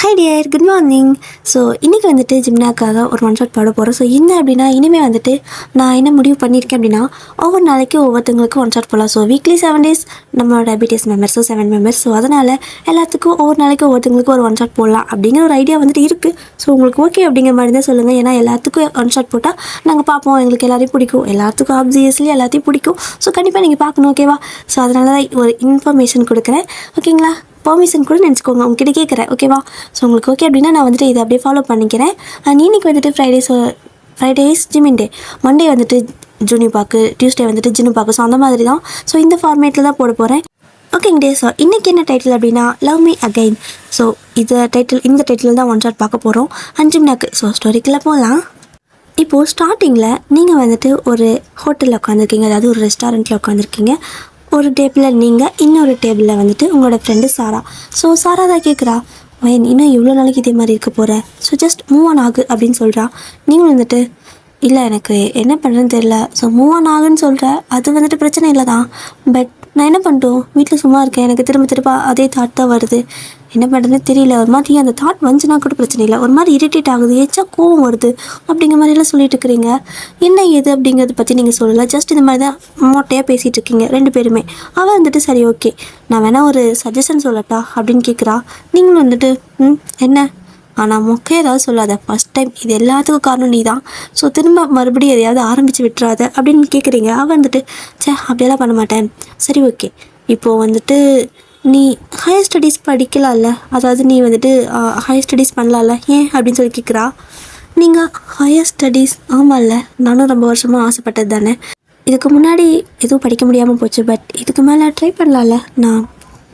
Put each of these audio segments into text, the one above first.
Hi dear, good morning. So இன்றைக்கி வந்துட்டு ஜிம்னாக்காக ஒரு ஒன் ஷாட் பாட போகிறோம். ஸோ என்ன அப்படின்னா, இனிமேல் வந்துட்டு நான் என்ன முடிவு பண்ணியிருக்கேன் அப்படின்னா, ஒவ்வொரு நாளைக்கு ஒவ்வொருத்தவங்களுக்கு ஒன் ஷாட் போடலாம். ஸோ வீக்லி 7 days நம்மளோட BTS members, so 7 members. So அதனால் எல்லாத்துக்கும் ஒவ்வொரு நாளைக்கு ஒவ்வொருத்தவங்களுக்கு ஒரு ஒன் ஷாட் போடலாம் அப்படிங்கிற ஒரு ஐடியா வந்துட்டு இருக்குது. ஸோ உங்களுக்கு ஓகே அப்படிங்கிற மாதிரி தான் சொல்லுங்கள். ஏன்னா எல்லாத்துக்கும் ஒன் ஷாட் போட்டால் நாங்கள் பார்ப்போம், எங்களுக்கு எல்லாரையும் பிடிக்கும், எல்லாத்துக்கும் ஆப்வியஸ்லி எல்லாத்தையும் பிடிக்கும். ஸோ கண்டிப்பாக நீங்கள் பார்க்கணும், ஓகேவா? ஸோ அதனால தான் ஒரு இன்ஃபர்மேஷன் கொடுக்குறேன், ஓகேங்களா? பர்மிஷன் கூட நினச்சிக்கோங்க, உங்ககிட்ட கேட்குறேன், ஓகேவா? ஸோ உங்களுக்கு ஓகே அப்படின்னா நான் வந்துட்டு இதை அப்படியே ஃபாலோ பண்ணிக்கிறேன். அண்ட் இன்னைக்கு வந்துட்டு ஃப்ரைடேஸ் ஜிம்மின் டே, மண்டே வந்துட்டு ஜூனியர் பார்க்கு, டியூஸ்டே வந்துட்டு ஜின்னு பார்க்கு. ஸோ அந்த மாதிரி தான். ஸோ இந்த ஃபார்மேட்டில் தான் போட போகிறேன், ஓகேங்க டே. ஸோ இன்றைக்கி என்ன டைட்டில் அப்படின்னா, லவ் மீ அகைன். ஸோ இந்த டைட்டில் தான் ஒன் ஷாட் பார்க்க போகிறோம் அண்ட் ஜிம்னாக்கு. ஸோ ஸ்டோரிக்குள்ளே போகலாம். இப்போது ஸ்டார்டிங்கில் நீங்கள் வந்துட்டு ஒரு ஹோட்டலில் உட்காந்துருக்கீங்க, அதாவது ஒரு ரெஸ்டாரண்ட்டில் உட்காந்துருக்கீங்க. ஒரு டேபிளில் நீங்கள், இன்னொரு டேபிளில் வந்துட்டு உங்களோட ஃப்ரெண்டு சாரா. ஸோ சாரா தான் கேட்குறா, வயன் இன்னும் எவ்வளோ நாளைக்கு இதே மாதிரி இருக்க போகிற, ஸோ ஜஸ்ட் மூவ் ஆன் ஆகு அப்படின்னு சொல்கிறா. நீங்களும் வந்துட்டு இல்லை எனக்கு என்ன பண்ணுறதுன்னு தெரில, ஸோ மூவ் ஆன் ஆகுன்னு சொல்கிற, அது வந்துட்டு பிரச்சனை இல்லை தான், பட் நான் என்ன பண்ணிட்டோம், வீட்டில் சும்மா இருக்கேன், எனக்கு திரும்ப அதே தாட் தான் வருது, என்ன பண்ணுறதுன்னு தெரியல. ஒரு மாதிரி அந்த தாட் வந்துச்சுன்னா கூட பிரச்சனை இல்லை, ஒரு மாதிரி இரிட்டேட் ஆகுது, ஏச்சா கோவம் வருது அப்படிங்கிற மாதிரிலாம் சொல்லிட்டு இருக்கிறீங்க. என்ன ஏது அப்படிங்கிறத பற்றி நீங்கள் சொல்லலை, ஜஸ்ட் இந்த மாதிரி தான் மொட்டையாக பேசிகிட்டு இருக்கீங்க ரெண்டு பேருமே. அவள் வந்துட்டு சரி ஓகே நான் வேணால் ஒரு சஜஷன் சொல்லட்டா அப்படின்னு கேட்குறா. நீங்களும் வந்துட்டு என்ன, ஆனால் மொக்கே ஏதாவது சொல்லாத, ஃபஸ்ட் டைம், இது எல்லாத்துக்கும் காரணம் நீ தான், ஸோ திரும்ப மறுபடியும் எதையாவது ஆரம்பித்து விட்டுறாத அப்படின்னு கேட்குறீங்க. அவள் வந்துட்டு அப்படியெல்லாம் பண்ண மாட்டேன். சரி ஓகே, இப்போது வந்துட்டு நீ ஹையர் ஸ்டடீஸ் படிக்கலாம்ல, அதாவது நீ வந்துட்டு ஹையர் ஸ்டடீஸ் பண்ணலாம்ல, ஏன் அப்படின்னு சொல்லி கேட்குறா. நீங்கள் ஹையர் ஸ்டடீஸ், ஆமாம்ல, நானும் ரொம்ப வருஷமாக ஆசைப்பட்டது தானே, இதுக்கு முன்னாடி எதுவும் படிக்க முடியாமல் போச்சு, பட் இதுக்கு மேலே ட்ரை பண்ணலாம்ல, நான்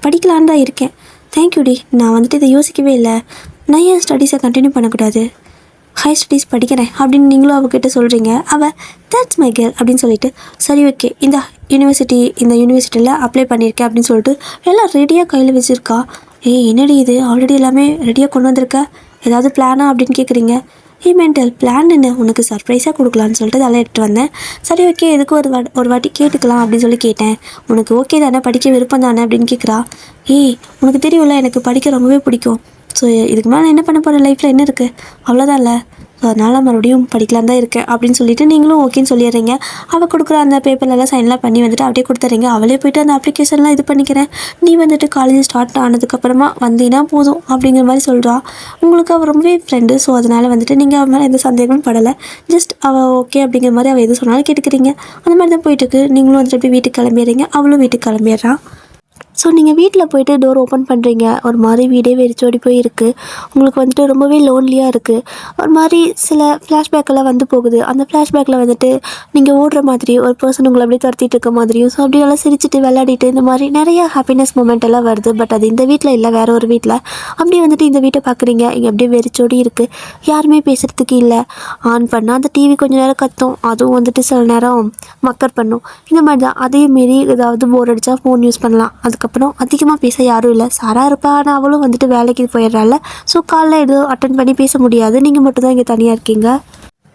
படிக்கலான்னு தான் இருக்கேன். தேங்க்யூடி, நான் வந்துட்டு இதை யோசிக்கவே இல்லை, நான் ஏன் ஸ்டடீஸை கண்டினியூ பண்ணக்கூடாது, ஹையர் ஸ்டடீஸ் படிக்கிறேன் அப்படின்னு நீங்களும் அவகிட்ட சொல்கிறீங்க. அவள் தட்ஸ் மை கேர்ள் அப்படின்னு சொல்லிட்டு சரி ஓகே இந்த யூனிவர்சிட்டியில் அப்ளை பண்ணியிருக்கேன் அப்படின்னு சொல்லிட்டு எல்லாம் ரெடியாக கையில் வச்சுருக்கா. என்னடி இது ஆல்ரெடி எல்லாமே ரெடியாக கொண்டு வந்திருக்க, ஏதாவது பிளானா அப்படின்னு கேட்குறீங்க. மென்டல் பிளான் என்ன, உனக்கு சர்ப்ரைஸாக கொடுக்கலான்னு சொல்லிட்டு அதெல்லாம் எடுத்துகிட்டு வந்தேன். சரி ஓகே எதுக்கு ஒரு வாட்டி கேட்டுக்கலாம் அப்படின்னு சொல்லி கேட்டேன். உனக்கு ஓகே தானே, படிக்க விருப்பம் தானே அப்படின்னு கேட்குறா. உனக்கு தெரியும்ல எனக்கு படிக்க ரொம்பவே பிடிக்கும், ஸோ இதுக்கு மேலே என்ன பண்ண போகிற, லைஃப்பில் என்ன இருக்குது, அவ்வளோதான் இல்லை, ஸோ அதனால் மறுபடியும் படிக்கலாம் தான் இருக்கேன் அப்படின்னு சொல்லிட்டு நீங்களும் ஓகேன்னு சொல்லிடுறீங்க. அவள் கொடுக்குற அந்த பேப்பர்லலாம் சைன்லாம் பண்ணி வந்துட்டு அப்படியே கொடுத்துறீங்க. அவளே போய்ட்டு அந்த அப்ளிகேஷன்லாம் இது பண்ணிக்கிறேன், நீ வந்துட்டு காலேஜ் ஸ்டார்ட் ஆனதுக்கப்புறமா வந்தீங்கன்னா போதும் அப்படிங்கிற மாதிரி சொல்கிறா. உங்களுக்கு அவள் ரொம்பவே ஃப்ரெண்டு, ஸோ அதனால் வந்துட்டு நீங்கள் அவள் மேலே எந்த சந்தேகமும் படலை, ஜஸ்ட் அவள் ஓகே அப்படிங்கிற மாதிரி அவள் எது சொன்னாலும் கேட்டுக்கிறீங்க. அந்த மாதிரி தான் போயிட்டுருக்கு. நீங்களும் வந்துட்டு அப்படியே வீட்டுக்கு கிளம்பிடுறீங்க, அவளும் வீட்டுக்கு கிளம்பிடுறான். ஸோ நீங்கள் வீட்டில் போய்ட்டு டோர் ஓப்பன் பண்ணுறீங்க, ஒரு மாதிரி வீடே வெறிச்சோடி போய் இருக்குது. உங்களுக்கு வந்துட்டு ரொம்பவே லோன்லியாக இருக்குது. ஒரு மாதிரி சில ஃப்ளாஷ்பேக்கெல்லாம் வந்து போகுது. அந்த ஃப்ளாஷ்பேக்கில் வந்துட்டு நீங்கள் ஓடுற மாதிரி ஒரு பர்சன் உங்களை அப்படியே துரத்திட்டு இருக்க மாதிரியும், ஸோ அப்படியெல்லாம் சிரிச்சிட்டு விளையாடிட்டு இந்த மாதிரி நிறைய ஹாப்பினஸ் மூமெண்ட் எல்லாம் வருது. பட் அது இந்த வீட்டில் இல்லை, வேறு ஒரு வீட்டில். அப்படியே வந்துட்டு இந்த வீட்டை பார்க்குறீங்க, இங்கே அப்படியே வெறிச்சோடி இருக்குது, யாருமே பேசுகிறதுக்கு இல்லை. ஆன் பண்ணால் அந்த டிவி கொஞ்சம் நேரம் கத்தும், அதுவும் வந்துட்டு சில நேரம் மக்கர் பண்ணும். இந்த மாதிரி தான். அதையும் மீறி ஏதாவது போர் அடித்தா ஃபோன் யூஸ் பண்ணலாம். அதுக்கப்புறம் அதிகமாக பேச யாரும் இல்லை. சாரா இருப்பா, ஆனால் அவளும் வந்துட்டு வேலைக்கு போயிடுறாள். ஸோ காலைல எதுவும் அட்டன் பண்ணி பேச முடியாது, நீங்கள் மட்டும் தான் இங்கே தனியாக இருக்கீங்க.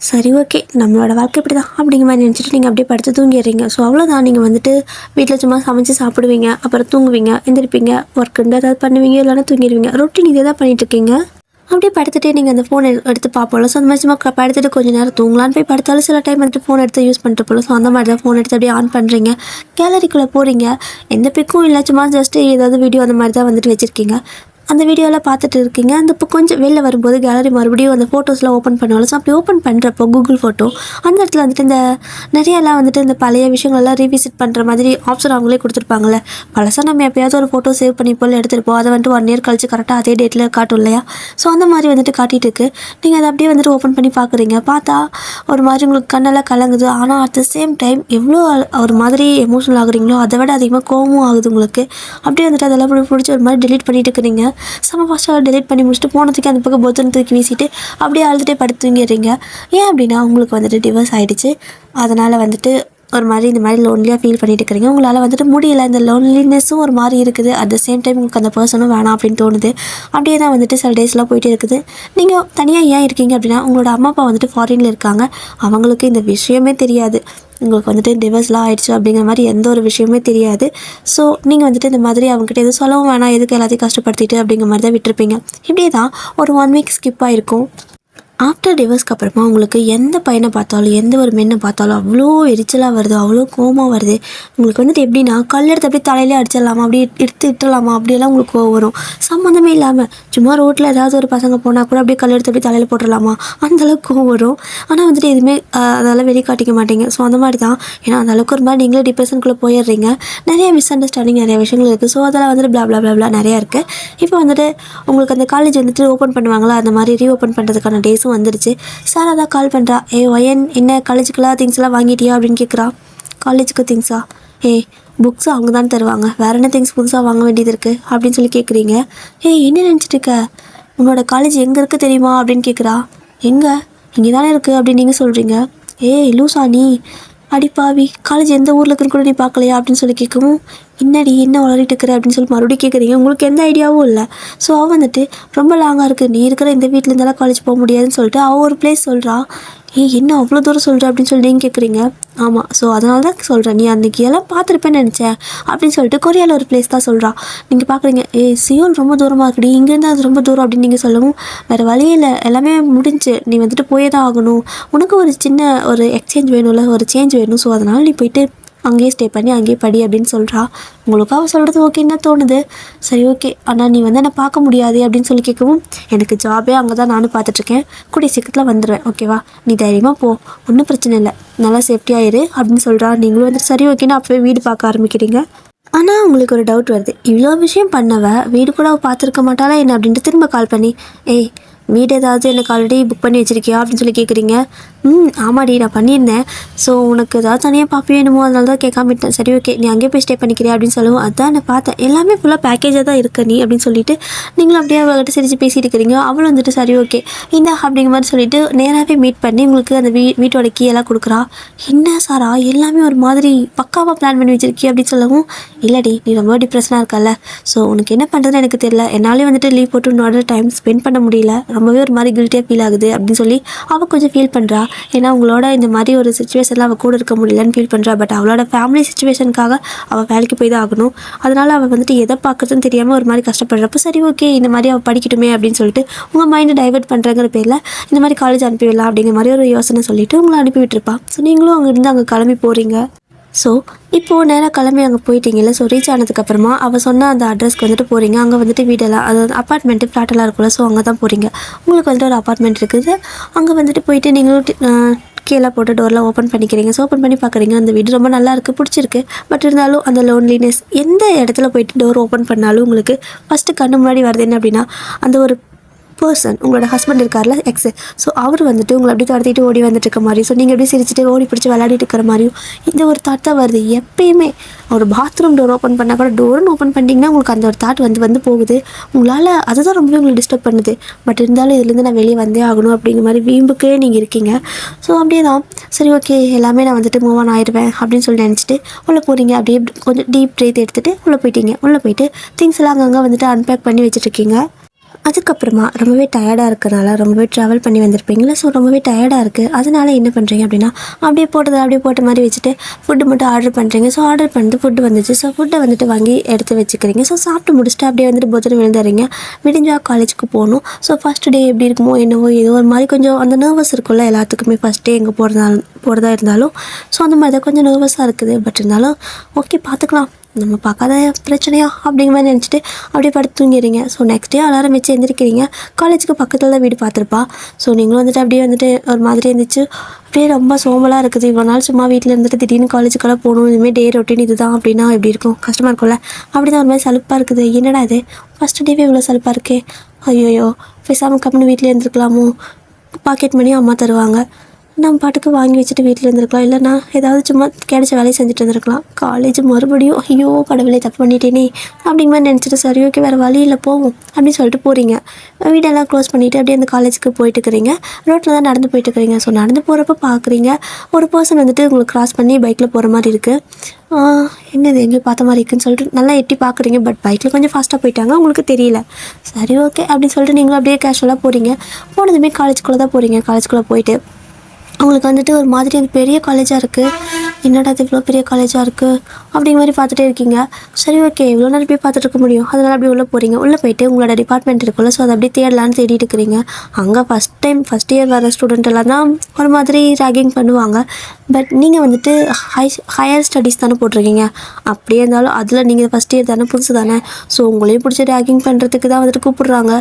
சரி ஓகே நம்மளோட வாழ்க்கை இப்படி தான் அப்படிங்கிற மாதிரி நினச்சிட்டு நீங்கள் அப்படியே படுத்து தூங்கிடுறீங்க. ஸோ அவ்வளோதான். நீங்கள் வந்துட்டு வீட்டில் சும்மா சமைச்சு சாப்பிடுவீங்க, அப்புறம் தூங்குவீங்க, எந்திரிப்பீங்க, ஒர்க் இருந்தால் ஏதாவது பண்ணுவீங்க, இல்லைன்னா தூங்கிடுவீங்க. ரொட்டீன் இதே தான் பண்ணிகிட்ருக்கீங்க. அப்படியே படுத்துகிட்டே நீங்கள் அந்த ஃபோன் எடுத்து பார்ப்போம்ல, ஸோ அந்த மாதிரி சும்மா படுத்துட்டு கொஞ்சம் நேரம் தூங்கலான்னு போய் படுத்தாலும் சில டைம் வந்துட்டு ஃபோன் எடுத்து யூஸ் பண்ணிட்டு போகலாம். ஸோ அந்த மாதிரி தான் ஃபோன் எடுத்து அப்படியே ஆன் பண்ணுறீங்க, கேலரிக்குள்ளே போகிறீங்க. எந்த பிக்கும் இல்லை, சும்மா ஜஸ்ட்டு ஏதாவது வீடியோ அந்த மாதிரி தான் வந்துட்டு வச்சுருக்கீங்க. அந்த வீடியோவில் பார்த்துட்டு இருக்கீங்க. அந்த இப்போ கொஞ்சம் வெளில வரும்போது கேலரி மறுபடியும் அந்த ஃபோட்டோஸ்லாம் ஓப்பன் பண்ணுவாங்க. ஸோ அப்படி ஓப்பன் பண்ணுறப்போ கூகுள் ஃபோட்டோ அந்த இடத்துல வந்துட்டு இந்த நிறையெல்லாம் வந்துட்டு இந்த பழைய விஷயங்கள்லாம் ரீவிசிட் பண்ணுற மாதிரி ஆப்ஷன் அவங்களே கொடுத்துருப்பாங்கள்ல. பழசாக நம்ம எப்போயாவது ஒரு ஃபோட்டோ சேவ் பண்ணி போல் எடுத்துருப்போம், அதை வந்துட்டு 1 year கழிச்சு கரெக்டாக அதே டேட்டில் காட்டும் இல்லையா. ஸோ அந்த மாதிரி வந்துட்டு காட்டிகிட்டு இருக்கு. நீங்கள் அதை அப்படியே வந்துட்டு ஓப்பன் பண்ணி பார்க்குறீங்க. பார்த்தா ஒரு மாதிரி உங்களுக்கு கண்ணெல்லாம் கலங்குது. ஆனால் அட் த சேம் டைம் எவ்வளோ ஒரு மாதிரி எமோஷனல் ஆகுறீங்களோ அதை விட அதிகமாக கோவமும் ஆகுது உங்களுக்கு. அப்படியே வந்துட்டு அதெல்லாம் பிடிச்சி ஒரு மாதிரி டெலீட் பண்ணிட்டு இருக்கிறீங்க. செம்ம ஃபாஸ்ட்டாக டெலிட் பண்ணி முடிச்சுட்டு போனதுக்கு அந்த பக்கம் பொத்தனை தூக்கி வீசிட்டு அப்படியே அழுதுகிட்டே படுத்து தூங்கிடுறீங்க. ஏன் அப்படின்னா உங்களுக்கு வந்துட்டு டிவோர்ஸ் ஆகிடுச்சு. அதனால் வந்துட்டு ஒரு மாதிரி இந்த மாதிரி லோன்லியாக ஃபீல் பண்ணிட்டு இருக்கிறீங்க. உங்களால் வந்துட்டு முடியல, இந்த லோன்லினஸும் ஒரு மாதிரி இருக்குது. அட் த சேம் டைம் உங்களுக்கு அந்த பர்சனும் வேணாம் அப்படின்னு தோணுது. அப்படியே தான் வந்துட்டு சில டேஸ்லாம் போயிட்டு இருக்குது. நீங்கள் தனியாக ஏன் இருக்கீங்க அப்படின்னா, உங்களோட அம்மா அப்பா வந்துட்டு ஃபாரினில் இருக்காங்க. அவங்களுக்கு இந்த விஷயமே தெரியாது. உங்களுக்கு வந்துட்டு டிவர்ஸ்லாம் ஆயிடுச்சு அப்படிங்கிற மாதிரி எந்த ஒரு விஷயமே தெரியாது. ஸோ நீங்கள் வந்துட்டு இந்த மாதிரி அவங்ககிட்ட எதுவும் சொல்லவும் வேணாம், எதுக்கு எல்லாத்தையும் கஷ்டப்படுத்திட்டு அப்படிங்கிற மாதிரி தான் விட்டுருப்பீங்க. இப்படியே தான் ஒரு 1 வீக் ஸ்கிப் ஆகிருக்கும். ஆஃப்டர் டிவோர்ஸ்க்கு அப்புறமா உங்களுக்கு எந்த பையனை பார்த்தாலும் எந்த ஒரு மெண்ணை பார்த்தாலும் அவ்வளோ எரிச்சலாக வருது, அவ்வளோ கோவமாக வருது. உங்களுக்கு வந்துட்டு எப்படின்னா கல் எடுத்து அப்படியே தலையிலே அடிச்சிடலாமா, அப்படியே எடுத்து இட்டுலாமா, அப்படியெல்லாம் உங்களுக்கு கோவம் வரும். சம்மந்தமே இல்லாமல் சும்மா ரோட்டில் ஏதாவது ஒரு பசங்க போனால் கூட அப்படியே கல் எடுத்து அப்படியே தலையில் போட்டுடலாமா, அந்தளவுக்கு கோவம் வரும். ஆனால் வந்துட்டு எதுவுமே அதெல்லாம் வெளிக்காட்டிக்க மாட்டீங்க. ஸோ அந்த மாதிரி தான். ஏன்னா அந்தளவுக்கு ஒரு மாதிரி நீங்களே டிப்ரெஷனுக்குள்ளே போயிடுறீங்க. நிறைய மிஸ் அண்டர்ஸ்டாண்டிங், நிறைய விஷயங்கள் இருக்குது. ஸோ அதெல்லாம் வந்துட்டு பிளா பிளா பிளா பிளா நிறையா இருக்குது. இப்போ வந்துட்டு உங்களுக்கு அந்த காலேஜ் வந்துட்டு ஓப்பன் பண்ணுவாங்களா, அந்த மாதிரி ரீஓப்பன் பண்ணுறதுக்கான டேஸும் வந்துடுச்சு. சார் அதான் கால் பண்ணுறா. ஒயன் என்ன காலேஜுக்குலாம் திங்ஸ்லாம் வாங்கிட்டியா அப்படின்னு கேட்குறா. காலேஜுக்கு திங்ஸா? புக்ஸ் அவங்க தான் தருவாங்க, வேறு என்ன திங்ஸ் புதுசாக வாங்க வேண்டியது இருக்குது அப்படின்னு சொல்லி கேட்குறீங்க. என்ன நினச்சிட்டு இருக்க, உன்னோட காலேஜ் எங்கே இருக்குது தெரியுமா அப்படின்னு கேட்குறா. எங்கே? இங்கே தானே இருக்குது அப்படின்னு நீங்கள் சொல்கிறீங்க. லூசா நீ, அடிப்பாவி, காலேஜ் எந்த ஊரில் இருக்குன்னு கூட நீ பார்க்கலையா அப்படின்னு சொல்லி கேட்கவும், என்னடி என்ன வளரிட்டு இருக்கிற அப்படின்னு சொல்லி மறுபடியும் கேட்குறீங்க. உங்களுக்கு எந்த ஐடியாவும் இல்லை. ஸோ அவள் வந்துட்டு ரொம்ப லாங்காக இருக்குது, நீ இருக்கிற இந்த வீட்டில் இருந்தாலும் காலேஜ் போக முடியாதுன்னு சொல்லிட்டு அவள் ஒரு பிளேஸ் சொல்கிறா. என்ன அவ்வளோ தூரம் சொல்கிற அப்படின்னு சொல்லி நீங்கள் கேட்குறீங்க. ஆமாம், ஸோ அதனால தான் சொல்கிறேன், நீ அன்றைக்கி எல்லாம் பார்த்துருப்பேன்னு நினச்சேன் அப்படின்னு சொல்லிட்டு கொரியாவில் ஒரு பிளேஸ் தான் சொல்கிறா. நீங்கள் பார்க்குறீங்க, சியோல் ரொம்ப தூரமாக இருக்குடி, இங்கேருந்து அது ரொம்ப தூரம் அப்படின்னு நீங்கள் சொல்லவும், வேறு வழியே இல்லை, எல்லாமே முடிஞ்சு, நீ வந்துட்டு போயே தான் ஆகணும், உனக்கு ஒரு சின்ன ஒரு எக்ஸ்சேஞ்ச் வேணும்ல, ஒரு சேஞ்ச் வேணும், ஸோ அதனால் நீ போயிட்டு அங்கேயே ஸ்டே பண்ணி அங்கேயே படி அப்படின்னு சொல்கிறா. உங்களுக்கு அவள் சொல்கிறது ஓகேன்னு தான் தோணுது. சரி ஓகே, ஆனால் நீ வந்து என்னை பார்க்க முடியாது அப்படின்னு சொல்லி கேட்கவும், எனக்கு ஜாபே அங்கே தான் நானும் பார்த்துட்ருக்கேன், கூடிய சீக்கிரத்தில் வந்துடுவேன், ஓகேவா, நீ தைரியமாக போ, ஒன்றும் பிரச்சனை இல்லை, நல்லா சேஃப்டியாக இரு அப்படின்னு சொல்கிறா. நீங்களும் வந்துட்டு சரி ஓகேன்னு அப்போவே வீடு பார்க்க ஆரம்பிக்கிறீங்க. ஆனால் உங்களுக்கு ஒரு டவுட் வருது, இவ்வளோ விஷயம் பண்ணவ வீடு கூட அவள் பார்த்துருக்க மாட்டாளா என்ன அப்படின்ட்டு திரும்ப கால் பண்ணி, வீடு ஏதாவது எனக்கு ஆல்ரெடி புக் பண்ணி வச்சுருக்கியா அப்படின்னு சொல்லி கேட்குறீங்க. ஆமாடி நான் பண்ணியிருந்தேன், ஸோ உனக்கு ஏதாவது தனியாக பார்ப்பே வேணுமோ, அதனால தான் கேட்காம விட்டேன். சரி ஓகே, நீ அங்கேயே போய் ஸ்டே பண்ணிக்கிறியா அப்படின்னு சொல்லுவோம். அதான் நான் பார்த்தேன், எல்லாமே ஃபுல்லாக பேக்கேஜாக தான் இருக்க நீ அப்படின்னு சொல்லிட்டு நீங்களும் அப்படியே அவங்ககிட்ட சிரிச்சு பேசிட்டு இருக்கிறீங்க. அவளும் வந்துட்டு சரி ஓகே இந்த அப்படிங்கிற மாதிரி சொல்லிட்டு நேராகவே மீட் பண்ணி உங்களுக்கு அந்த வீட்டோட கீ எல்லாம் கொடுக்குறா. என்ன சாரா எல்லாமே ஒரு மாதிரி பக்காவாக பிளான் பண்ணி வச்சிருக்கி அப்படின்னு சொல்லவும், இல்லடி நீ ரொம்ப டிப்ரெஷனாக இருக்கல, ஸோ உனக்கு என்ன பண்ணுறதுன்னு எனக்கு தெரியல, என்னாலே வந்துட்டு லீவ் போட்டு உன்னோட டைம் ஸ்பெண்ட் பண்ண முடியல, ரொம்பவே ஒரு மாதிரி கில்ட்டியாக ஃபீல் ஆகுது அப்படின்னு சொல்லி அவள் கொஞ்சம் ஃபீல் பண்ணுறா. ஏன்னா உங்களோட இந்த மாதிரி ஒரு சுச்சுவேஷனில் அவள் கூட இருக்க முடியலன்னு ஃபீல் பண்ணுறா. பட் அவளோட ஃபேமிலி சுச்சுவேஷனுக்காக அவள் வேலைக்கு போய் தான் ஆகணும். அதனால் அவள் வந்துட்டு எதை பார்க்குறதுன்னு தெரியாமல் ஒரு மாதிரி கஷ்டப்படுறப்போ சரி ஓகே இந்த மாதிரி அவள் படிக்கட்டுமே அப்படின்னு சொல்லிட்டு உங்கள் மைண்டை டைவெர்ட் பண்ணுறங்கிற பேரில் இந்த மாதிரி காலேஜ் அனுப்பிவிடலாம் அப்படிங்கிற மாதிரி ஒரு யோசனை சொல்லிவிட்டு உங்களை அனுப்பி விட்டுருப்பா. ஸோ நீங்களும் அங்கேருந்து அங்கே கிளம்பி போகிறீங்க. ஸோ இப்போது நேராக கிளம்பி அங்கே போயிட்டீங்கல்ல. ஸோ ரீச் ஆனதுக்கப்புறமா அவள் சொன்ன அந்த அட்ரஸ்க்கு வந்துட்டு போகிறீங்க. அங்கே வந்துட்டு வீடெல்லாம், அதாவது அப்பார்ட்மெண்ட்டு ஃப்ளாட்டெல்லாம் இருக்குல்ல, ஸோ அங்கே தான் போகிறீங்க. உங்களுக்கு வந்துட்டு ஒரு அப்பார்ட்மெண்ட் இருக்குது. அங்கே வந்துட்டு போயிட்டு நீங்களும் கீழே போட்டு டோர்லாம் ஓப்பன் பண்ணிக்கிறீங்க. ஸோ ஓப்பன் பண்ணி பார்க்குறீங்க, அந்த வீடு ரொம்ப நல்லா இருக்குது, பிடிச்சிருக்கு. பட் இருந்தாலும் அந்த லோன்லினஸ், எந்த இடத்துல போயிட்டு டோர் ஓப்பன் பண்ணாலும் உங்களுக்கு ஃபஸ்ட்டு கண்ணு முன்னாடி வருது என்ன அப்படின்னா, அந்த ஒரு பர்சன், உங்களோட ஹஸ்பண்ட் இருக்கார்ல, எக்ஸு, ஸோ அவர் வந்துட்டு உங்களை அப்படியே துரத்திட்டு ஓடி வந்துட்டு இருக்க மாதிரி, ஸோ நீங்கள் அப்படியே சிரிச்சுட்டு ஓடி பிடிச்சி விளையாடிட்டு இருக்கிற மாதிரியும் இந்த ஒரு தாட் தான் வருது எப்பயுமே. ஒரு பாத்ரூம் டோர் ஓப்பன் பண்ணால் கூட டோர்னு ஓப்பன் பண்ணிட்டீங்கன்னா உங்களுக்கு அந்த ஒரு தாட் வந்து போகுது. உங்களால் அதுதான் ரொம்பவே உங்களுக்கு டிஸ்டர்ப் பண்ணுது. பட் இருந்தாலும் இதுலேருந்து நான் வெளியே வந்தே ஆகணும் அப்படிங்கிற மாதிரி வீம்புக்கே நீங்கள் இருக்கீங்க. ஸோ அப்படியே தான் சரி ஓகே எல்லாமே நான் வந்துட்டு மூவ் ஆன் ஆயிடுவேன் அப்படின்னு சொல்லி நினச்சிட்டு உள்ளே போகிறீங்க. அப்படியே கொஞ்சம் டீப் ப்ரீத் எடுத்துகிட்டு உள்ளே போயிட்டீங்க. உள்ளே போயிட்டு திங்ஸ் எல்லாம் அங்கங்கே வந்துட்டு அன்பேக் பண்ணி வச்சுட்ருக்கீங்க. அதுக்கப்புறமா ரொம்பவே டயர்டாக இருக்கிறனால, ரொம்பவே ட்ராவல் பண்ணி வந்திருப்பீங்களா, ஸோ ரொம்பவே டயர்டாக இருக்குது. அதனால் என்ன பண்ணுறீங்க அப்படின்னா, அப்படியே போட்ட மாதிரி வச்சுட்டு ஃபுட்டு மட்டும் ஆர்டர் பண்ணுறீங்க. ஸோ ஆர்டர் பண்ணிட்டு ஃபுட்டு வந்துச்சு. ஸோ ஃபுட்டை வந்துட்டு வாங்கி எடுத்து வச்சுக்கிறீங்க. ஸோ சாப்பிட்டு முடிச்சுட்டு அப்படியே வந்துட்டு போத்தனை விழுந்துறீங்க. விடிஞ்சா காலேஜுக்கு போகணும். ஸோ ஃபஸ்ட் டே எப்படி இருக்குமோ என்னவோ ஏதோ ஒரு மாதிரி கொஞ்சம் அந்த நர்வஸ் இருக்குல்ல எல்லாத்துக்குமே, ஃபஸ்ட் டே எங்கே போகிறதா இருந்தாலும். ஸோ அந்த மாதிரி தான் கொஞ்சம் நர்வஸாக இருக்குது. பட் இருந்தாலும் ஓகே பார்த்துக்கலாம், நம்ம பார்க்காத பிரச்சனையா அப்படிங்கிற மாதிரி நினச்சிட்டு அப்படியே படுத்து தூங்கிடுறீங்க. ஸோ நெக்ஸ்ட் டே அலாரம் வச்சு எழுந்திரிக்கிறீங்க. காலேஜுக்கு பக்கத்தில் தான் வீடு பார்த்துருப்பா. ஸோ நீங்களும் வந்துட்டு அப்படியே வந்துட்டு ஒரு மாதிரி இருந்துச்சு, அப்படியே ரொம்ப சோம்பலாக இருக்குது. இவ்வளோ நாள் சும்மா வீட்டில் இருந்துட்டு திடீர்னு காலேஜுக்கெல்லாம் போகணும், இதுமாதிரி டே ரொட்டீன் இதுதான் அப்படின்னா எப்படி இருக்கும், கஷ்டமாக இருக்கும்ல. அப்படி தான் ஒரு மாதிரி சலுப்பாக இருக்குது. என்னடா இது ஃபஸ்ட்டு டேவே இவ்வளோ சலுப்பாக இருக்கே, ஐயோயோ பேசாமல் கம்முன்னு வீட்டில் இருந்துருக்கலாமோ, பாக்கெட் மணியும் அம்மா தருவாங்க, நம்ம பாட்டுக்கு வாங்கி வச்சுட்டு வீட்டில் இருந்திருக்கலாம், இல்லைனா ஏதாவது சும்மா கிடைச்ச வேலையை செஞ்சுட்டு இருந்திருக்கலாம். காலேஜ் மறுபடியும் ஐயோ கடவுளே தப்பு பண்ணிட்டேனே அப்படிங்கிற மாதிரி நினச்சிட்டு சரி ஓகே வேறு வழி இல்லை போவோம் அப்படின்னு சொல்லிட்டு போகிறீங்க. வீடெல்லாம் க்ளோஸ் பண்ணிவிட்டு அப்படியே அந்த காலேஜுக்கு போயிட்டு இருக்கிறீங்க. ரோட்டில் தான் நடந்து போயிட்டு இருக்கிறீங்க. ஸோ நடந்து போகிறப்ப பார்க்குறீங்க ஒரு பர்சன் வந்துட்டு உங்களுக்கு க்ராஸ் பண்ணி பைக்கில் போகிற மாதிரி இருக்குது. என்னது எங்கேயும் பார்த்த மாதிரி இருக்குன்னு சொல்லிட்டு நல்லா எட்டி பார்க்குறீங்க. பட் பைக்கில் கொஞ்சம் ஃபாஸ்ட்டாக போயிட்டாங்க, உங்களுக்கு தெரியல. சரி ஓகே அப்படின்னு சொல்லிட்டு நீங்களும் அப்படியே கேஷுவலாக போகிறீங்க. போனதுமே காலேஜுக்குள்ளே தான் போகிறீங்க. காலேஜுக்குள்ளே போயிட்டு அவங்களுக்கு வந்துட்டு ஒரு மாதிரி அது பெரிய காலேஜாக இருக்குது. என்னடா அது இவ்வளோ பெரிய காலேஜாக இருக்குது அப்படிங்கிற மாதிரி பார்த்துட்டே இருக்கீங்க. சரி ஓகே இவ்வளோ நேரம் போய் பார்த்துட்டு இருக்க முடியும், அதனால் அப்படியே உள்ளே போகிறீங்க. உள்ளே போயிட்டு உங்களோட டிபார்ட்மெண்ட் இருக்குல்ல, ஸோ அதை அப்படியே தேடலான்னு தேடிட்டு இருக்கிறீங்க. அங்கே ஃபஸ்ட் இயர் வர ஸ்டூடெண்ட் எல்லாம் தான் ஒரு மாதிரி ரேகிங் பண்ணுவாங்க. பட் நீங்கள் வந்துட்டு ஹையர் ஸ்டடீஸ் தானே போட்டிருக்கீங்க. அப்படியே இருந்தாலும் அதில் நீங்கள் ஃபஸ்ட் இயர் தானே, புதுசு தானே. ஸோ உங்களையும் பிடிச்சி ரேகிங் பண்ணுறதுக்கு தான் வந்துட்டு கூப்பிட்றாங்க.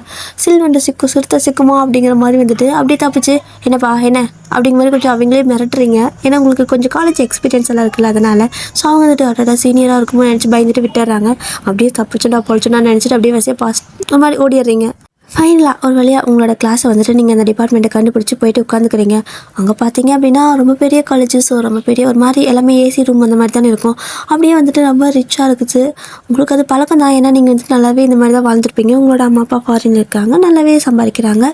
சில்வண்டு சிக்கும் சிறுத்தை சிக்குமா அப்படிங்கிற மாதிரி வந்துட்டு அப்படியே தப்பிச்சு என்னப்பா என்ன அப்படிங்கிற மாதிரி கொஞ்சம் அவங்களே மிரட்டுறீங்க. ஏன்னா உங்களுக்கு கொஞ்சம் காலேஜ் எக்ஸ்பீரியன்ஸ் எல்லாம் இருக்குல்ல, அதனால். ஸோ அவங்க வந்துட்டு அடடா சீனியராக இருக்குமோ நினச்சி பயந்துட்டு விட்டுறாங்க. அப்படியே தப்பிச்சுடா பொழிச்சுடா நினச்சிட்டு அப்படியே வசதியாக பாஸ் அந்த மாதிரி ஓடிடுறீங்க. ஃபைனலாக ஒரு வழியாக உங்களோட கிளாஸை வந்துட்டு நீங்கள் அந்த டிபார்ட்மெண்ட்டை கண்டுபிடிச்சி போயிட்டு உட்காந்துக்கிறீங்க. அங்கே பார்த்தீங்க அப்படின்னா ரொம்ப பெரிய காலேஜஸ், ஸோ ரொம்ப பெரிய ஒரு மாதிரி எல்லாமே ஏசி ரூம் அந்த மாதிரி தானே இருக்கும். அப்படியே வந்துட்டு ரொம்ப ரிச்சாக இருக்குது. உங்களுக்கு அது பழக்கம் தான், ஏன்னா நீங்கள் வந்துட்டு நல்லாவே இந்த மாதிரி தான் வாழ்ந்துருப்பீங்க. உங்களோட அம்மா அப்பா ஃபாரின் இருக்காங்க, நல்லாவே சம்பாதிக்கிறாங்க.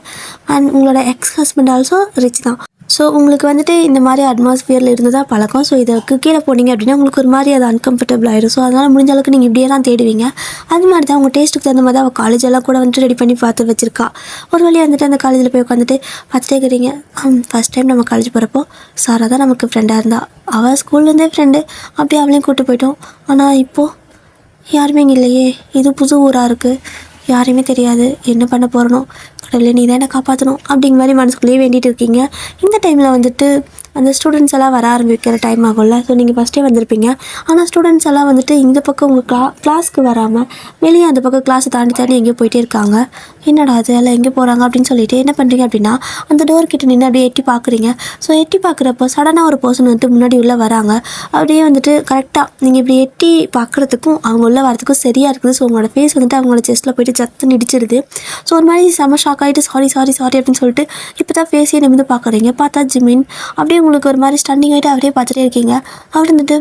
அண்ட் உங்களோட எக்ஸ் ஹஸ்பண்ட் ஆல்சோ ரிச் தான். ஸோ உங்களுக்கு வந்துட்டு இந்த மாதிரி அட்மாஸ்ஃபியரில் இருந்து தான் பழக்கம். ஸோ இதுக்கு கீழே போனீங்க அப்படின்னா உங்களுக்கு ஒரு மாதிரி அது அன்கம்ஃபர்டபுள் ஆகிடும். ஸோ அதனால் முடிஞ்ச அளவுக்கு நீங்கள் இப்படியே தான் தேடுவீங்க. அது மாதிரி தான் உங்கள் டேஸ்ட்டுக்கு தகுந்த மாதிரி தான் அவள் காலேஜெல்லாம் கூட வந்துட்டு ரெடி பண்ணி பார்த்து வச்சுருக்கா. ஒரு வழியாக வந்துட்டு அந்த காலேஜில் போய் உட்காந்துட்டு பார்த்துட்டே இருக்கிறீங்க. ஃபஸ்ட் டைம் நம்ம காலேஜ் போகிறப்போ சாரா தான் நமக்கு ஃப்ரெண்டாக இருந்தா. அவள் ஸ்கூல்லேருந்தே ஃப்ரெண்டு, அப்படியே அவளையும் கூப்பிட்டு போயிட்டோம். ஆனால் இப்போது யாருமே இங்கே இல்லையே, இது புது ஊராக இருக்குது, யாரையுமே தெரியாது, என்ன பண்ண போகிறனோ, கடவுளே நீ தான் என்னை காப்பாற்றணும் அப்படிங்கிற மாதிரி மனசுக்குள்ளேயே வேண்டிகிட்டு இருக்கீங்க. இந்த டைமில் வந்துட்டு அந்த ஸ்டூடெண்ட்ஸ் எல்லாம் வர ஆரம்பிக்கிற டைம் ஆகும்ல. ஸோ நீங்கள் ஃபஸ்ட்டே வந்திருப்பீங்க. ஆனால் ஸ்டூடெண்ட்ஸ் எல்லாம் வந்துட்டு இந்த பக்கம் உங்கள் கிளாஸ்க்கு வராமல் வெளியே அந்த பக்கம் கிளாஸை தாண்டி எங்கேயோ போயிட்டே இருக்காங்க. என்னடா அது எல்லாம் எங்கே போகிறாங்க அப்படின்னு சொல்லிட்டு என்ன பண்ணுறீங்க அப்படின்னா அந்த டோர் கிட்ட நின்று அப்படியே எட்டி பார்க்குறீங்க. ஸோ எட்டி பார்க்குறப்போ சடனாக ஒரு பர்சன் வந்துட்டு முன்னாடி உள்ளே வராங்க. அப்படியே வந்துட்டு கரெக்டாக நீங்கள் இப்படி எட்டி பார்க்குறதுக்கும் அவங்க உள்ளே வரதுக்கும் சரியாக இருக்குது. ஸோ உங்களோட ஃபேஸ் வந்துட்டு அவங்களோட செஸ்ட்டில் போயிட்டு சத்துன்னு இடிச்சிருது. ஸோ ஒரு மாதிரி செம ஷாக் ஆகிட்டு சாரி அப்படின்னு சொல்லிட்டு இப்போ தான் ஃபேஸையே நிமிந்து பார்க்குறீங்க. பார்த்தா ஜிமின். அப்படியே உங்களுக்கு ஒரு மாதிரி ஸ்டன்னிங் ஆகிட்டு அவரே பார்த்துட்டே இருக்கீங்க. அவர் வந்துட்டு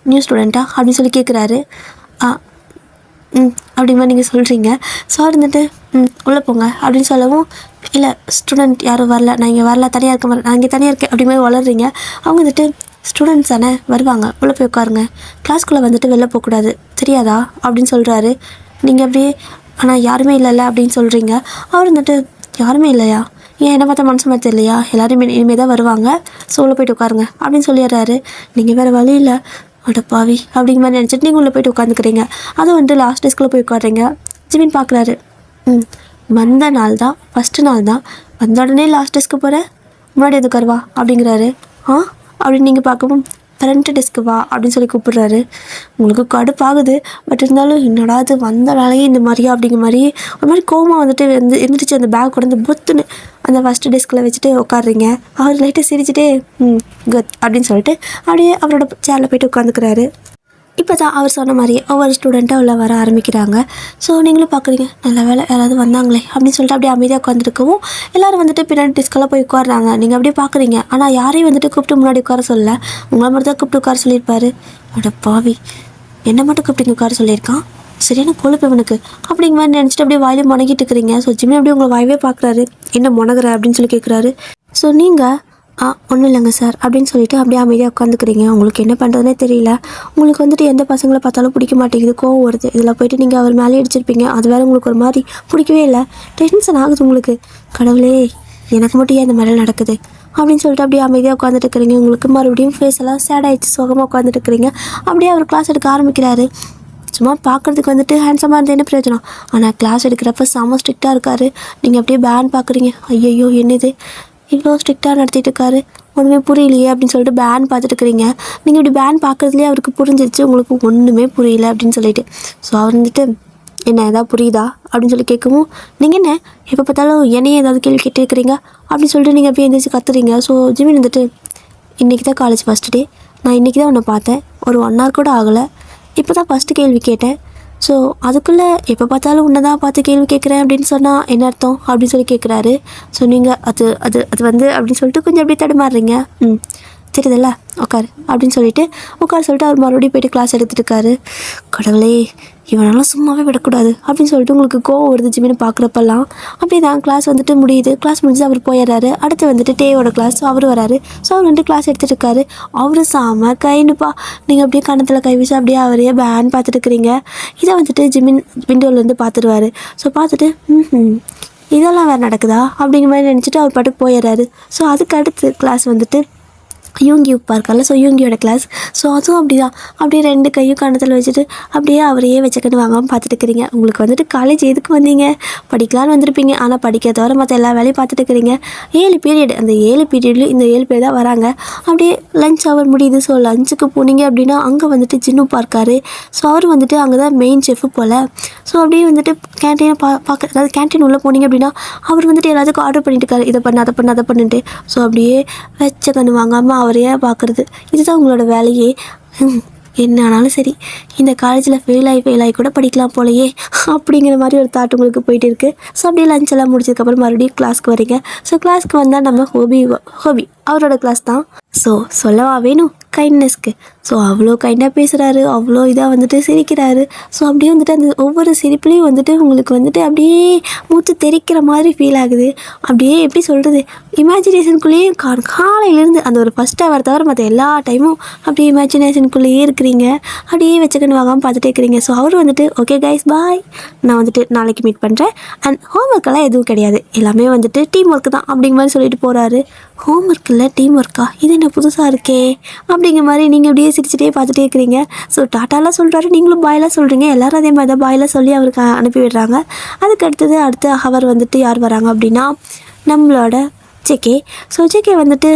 நியூ ஸ்டூடெண்ட்டா அப்படின்னு சொல்லி கேட்குறாரு. அப்படிங்கிற மாதிரி நீங்கள் சொல்கிறீங்க. ஸோ அவர் வந்துட்டு உள்ளே போங்க அப்படின்னு சொல்லவும், இல்லை ஸ்டூடெண்ட் யாரும் வரல, நான் இங்கே வரல, தனியாக இருக்க மாதிரி, நான் இங்கே தனியாக இருக்கேன் அப்படிங்கிற மாதிரி வளர்றீங்க. அவங்க வந்துட்டு ஸ்டூடெண்ட்ஸ் தானே வருவாங்க, உள்ளே போய் உட்காருங்க, கிளாஸ்க்குள்ளே வந்துட்டு வெளில போகக்கூடாது தெரியாதா அப்படின்னு சொல்கிறாரு. நீங்கள் அப்படியே ஆனால் யாருமே இல்லைல்ல அப்படின்னு சொல்கிறீங்க. அவர் வந்துட்டு யாருமே இல்லையா, ஏன் என்ன பார்த்தா மனசு மாதிரி தெரியலையா, எல்லோரும் இனிமேல் தான் வருவாங்க, ஸோ உள்ளே போய்ட்டு உட்காருங்க அப்படின்னு சொல்லிடுறாரு. நீங்கள் வேறு வழி இல்லை அடப்பாவி அப்படிங்கிற மாதிரி நினச்சிட்டு நீங்கள் உள்ளே போய்ட்டு உட்காந்துக்கிறீங்க. அதுவும் வந்துட்டு லாஸ்ட் டேஸ்க்குள்ளே போய் உட்காடுறீங்க. ஜிமின் பார்க்குறாரு. வந்த நாள் தான் ஃபஸ்ட்டு நாள் தான், வந்த உடனே லாஸ்ட் டேஸ்க்கு போகிறேன், முன்னாடி எது உட்காருவா அப்படிங்கிறாரு. அப்படின்னு நீங்கள் பார்க்கவும் ஃப்ரண்ட் டெஸ்க்கு வா அப்படின்னு சொல்லி கூப்பிட்றாரு. உங்களுக்கு கடுப்பாகுது. பட் இருந்தாலும் என்னடா அது வந்த வேலையே இந்த மாதிரியா அப்படிங்கிற மாதிரி ஒரு மாதிரி கோவமாக வந்துட்டு எந்திரிச்சு அந்த பேக் கொண்டு பொத்துன்னு அந்த ஃபஸ்ட்டு டெஸ்கில் வச்சுட்டு உட்காடுறீங்க. அவர் லைட்டாக சிரிச்சுட்டே குட் அப்படின்னு சொல்லிட்டு அப்படியே அவரோட சேரில் போய்ட்டு உட்காந்துக்கிறாரு. இப்போ தான் அவர் சொன்ன மாதிரி ஒவ்வொரு ஸ்டூடெண்ட்டாக உள்ள வர ஆரம்பிக்கிறாங்க. ஸோ நீங்களும் பார்க்குறீங்க, நல்ல வேலை யாராவது வந்தாங்களே அப்படின்னு சொல்லிட்டு அப்படியே அமைதியாக உட்காந்துருக்கவும் எல்லோரும் வந்துட்டு பின்னாடி டிஸ்கெல்லாம் போய் உட்காடுறாங்க. நீங்கள் அப்படியே பார்க்குறீங்க. ஆனால் யாரையும் வந்துட்டு கூப்பிட்டு முன்னாடி உட்கார சொல்லல, உங்களை மட்டும் தான் கூப்பிட்டு உட்கார சொல்லியிருப்பாரு. அட பாவி, என்னை மட்டும் கூப்பிட்டு உட்கார சொல்லியிருக்கான், சரியான கொழுப்பு இவனுக்கு அப்படிங்கிற மாதிரி நினச்சிட்டு அப்படியே வாயிலே முனகிட்டு இருக்கிறீங்க. ஸோ ஜிம்மி அப்படியே உங்களை வாயவே பார்க்குறாரு. என்ன முனகிற அப்படின்னு சொல்லி கேட்குறாரு. ஸோ நீங்கள் ஒன்றும் இல்லைங்க சார் அப்படின்னு சொல்லிட்டு அப்படியே அமைதியாக உட்காந்துக்கிறீங்க. உங்களுக்கு என்ன பண்ணுறதுனே தெரியல. உங்களுக்கு வந்துட்டு எந்த பசங்களை பார்த்தாலும் பிடிக்க மாட்டேங்குது, கோவம் வருது. இதில் போயிட்டு நீங்கள் அவர் மேலே அடிச்சிருப்பீங்க, அது வேறு உங்களுக்கு ஒரு மாதிரி பிடிக்கவே இல்லை, டென்ஷன் ஆகுது உங்களுக்கு. கடவுளே எனக்கு மட்டும் ஏன் இந்த மாதிரிலாம் நடக்குது அப்படின்னு சொல்லிட்டு அப்படியே அமைதியாக உட்காந்துட்டு இருக்கிறீங்க. உங்களுக்கு மறுபடியும் ஃபேஸ் எல்லாம் சேட் ஆகிடுச்சு, சோகமாக உட்காந்துட்டு இருக்கிறீங்க. அப்படியே அவர் கிளாஸ் எடுக்க ஆரம்பிக்கிறாரு. சும்மா பார்க்குறதுக்கு வந்துட்டு ஹேண்ட்ஸமாக இருந்து என்ன பிரயோஜனம், ஆனால் கிளாஸ் எடுக்கிறப்ப செம ஸ்ட்ரிக்டாக இருக்கார். நீங்கள் அப்படியே பேன் பார்க்குறீங்க. ஐயோ என்னது இவ்வளோ ஸ்ட்ரிக்டாக நடத்திட்டு இருக்காரு, ஒன்றுமே புரியலையே அப்படின்னு சொல்லிட்டு பேன் பார்த்துட்டு இருக்கிறீங்க. நீங்கள் இப்படி பேன் பார்க்குறதுலேயே அவருக்கு புரிஞ்சிருச்சு உங்களுக்கு ஒன்றுமே புரியல அப்படின்னு சொல்லிட்டு. ஸோ அவர் வந்துட்டு என்ன ஏதாவது புரியுதா அப்படின்னு சொல்லி கேட்கவும், நீங்கள் என்ன எப்போ பார்த்தாலும் என்னையே ஏதாவது கேள்வி கேட்டு இருக்கிறீங்க அப்படின்னு சொல்லிட்டு நீங்கள் அப்படியே எந்திரிச்சு கத்துறீங்க. ஸோ ஜிமின் வந்துட்டு இன்றைக்கி தான் காலேஜ் ஃபஸ்ட்டு டே, நான் இன்றைக்கி தான் உன்னை பார்த்தேன், ஒரு 1 hour கூட ஆகலை, இப்போ தான் ஃபஸ்ட்டு கேள்வி கேட்டேன், ஸோ அதுக்குள்ளே எப்போ பார்த்தாலும் உன்னை தான் பார்த்து கேள்வி கேட்குறேன் அப்படின்னு சொன்னால் என்ன அர்த்தம் அப்படின்னு சொல்லி கேட்குறாரு. ஸோ நீங்கள் அது அது அது வந்து அப்படின்னு சொல்லிட்டு கொஞ்சம் அப்படியே தடுமாறுறீங்க. தெரியுதுல்ல உட்காரு அப்படின்னு சொல்லிட்டு உட்கார சொல்லிட்டு அவர் மறுபடியும் போய்ட்டு கிளாஸ் எடுத்துகிட்டு இருக்காரு. கடவுளே இவனெல்லாம் சும்மாவே விடக்கூடாது அப்படின்னு சொல்லிட்டு உங்களுக்கு கோவம் வருது ஜிமின்னு பார்க்குறப்பெல்லாம். அப்படியே தான் கிளாஸ் வந்துட்டு முடியுது. கிளாஸ் முடிஞ்சு அவர் போயிடுறாரு. அடுத்து வந்துட்டு டேயோட கிளாஸ். ஸோ அவர் வராரு. ஸோ அவர் வந்துட்டு கிளாஸ் எடுத்துகிட்டு இருக்காரு. அவர் சாம கைண்டுப்பா. நீங்கள் அப்படியே கணத்தில் கை வச்சு அப்படியே அவரையே பேன் பார்த்துட்டு இருக்கிறீங்க. இதை வந்துட்டு ஜிமின் விண்டோலேருந்து பார்த்துருவாரு. ஸோ பார்த்துட்டு இதெல்லாம் வேறு நடக்குதா அப்படிங்கிற மாதிரி நினச்சிட்டு அவர் பாட்டுக்கு போயிடுறாரு. ஸோ அதுக்கு அடுத்து கிளாஸ் வந்துட்டு யூங்கி உப்பா இருக்கார்ல. So யூங்கியோட class. ஸோ அதுவும் அப்படி தான். அப்படியே 2 கையும் கணத்தில் வச்சுட்டு அப்படியே அவரையே வச்சுக்கன்னு வாங்காமல் பார்த்துட்டு இருக்கிறீங்க. உங்களுக்கு வந்துட்டு காலேஜ் எதுக்கு வந்தீங்க? படிக்கலான்னு வந்திருப்பீங்க. ஆனால் படிக்க தவிர மற்ற எல்லா வேலையும் பார்த்துட்டு இருக்கிறீங்க. 7 பீரியட். அந்த 7 பீரியட்லையும் இந்த 7 பேர் தான் வராங்க. அப்படியே லஞ்ச் அவர் முடியுது. ஸோ லஞ்சுக்கு போனீங்க அப்படின்னா அங்கே வந்துட்டு ஜின்னுப்பா இருக்கார். ஸோ அவர் வந்துட்டு அங்கே தான் மெயின் செஃப்பு போல். ஸோ அப்படியே வந்துட்டு கேன்டீனை பார்க்க, அதாவது கேன்டீன் உள்ளே போனீங்க அப்படின்னா அவர் வந்துட்டு எல்லாத்துக்கும் ஆர்டர் பண்ணிட்டு இருக்காரு. இதை பண்ணு அதை பண்ணு அதை பண்ணிட்டு. ஸோ அப்படியே வச்ச கண்ணு வாங்காமல் அவரையே பார்க்குறது. இதுதான் உங்களோட வேலையே. என்ன ஆனாலும் சரி, இந்த காலேஜில் ஃபெயில் ஆகி கூட படிக்கலாம் போலையே அப்படிங்கிற மாதிரி ஒரு தாட் உங்களுக்கு போயிட்டு இருக்குது. ஸோ அப்படியே லஞ்ச் எல்லாம் முடிச்சதுக்கப்புறம் மறுபடியும் கிளாஸ்க்கு வரீங்க. ஸோ கிளாஸ்க்கு வந்தால் நம்ம ஹோபி அவரோட கிளாஸ் தான். ஸோ சொல்லவா வேணும் கைண்ட்னஸ்க்கு. ஸோ அவ்வளோ கைண்டாக பேசுகிறாரு, அவ்வளோ இதாக வந்துட்டு சிரிக்கிறாரு. ஸோ அப்படியே வந்துட்டு அந்த ஒவ்வொரு சிரிப்புலேயும் வந்துட்டு உங்களுக்கு வந்துட்டு அப்படியே மூச்சு தெரிக்கிற மாதிரி ஃபீல் ஆகுது. அப்படியே எப்படி சொல்கிறது, இமேஜினேஷனுக்குள்ளேயே காலையிலேருந்து அந்த ஒரு ஃபஸ்ட் ஹவர் தவிர மற்ற எல்லா டைமும் அப்படியே இமேஜினேஷனுக்குள்ளேயே இருக்கிறீங்க. அப்படியே வச்சுக்கன்னு வாங்காமல் பார்த்துட்டே இருக்கிறீங்க. ஸோ அவர் வந்துட்டு ஓகே கைஸ் பாய், நான் வந்துட்டு நாளைக்கு மீட் பண்ணுறேன். அண்ட் ஹோம்ஒர்க்கெல்லாம் எதுவும் கிடையாது, எல்லாமே வந்துட்டு டீம் ஒர்க்கு தான் அப்படிங்கிற மாதிரி சொல்லிட்டு போகிறாரு. ஹோம்ஒர்க் இல்லை டீம் ஒர்க்கா, இது என்ன புதுசாக இருக்கே அப்படிங்கிற மாதிரி நீங்கள் அப்படியே சிரிச்சுட்டே பார்த்துட்டே இருக்கிறீங்க. ஸோ டாட்டாலாம் சொல்கிறாரு, நீங்களும் பாயெலாம் சொல்கிறீங்க. எல்லோரும் அதே மாதிரி தான் பாயெலாம் சொல்லி அவருக்கு அனுப்பி விடுறாங்க. அதுக்கு அடுத்த ஹவர் வந்துட்டு யார் வராங்க அப்படின்னா நம்மளோட ஜேகே. ஸோ ஜேகே வந்துட்டு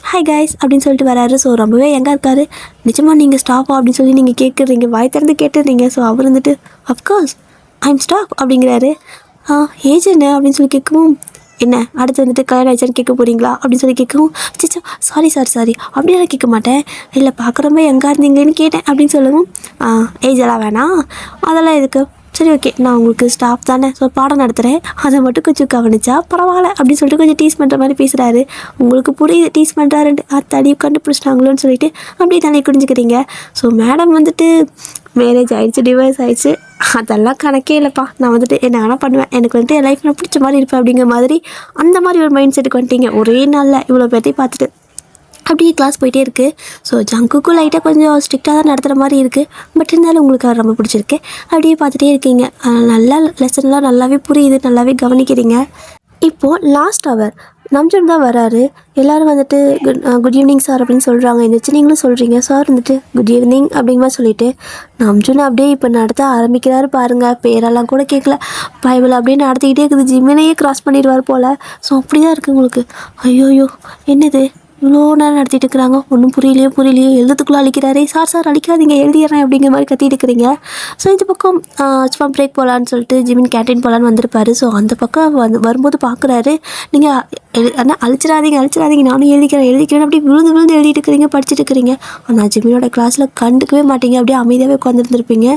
ஹாய் கைஸ் அப்படின்னு சொல்லிட்டு வராரு. ஸோ ரொம்பவே எங்கே இருக்காரு, நிஜமாக நீங்கள் ஸ்டாஃபா அப்படின்னு சொல்லி நீங்கள் கேட்குறீங்க, வாய் திறந்து கேட்டுறீங்க. ஸோ அவர் வந்துட்டு அஃப்கோர்ஸ் ஐம் ஸ்டாஃப் அப்படிங்கிறாரு. ஏஜ் என்ன அப்படின்னு சொல்லி கேட்கவும், என்ன அடுத்து வந்துட்டு கல்யாணம் ஆயிடுச்சான்னு கேட்க போகிறீங்களா அப்படின்னு சொல்லி கேட்கவும், சிச்சோ சாரி அப்படியெல்லாம் கேட்க மாட்டேன், இல்லை பார்க்குறப்ப எங்கே இருந்தீங்களேன்னு கேட்டேன் அப்படின்னு சொல்லவும், ஏஜ் எல்லாம் வேணாம் அதெல்லாம் எதுக்கு, சரி ஓகே நான் உங்களுக்கு ஸ்டாஃப் தானே, ஸோ பாடம் நடத்துகிறேன், அதை மட்டும் கொஞ்சம் கவனிச்சா பரவாயில்ல அப்படின்னு சொல்லிட்டு கொஞ்சம் டீஸ் பண்ணுற மாதிரி பேசுகிறாரு. உங்களுக்கு புரியுது டீஸ் பண்ணுறாருன்ட்டு, தடி கண்டுபிடிச்சிட்டாங்களோன்னு சொல்லிட்டு அப்படியே தண்ணி குடிஞ்சிக்கிறீங்க. ஸோ மேடம் வந்துட்டு மேரேஜ் ஆகிடுச்சு, டிவோர்ஸ் ஆகிடுச்சு, அதெல்லாம் கணக்கே இல்லைப்பா, நான் வந்துட்டு என்ன வேணால் பண்ணுவேன், எனக்கு வந்துட்டு என் லைஃப் நான் பிடிச்ச மாதிரி இருப்பேன் அப்படிங்கிற மாதிரி அந்த மாதிரி ஒரு மைண்ட் செட்டுக்கு வந்துட்டீங்க ஒரே நாளில் இவ்வளோ பேர்த்தையும் பார்த்துட்டு. அப்படியே கிளாஸ் போயிட்டே இருக்குது. ஸோ ஜங்குக்கும் லைட்டாக கொஞ்சம் ஸ்ட்ரிக்டாக தான் நடத்துகிற மாதிரி இருக்குது. பட் இருந்தாலும் உங்களுக்கு அவர் ரொம்ப பிடிச்சிருக்கு. அப்படியே பார்த்துட்டே இருக்கீங்க. நல்லா லெசன்லாம் நல்லாவே புரியுது, நல்லாவே கவனிக்கிறீங்க. இப்போது லாஸ்ட் ஹவர் நம்ஜன் தான் வராரு. எல்லோரும் வந்துட்டு குட் ஈவினிங் சார் அப்படின்னு சொல்கிறாங்க. எந்திரிச்சு நீங்களும் சொல்கிறீங்க. சார் வந்துட்டு குட் ஈவினிங் அப்படிங்கிற மாதிரி சொல்லிவிட்டு நம்ஜன் அப்படியே இப்போ நடத்த ஆரம்பிக்கிறாரு பாருங்கள். பேரெல்லாம் கூட கேட்கல, பைபிள் அப்படியே நடத்திக்கிட்டே இருக்குது. ஜிம்மினையே கிராஸ் பண்ணிடுவார் போல். ஸோ அப்படி தான் இருக்குது உங்களுக்கு. ஐயோயோ என்னது இவ்வளோ நேரம் நடத்திட்டு இருக்கிறாங்க, ஒன்றும் புரியலையே, எழுதுறதுக்குள்ளே அழிக்கிறாரே, சார் அழிக்காதீங்க எழுதிடுறேன் அப்படிங்கிற மாதிரி கத்திட்டு இருக்கிறீங்க. ஸோ இந்த பக்கம் சும்மா பிரேக் போகலான்னு சொல்லிட்டு ஜிமின் கேன்டீன் போகலான்னு வந்திருப்பாரு. ஸோ அந்த பக்கம் வரும்போது பார்க்குறாரு, நீங்கள் ஆனால் அழிச்சிடாதீங்க நானும் எழுதிக்கிறேன் அப்படி விழுந்து எழுதிட்டு இருக்கிறீங்க, படிச்சுட்டு இருக்கிறீங்க. ஆனால் ஜிமினோட கிளாஸில் கண்டுக்கவே மாட்டீங்க, அப்படியே அமைதியாகவே உட்காந்துருந்துருப்பீங்க.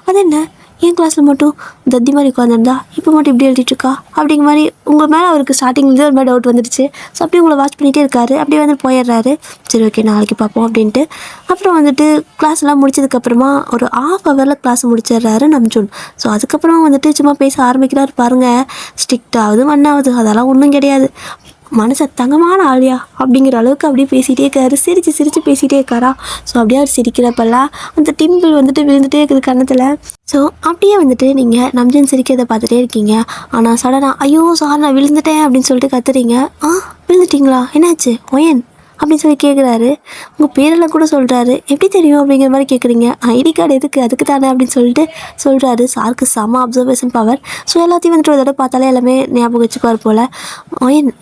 அது என்ன என் கிளாஸில் மட்டும் தத்தி மாதிரி உட்காந்துருந்தா இப்போ மட்டும் இப்படி எழுதிட்டுருக்கா அப்படிங்கிற மாதிரி உங்கள் மேலே அவருக்கு ஸ்டார்டிங்லேருந்து ஒரு மாதிரி டவுட் வந்துடுச்சு. ஸோ அப்படியே உங்களை வாட்ச் பண்ணிகிட்டே இருக்காரு. அப்படியே வந்து போயிடுறாரு. சரி ஓகே நாளைக்கு பார்ப்போம் அப்படின்ட்டு. அப்புறம் வந்துட்டு கிளாஸ்லாம் முடிச்சதுக்கப்புறமா ஒரு ½ ஹவரில் கிளாஸ் முடிச்சிடுறாரு நம்ஜூன். ஸோ அதுக்கப்புறம் வந்துட்டு சும்மா பேச ஆரம்பிக்கிறாரு பாருங்கள். ஸ்ட்ரிக்டாகுது மண்ணாகுது அதெல்லாம் ஒன்றும் கிடையாது, மனசை தங்கமான ஆளியா அப்படிங்கிற அளவுக்கு அப்படியே பேசிகிட்டே இருக்காரு. சிரித்து பேசிகிட்டே இருக்காரா. ஸோ அப்படியே அவர் சிரிக்கிறப்பெல்லாம் அந்த டிம்பிள் வந்துட்டு விழுந்துகிட்டே இருக்குது கன்னத்தில். ஸோ அப்படியே வந்துட்டு நீங்கள் நம்ஜன் சிரிக்கிறத பார்த்துட்டே இருக்கீங்க. ஆனால் சடனாக ஐயோ சார் நான் விழுந்துட்டேன் அப்படின்னு சொல்லிட்டு கத்துறீங்க. விழுந்துட்டிங்களா, என்னாச்சு ஒயன் அப்படின்னு சொல்லி கேட்குறாரு. உங்கள் பேரெல்லாம் கூட சொல்கிறாரு. எப்படி தெரியும் அப்படிங்கிற மாதிரி கேட்குறீங்க. ஐடி கார்டு எதுக்கு, அதுக்கு தானே அப்படின்னு சொல்லிட்டு சொல்கிறாரு. சாருக்கு செம்ம அப்சர்வேஷன் பவர். ஸோ எல்லாத்தையும் வந்துட்டு ஒரு தடவை பார்த்தாலே எல்லாமே ஞாபகம் வச்சுக்குவார் போல்.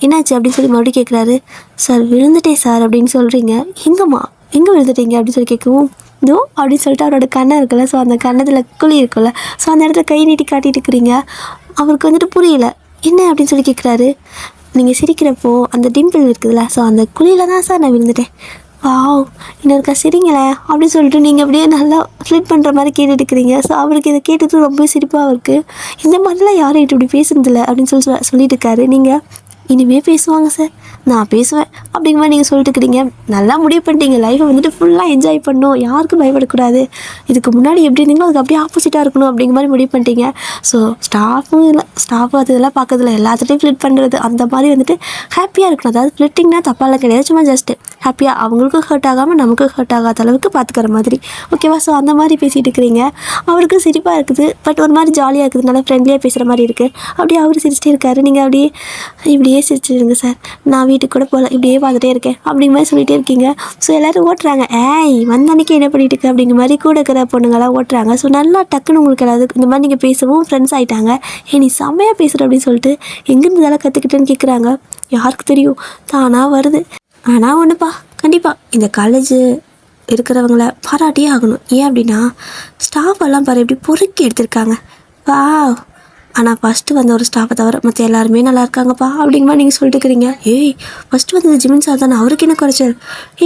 என்னாச்சு அப்படின்னு சொல்லி மறுபடியும் கேட்குறாரு. சார் விழுந்துட்டேன் சார் அப்படின்னு சொல்கிறீங்க. எங்கே விழுந்துட்டீங்க அப்படின்னு சொல்லி கேட்கவும், இதோ அப்படின்னு சொல்லிட்டு அவரோட கண்ணை இருக்குல்ல, ஸோ அந்த கண்ணத்தில் குழி இருக்குல்ல, ஸோ அந்த இடத்துல கை நீட்டி காட்டிட்டு இருக்கிறீங்க. அவருக்கு வந்துட்டு புரியல என்ன அப்படின்னு சொல்லி கேட்குறாரு. நீங்கள் சிரிக்கிறப்போ அந்த டிம்பிள் இருக்குதுல்ல, ஸோ அந்த குழியில் தான் சார் நான் விழுந்துட்டேன். வாவ் இன்னொருக்கா சிரிங்களேன் அப்படின்னு சொல்லிட்டு நீங்கள் அப்படியே நல்லா ஃப்ளிட் பண்ணுற மாதிரி கேட்டுட்டுருக்கிறீங்க. ஸோ அவருக்கு இதை கேட்டது ரொம்ப சிரிப்பாக இருக்குது. இந்த மாதிரிலாம் யாரும் இப்படி பேசுனதில்ல அப்படின்னு சொல்லிட்டு இருக்காரு. நீங்கள் இனிமேல் பேசுவாங்க சார், நான் பேசுவேன் அப்படிங்கிற மாதிரி நீங்கள் சொல்லிட்டு இருக்கிறீங்க. நல்லா முடிவு பண்ணிட்டீங்க, லைஃப்பை வந்துட்டு ஃபுல்லாக என்ஜாய் பண்ணணும், யாருக்கும் பயப்படக்கூடாது, இதுக்கு முன்னாடி எப்படி இருந்தீங்களோ அதுக்கு அப்படியே ஆப்போசிட்டாக இருக்கணும் அப்படிங்கிற மாதிரி முடிவு பண்ணிட்டீங்க. ஸோ ஸ்டாஃபும் அது இதெல்லாம் பார்க்கறதில்ல, எல்லாத்துட்டையும் ஃப்ளிட் பண்ணுறது அந்த மாதிரி வந்துட்டு ஹாப்பியாக இருக்கணும். அதாவது ஃப்ளிட்டிங்னா தப்பாலாம் கிடையாது, சும்மா ஜஸ்ட்டு ஹாப்பியாக அவங்களுக்கும் ஹர்ட் ஆகாமல் நமக்கும் ஹர்ட் ஆகாத அளவுக்கு பார்த்துக்கிற மாதிரி, ஓகேவா? ஸோ அந்த மாதிரி பேசிகிட்டு இருக்கிறீங்க. அவருக்கு சிரிப்பாக இருக்குது, பட் ஒரு மாதிரி ஜாலியாக இருக்குது, நல்லா ஃப்ரெண்ட்லியாக பேசுகிற மாதிரி இருக்குது. அப்படியே அவர் சிரிச்சிட்டே இருக்காரு. நீங்கள் அப்படியே இப்படியே சிரிச்சிருங்க சார், நான் வீட்டுக்கு கூட போகல, இப்படியே பார்த்துட்டே இருக்கேன் அப்படிங்கிற மாதிரி சொல்லிகிட்டே இருக்கீங்க. ஸோ எல்லோரும் ஓட்டுறாங்க, ஏய் வந்த அன்றைக்கி என்ன பண்ணிட்டு இருக்கு அப்படிங்கிற மாதிரி கூட இருக்கிற பொண்ணுங்களாம் ஓட்டுறாங்க. ஸோ நல்லா டக்குன்னு உங்களுக்கு எல்லாத்துக்கும் இந்த மாதிரி நீங்கள் பேசவும் ஃப்ரெண்ட்ஸ் ஆகிட்டாங்க. நீ செம்மையாக பேசுகிற அப்படின்னு சொல்லிட்டு எங்கேருந்து இதெல்லாம் கற்றுக்கிட்டேன்னு கேட்குறாங்க. யாருக்கு தெரியும், தானாக வருது. ஆனால் ஒன்றுப்பா, கண்டிப்பாக இந்த காலேஜு இருக்கிறவங்கள பாராட்டியே ஆகணும். ஏன் அப்படின்னா ஸ்டாஃப் எல்லாம் பாரு எப்படி பொறுக்கி எடுத்திருக்காங்க. வா, ஆனால் ஃபஸ்ட்டு வந்த ஒரு ஸ்டாஃபை தவிர மற்ற எல்லாருமே நல்லா இருக்காங்கப்பா அப்படிங்கமா நீங்கள் சொல்லிட்டு இருக்கிறீங்க. ஏய் ஃபஸ்ட்டு வந்தது ஜிமின் சார் தானே, அவருக்கு என்ன குறைச்சல்?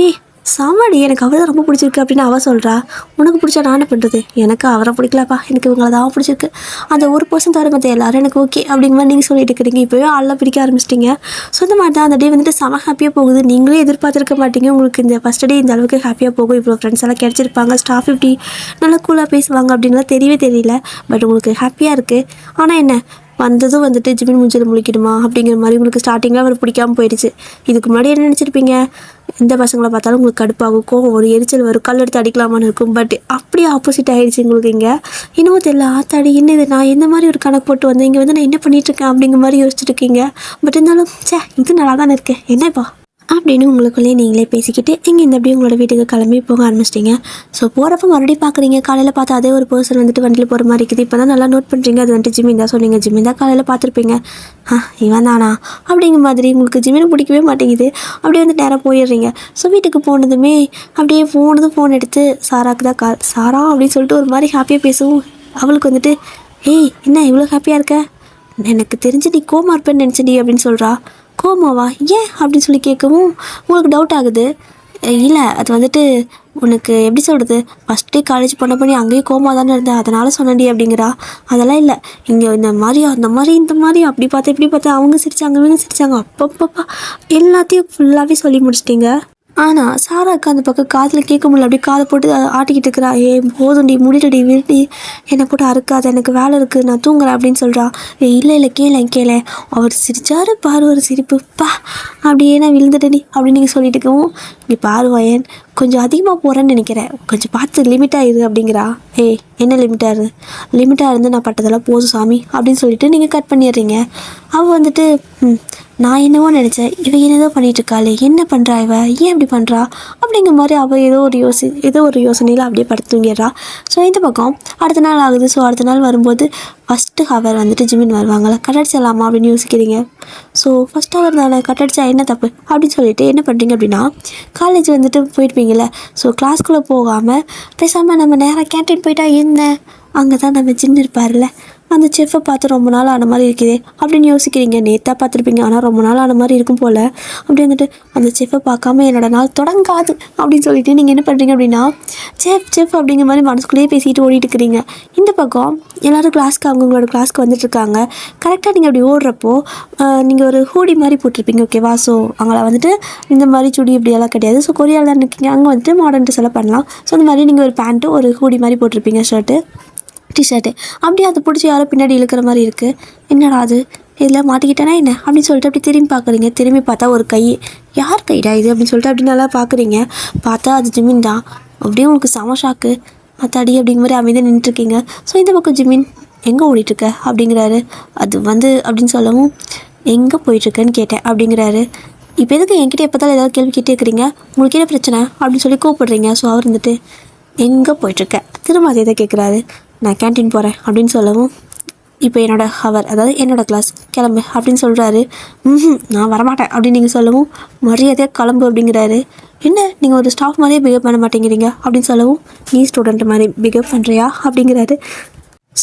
ஏய் சாமாடி, எனக்கு அவர் தான் ரொம்ப பிடிச்சிருக்கு அப்படின்னு அவள் சொல்கிறா. உனக்கு பிடிச்சா நான் என்ன பண்ணுறது, எனக்கு அவரை பிடிக்கலப்பா, எனக்கு இவங்களை தான் பிடிச்சிருக்கு, அந்த ஒரு பர்சன் தவிர மற்ற எல்லாரும் எனக்கு ஓகே அப்படிங்கிற மாதிரி நீங்கள் சொல்லிட்டு இருக்கிறீங்க. இப்போவே ஆள்லாம் பிடிக்க ஆரம்பிச்சிட்டிங்க. ஸோ இந்த மாதிரி தான் அந்த டே வந்துட்டு செம ஹாப்பியாக போகுது. நீங்களே எதிர்பார்த்துருக்க மாட்டீங்க உங்களுக்கு இந்த ஃபஸ்ட் டே இந்த அளவுக்கு ஹாப்பியாக போகும், இவ்வளோ ஃப்ரெண்ட்ஸ் எல்லாம் கிடச்சிருப்பாங்க, ஸ்டாஃப் இப்படி நல்லா கூலாக பேசுவாங்க அப்படின்லாம் தெரியவே தெரியல. பட் உங்களுக்கு ஹாப்பியாக இருக்குது. ஆனால் என்ன வந்ததும் வந்துட்டு ஜிமின் மூஞ்சில் முழிக்கணுமா அப்படிங்கிற மாதிரி உங்களுக்கு ஸ்டார்டிங்கில் அவர் பிடிக்காமல் போயிடுச்சு. இதுக்கு முன்னாடி என்ன நினச்சிருப்பீங்க, எந்த பசங்களை பார்த்தாலும் உங்களுக்கு கடுப்பாகும், கோவம் ஒரு எரிச்சல் வரும், கல் எடுத்து அடிக்கலாமான்னு இருக்கும். பட் அப்படியே ஆப்போசிட் ஆகிடுச்சு உங்களுக்கு. இங்கே இன்னமும் தெரியல, ஆத்தாடி என்ன இது, நான் எந்த மாதிரி ஒரு கணக்கு போட்டு வந்தேன், இங்கே வந்து நான் என்ன பண்ணிகிட்ருக்கேன் அப்படிங்கிற மாதிரி யோசிச்சுட்டு இருக்கீங்க. பட் இருந்தாலும் இது நல்லா தானே இருக்கேன் என்னப்பா அப்படின்னு உங்களுக்குள்ளேயே நீங்களே பேசிக்கிட்டு இங்கே இந்த அப்படியே உங்களோட வீட்டுக்கு கிளம்பி போக ஆரம்பிச்சிட்டிங்க. ஸோ போகிறப்ப மறுபடியும் பார்க்குறீங்க, காலையில் பார்த்தா அதே ஒரு பர்சன் வந்துட்டு வண்டியில் போகிற மாதிரி இருக்குது. இப்போ தான் நல்லா நோட் பண்ணுறீங்க, அது வந்துட்டு ஜிமின் தான். சொன்னீங்க ஜிமின் தான் காலையில் பார்த்துருப்பீங்க. இவன் தானா அப்படிங்கிற மாதிரி உங்களுக்கு ஜிமினை பிடிக்கவே மாட்டேங்குது. அப்படியே வந்து நேராக போயிடுறீங்க. ஸோ வீட்டுக்கு போனதுமே அப்படியே ஃபோன் எடுத்து சாராக்கு தான் கால். சாரா அப்படின்னு சொல்லிட்டு ஒரு மாதிரி ஹாப்பியாக பேசவும் அவளுக்கு வந்துட்டு ஏய் என்ன இவ்வளோ ஹாப்பியாக இருக்க, எனக்கு தெரிஞ்சு நீ கோமா இருப்பேன்னு நினச்சிடி அப்படின்னு சொல்கிறா. கோமாவா, ஏன் அப்படின்னு சொல்லி கேட்கவும் உங்களுக்கு டவுட் ஆகுது. இல்லை அது வந்துட்டு உனக்கு எப்படி சொல்கிறது, ஃபஸ்ட்டே காலேஜ் பண்ண பண்ணி அங்கேயும் கோமா தானே இருந்தேன், அதனால் சொன்னடி அப்படிங்கிறா. அதெல்லாம் இல்லை, இங்கே இந்த மாதிரி அந்த மாதிரி இந்த மாதிரி அப்படி பார்த்தா இப்படி பார்த்தா அவங்க சிரிச்சாங்க இவங்க சிரிச்சாங்க, அப்பப்பப்பா எல்லாத்தையும் ஃபுல்லாகவே சொல்லி முடிச்சிட்டிங்க. ஆனால் சாராக்கு அந்த பக்கம் காதில் கேட்க முடியல, அப்படியே காதை போட்டு ஆட்டிக்கிட்டு இருக்கிறா. போதும்டி முடியலடி விருடி, என்னை போட்டு அறுக்காது, எனக்கு வேலை இருக்குது, நான் தூங்குறேன் அப்படின்னு சொல்கிறா. இல்லை கேளேன் அவர் சிரிச்சாரு பாரு, ஒரு சிரிப்புப்பா அப்படியே நான் விழுந்துட்டேனி அப்படின்னு நீங்கள் சொல்லிட்டு இருக்கவும், இங்கே பாருவாயன் கொஞ்சம் அதிகமாக போகிறேன்னு நினைக்கிறேன், கொஞ்சம் பார்த்து லிமிட்டாக இரு அப்படிங்கிறா. என்ன லிமிட்டாக இருந்து நான் பட்டதெல்லாம் போதும் சாமி அப்படின்னு சொல்லிட்டு நீங்கள் கட் பண்ணிடுறீங்க. அவள் வந்துட்டு நான் என்னவோ நினச்சேன், இவன் என்னதோ பண்ணிகிட்ருக்காளே, என்ன பண்ணுறா இவ, ஏன் அப்படி பண்ணுறா அப்படிங்கிற மாதிரி அவள் ஏதோ ஒரு யோசனையில் அப்படியே படுத்து தூங்கிடுறா. ஸோ இந்த பக்கம் அடுத்த நாள் ஆகுது. ஸோ அடுத்த நாள் வரும்போது ஃபஸ்ட்டு ஹவர் வந்துட்டு ஜிமின் வருவாங்களா, கட்டடிச்சிடலாமா அப்படின்னு யோசிக்கிறீங்க. ஸோ ஃபஸ்ட் ஹவர் தானே, கட்டடிச்சா என்ன தப்பு அப்படின்னு சொல்லிட்டு என்ன பண்ணுறீங்க அப்படின்னா, காலேஜ் வந்துட்டு போயிருப்பீங்களே, ஸோ கிளாஸ்க்குள்ளே போகாமல் பேசாமல் நம்ம நேராக கேன்டீன் போயிட்டா என்ன, அங்கே தான் நம்ம ஜின்னு இருப்பார்ல, அந்த செஃப்பை பார்த்து ரொம்ப நாள் ஆன மாதிரி இருக்குதே அப்படின்னு யோசிக்கிறீங்க. நேத்தாக பார்த்துருப்பீங்க, ஆனால் ரொம்ப நாள் ஆன மாதிரி இருக்கும் போல். அப்படி வந்துட்டு அந்த செஃப்பை பார்க்காம என்னோடய நாள் தொடங்காது அப்படின்னு சொல்லிட்டு நீங்கள் என்ன பண்ணுறீங்க அப்படின்னா, செஃப் அப்படிங்கிற மாதிரி மனசுக்குள்ளேயே பேசிட்டு ஓடிட்டு இருக்கிறீங்க. இந்த பக்கம் எல்லோரும் கிளாஸ்க்கு அவங்களோட கிளாஸ்க்கு வந்துட்டுருக்காங்க. கரெக்டாக நீங்கள் அப்படி ஓடுறப்போ நீங்கள் ஒரு ஹூடி மாதிரி போட்டிருப்பீங்க, ஓகேவா? ஸோ அவங்கள வந்துட்டு இந்த மாதிரி சுடி இப்படியெல்லாம் கிடையாது. ஸோ கொரியாவில் தான் இருக்கீங்க, அங்கே வந்துட்டு மாடர்ன் ட்ரெஸ் எல்லாம் பண்ணலாம். ஸோ இந்த மாதிரி நீங்கள் ஒரு பேண்ட்டு ஒரு ஹூடி மாதிரி போட்டிருப்பீங்க, டிஷர்ட்டு அப்படியே அதை பிடிச்சி யாரோ பின்னாடி இழுக்கிற மாதிரி இருக்குது. என்னடா அது, இதில் மாட்டிக்கிட்டேனா என்ன அப்படின்னு சொல்லிட்டு அப்படி திரும்பி பார்க்குறீங்க. திரும்பி பார்த்தா ஒரு கை, யார் கைடா இது அப்படின்னு சொல்லிட்டு அப்படி நல்லா பார்க்குறீங்க. பார்த்தா அது ஜிமின் தான். அப்படியே உங்களுக்கு செம ஷாக்கு, அத்தாடி அப்படிங்கிற மாதிரி அமைதியாக நின்றுட்டுருக்கீங்க. ஸோ இந்த பக்கம் ஜிமின் எங்கே ஓடிட்டுருக்க அப்படிங்கிறாரு. அது வந்து அப்படின்னு சொல்லவும் எங்கே போயிட்டுருக்கேன்னு கேட்டேன் அப்படிங்கிறாரு. இப்போ எதுக்கு என்கிட்ட எப்போதாலும் ஏதாவது கேள்வி கேட்டே இருக்கிறீங்க, உங்களுக்கு என்ன பிரச்சனை அப்படின்னு சொல்லி கூப்பிடுறீங்க. ஸோ அவர் வந்துட்டு எங்கே போயிட்டுருக்க திரும்ப அதே தான் கேட்குறாரு. நான் கேன்டீன் போகிறேன் அப்படின்னு சொல்லவும், இப்போ என்னோடய ஹவர் அதாவது என்னோடய கிளாஸ் கிளம்பு அப்படின்னு சொல்கிறாரு. நான் வரமாட்டேன் அப்படின்னு நீங்கள் சொல்லவும், மரியாதையாக கிளம்பு அப்படிங்கிறாரு. என்ன நீங்கள் ஒரு ஸ்டாஃப் மாதிரியே பிஹேவ் பண்ண மாட்டேங்கிறீங்க அப்படின்னு சொல்லவும், நீ ஸ்டூடெண்ட் மாதிரி பிஹேவ் பண்ணுறியா அப்படிங்கிறாரு.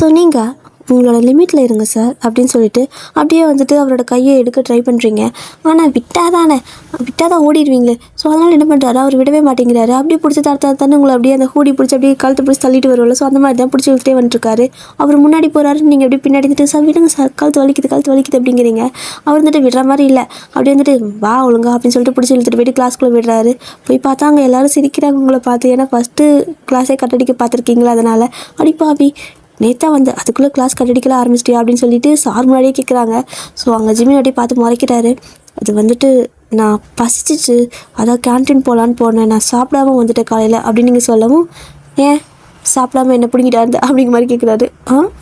ஸோ நீங்கள் உங்களோட லிமிட்டில் இருங்க சார் அப்படின்னு சொல்லிட்டு அப்படியே வந்துட்டு அவரோட கையை எடுக்க ட்ரை பண்ணுறீங்க. ஆனால் விட்டாதான் ஓடிடுவீங்களே. ஸோ அதனால் என்ன பண்ணுறாரு, அவர் விடவே மாட்டேங்கிறாரு. அப்படியே பிடிச்சி தரத்தானே உங்களை அப்படியே அந்த ஹூடி பிடிச்சி அப்படியே கழுத்து பிடிச்சி தள்ளிட்டு வருவாங்க. ஸோ அந்த மாதிரி தான் பிடிச்சி இழுத்துட்டே வந்துட்டுருக்காரு. அவர் முன்னாடி போகிறாரு, நீங்கள் அப்படியே பின்னாடி வந்துட்டு சார் விடுங்க சார், கழுத்து வலிக்குது அப்படிங்கிறீங்க. அவர் வந்துட்டு விடுற மாதிரி இல்லை. அப்படியே வந்துட்டு வா ஒழுங்கா அப்படின்னு சொல்லிட்டு பிடிச்சி இழுத்துட்டு போயிட்டு கிளாஸ்க்குள்ளே விடுறாரு. போய் பார்த்தா அங்கே எல்லோரும் சிரிக்கிறாங்க உங்களை பார்த்து. ஏன்னா ஃபஸ்ட்டு கிளாஸே கட்டடிக்க பார்த்துருக்கீங்களா, அதனால் அடிப்பாவி நேத்தா வந்து அதுக்குள்ளே கிளாஸ் கட்டடிக்கலாம் ஆரம்பிச்சிட்டியா அப்படின்னு சொல்லிட்டு சார் முன்னாடியே கேட்குறாங்க. ஸோ அங்கே ஜிமின் அப்படியே பார்த்து முறைக்கிறாரு. அது வந்துட்டு நான் பசிச்சிச்சு, அதான் கேன்டீன் போகலான்னு போனேன், நான் சாப்பிடாம வந்துட்டேன் காலையில் அப்படின்னு நீங்கள் சொல்லவும், ஏன் சாப்பிடாம என்ன பிடிங்கிட்டாரு அப்படிங்கிற மாதிரி கேட்குறாரு.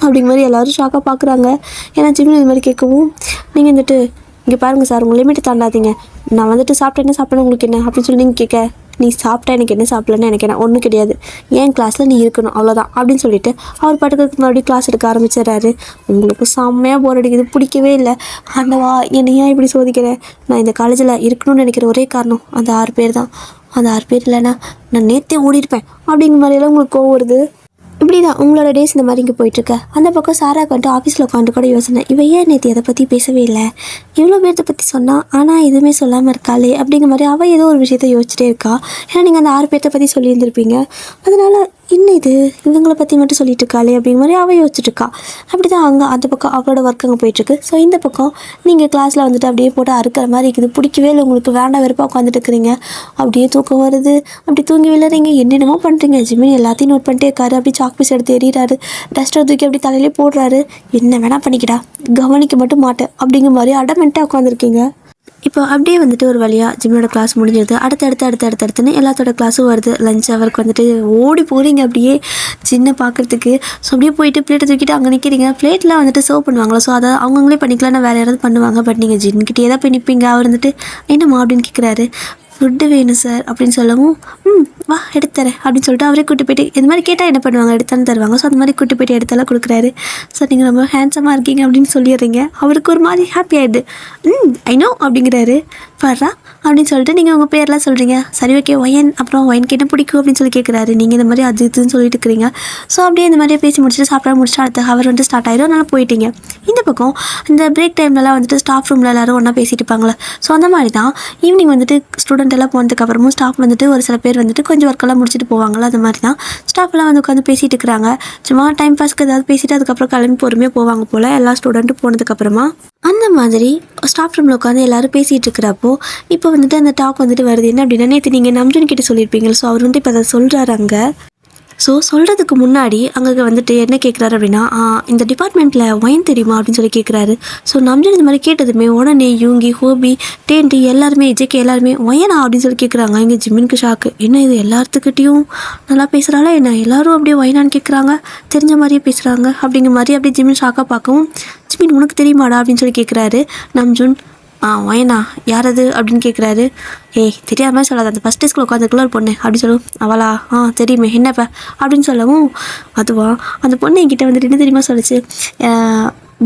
அப்படிங்கிற மாதிரி எல்லோரும் ஷாக்காக பார்க்குறாங்க. ஏன்னா ஜிமின் இது மாதிரி கேட்கவும், நீங்கள் வந்துட்டு இங்கே பாருங்கள் சார், உங்கள் லிமிட்டை தாண்டாதீங்க, நான் வந்துட்டு சாப்பிட்டேன்னு உங்களுக்கு என்ன அப்படின்னு சொல்லி நீங்கள் கேட்க, நீ சாப்பிட்டா எனக்கு என்ன, சாப்பிட்லன்னு எனக்கு என்ன, ஒன்றும் கிடையாது, ஏன் கிளாஸில் நீ இருக்கணும் அவ்வளோதான் அப்படின்னு சொல்லிட்டு அவர் பாட்டுக்கு மறுபடியும் கிளாஸ் எடுக்க ஆரம்பிச்சிடுறாரு. உங்களுக்கு செம்மையாக போர் அடிக்குது, பிடிக்கவே இல்லை, ஆண்டவா என்னை ஏன் இப்படி சோதிக்கிறேன், நான் இந்த காலேஜில் இருக்கணும்னு நினைக்கிற ஒரே காரணம் அந்த 6 பேர் தான், அந்த 6 பேர் இல்லைன்னா நான் நேற்றே ஓடிருப்பேன் அப்படிங்கிற மாதிரியெல்லாம் உங்களுக்கு கோவம் வருது. இப்படி தான் உங்களோட டேஸ் இந்த மாதிரி இங்கே போயிட்டுருக்க. அந்த பக்கம் சாராக்கு வந்துட்டு ஆஃபீஸில் உட்காந்து கூட யோசனை, இவ ஏன் நேற்று அதை பற்றி பேசவே இல்லை, இவ்வளோ பேர்த்தை பற்றி சொன்னால் ஆனால் எதுவுமே சொல்லாமல் இருக்காளே அப்படிங்கிற மாதிரி அவள் ஏதோ ஒரு விஷயத்த யோசிச்சுட்டே இருக்கா. ஏன்னா நீங்கள் அந்த 6 பேர்த்தை பற்றி சொல்லியிருந்திருப்பீங்க, அதனால் இன்னும் இது இவங்களை பற்றி மட்டும் சொல்லிட்டு இருக்காளே அப்படிங்கிற மாதிரி அவள் யோசிச்சுட்ருக்கா. அப்படி தான் அங்கே அந்த பக்கம் அவளோட ஒர்க் அங்கே போயிட்டுருக்கு. ஸோ இந்த பக்கம் நீங்கள் கிளாஸில் வந்துட்டு அப்படியே போட்டு அறுக்கிற மாதிரி இருக்குது, பிடிக்கவே இல்லை உங்களுக்கு, வேண்டாம் வெறுப்பாக உட்காந்துட்டு இருக்கிறீங்க, அப்படியே தூக்கம் வருது, அப்படி தூங்கி விழுறீங்க, என்னென்னமோ பண்ணுறீங்க. ஜிமின் எல்லாத்தையும் நோட் பண்ணிட்டே இருக்காரு. அப்படி சாக் பீஸ் எடுத்து எறிகிறாரு, டஸ்டர் தூக்கி அப்படி தலையிலே போடுறாரு. என்ன வேணால் பண்ணிக்கிட்டா, கவனிக்க மட்டும் மாட்டேன் அப்படிங்கிற மாதிரி அடமெண்ட்டாக உட்காந்துருக்கீங்க. இப்போ அப்படியே வந்துட்டு ஒரு வழியாக ஜிம்மோட கிளாஸ் முடிஞ்சிருது. அடுத்தடுத்துன்னு எல்லாத்தோட கிளாஸும் வருது. லஞ்ச் அவருக்கு வந்துட்டு ஓடி போகிறீங்க அப்படியே சின்ன பார்க்குறதுக்கு. ஸோ அப்படியே போயிட்டு பிளேட்டை தூக்கிட்டு அங்கே நிற்கிறீங்க. பிளேட்லாம் வந்துட்டு சர்வ் பண்ணுவாங்களா, ஸோ அதை அவங்களே பண்ணிக்கலாம்னா வேறு யாராவது பண்ணுவாங்க. பட் நீங்கள் ஜின்கிட்டே தான் போய் நிற்பீங்க. அவர் வந்துட்டு என்னம்மா அப்படின்னு கேட்குறாரு. ஃபுட்டு வேணும் சார் அப்படின்னு சொல்லவும், வா எடுத்து தரேன் அப்படின்னு சொல்லிட்டு அவரே கூட்டி போய்ட்டு, இது மாதிரி கேட்டால் என்ன பண்ணுவாங்க, எடுத்தாலும் தருவாங்க. ஸோ அந்த மாதிரி கூட்டி போய்ட்டு எடுத்தாலும் கொடுக்குறாரு. சார் நீங்கள் ரொம்ப ஹேண்ட்ஸமாக இருக்கீங்க அப்படின்னு சொல்லிடுறீங்க. அவருக்கு ஒரு மாதிரி ஹாப்பி ஆகிடுது. ஐ நோ அப்படிங்கிறாரு. வர்றா அப்படின்னு சொல்லிட்டு நீங்கள் உங்கள் பேர்லாம் சொல்கிறீங்க. சரி ஓகே ஒயன், அப்புறம் ஒயனுக்கு என்ன பிடிக்கும் அப்படின்னு சொல்லி கேட்குறாரு. நீங்கள் இந்த மாதிரி அது இதுன்னு சொல்லிட்டு இருக்கிறீங்க. ஸோ அப்படியே இந்த மாதிரியே பேசி முடிச்சுட்டு சாப்பிட முடிச்சுட்டு அடுத்த ஹவர் வந்துட்டு ஸ்டார்ட் ஆகிடும். அதனால் போயிட்டீங்க. இந்த பக்கம் இந்த பிரேக் டைம்லலாம் வந்துட்டு ஸ்டாஃப் ரூமில் எல்லோரும் ஒன்றா பேசிட்டு இருப்பாங்களே. ஸோ அந்த மாதிரி தான் ஈவினிங் வந்துட்டு ஸ்டூடெண்ட் எல்லாம் போனதுக்கப்புறமும் ஸ்டாஃப் வந்துட்டு ஒரு சில பேர் வந்துட்டு கொஞ்சம் ஒர்க்கெல்லாம் முடிச்சுட்டு போவாங்களா. அது மாதிரி தான் ஸ்டாஃப்லாம் வந்து உட்காந்து பேசிகிட்டு இருக்கிறாங்க. சும்மா டைம் பாஸ்க்கு ஏதாவது பேசிவிட்டு அதுக்கப்புறம் கிளம்பி பொறுமையாக போவாங்க போல் எல்லா ஸ்டூடெண்ட்டும் போனதுக்கப்புறமா. அந்த மாதிரி ஸ்டாஃப் ரூமில் உட்காந்து எல்லோரும் பேசிகிட்டு இருக்கிறப்போ இப்போ வந்துட்டு அந்த டாக் வந்துட்டு வருது. என்ன அப்படின்னா, நேற்று நீங்கள் நம்ஜன் கிட்ட சொல்லியிருப்பீங்க. ஸோ அவர் வந்து இப்போ அதை சொல்கிறாரு அங்கே. ஸோ சொல்கிறதுக்கு முன்னாடி அங்கே வந்துட்டு என்ன கேட்குறாரு அப்படின்னா, இந்த டிபார்ட்மெண்ட்டில் ஒயின் தெரியுமா அப்படின்னு சொல்லி கேட்குறாரு. ஸோ நம்ஜன் இந்த மாதிரி கேட்டதுமே உடனே யூங்கி, ஹோபி, டேன்டி எல்லாருமே ஜேகே எல்லாருமே ஒயனா அப்படின்னு சொல்லி கேட்குறாங்க. இங்கே ஜிம்மினுக்கு ஷாக்கு. என்ன இது எல்லாத்துக்கிட்டையும் நல்லா பேசுகிறாளா என்ன, எல்லோரும் அப்படியே ஒயனான்னு கேட்குறாங்க, தெரிஞ்ச மாதிரியே பேசுகிறாங்க அப்படிங்கிற மாதிரி அப்படியே ஜிம்மின் ஷாக்காக பார்க்கவும், ஜிம்மின் உனக்கு தெரியுமாடா அப்படின்னு சொல்லி கேட்குறாரு. நம்ஜுன் ஒயனா யார் அது அப்படின்னு கேட்குறாரு. தெரியாமல் சொல்லாது, அந்த ஃபஸ்ட் டேஸ்க்குள்ள உட்காந்துக்குள்ள ஒரு பொண்ணு அப்படின்னு சொல்லுவோம். அவளா தெரியுமே என்னப்பா அப்படின்னு சொல்லவும், அதுவா அந்த பொண்ணு என்கிட்ட வந்துட்டு என்ன தெரியுமா சொல்லிச்சு,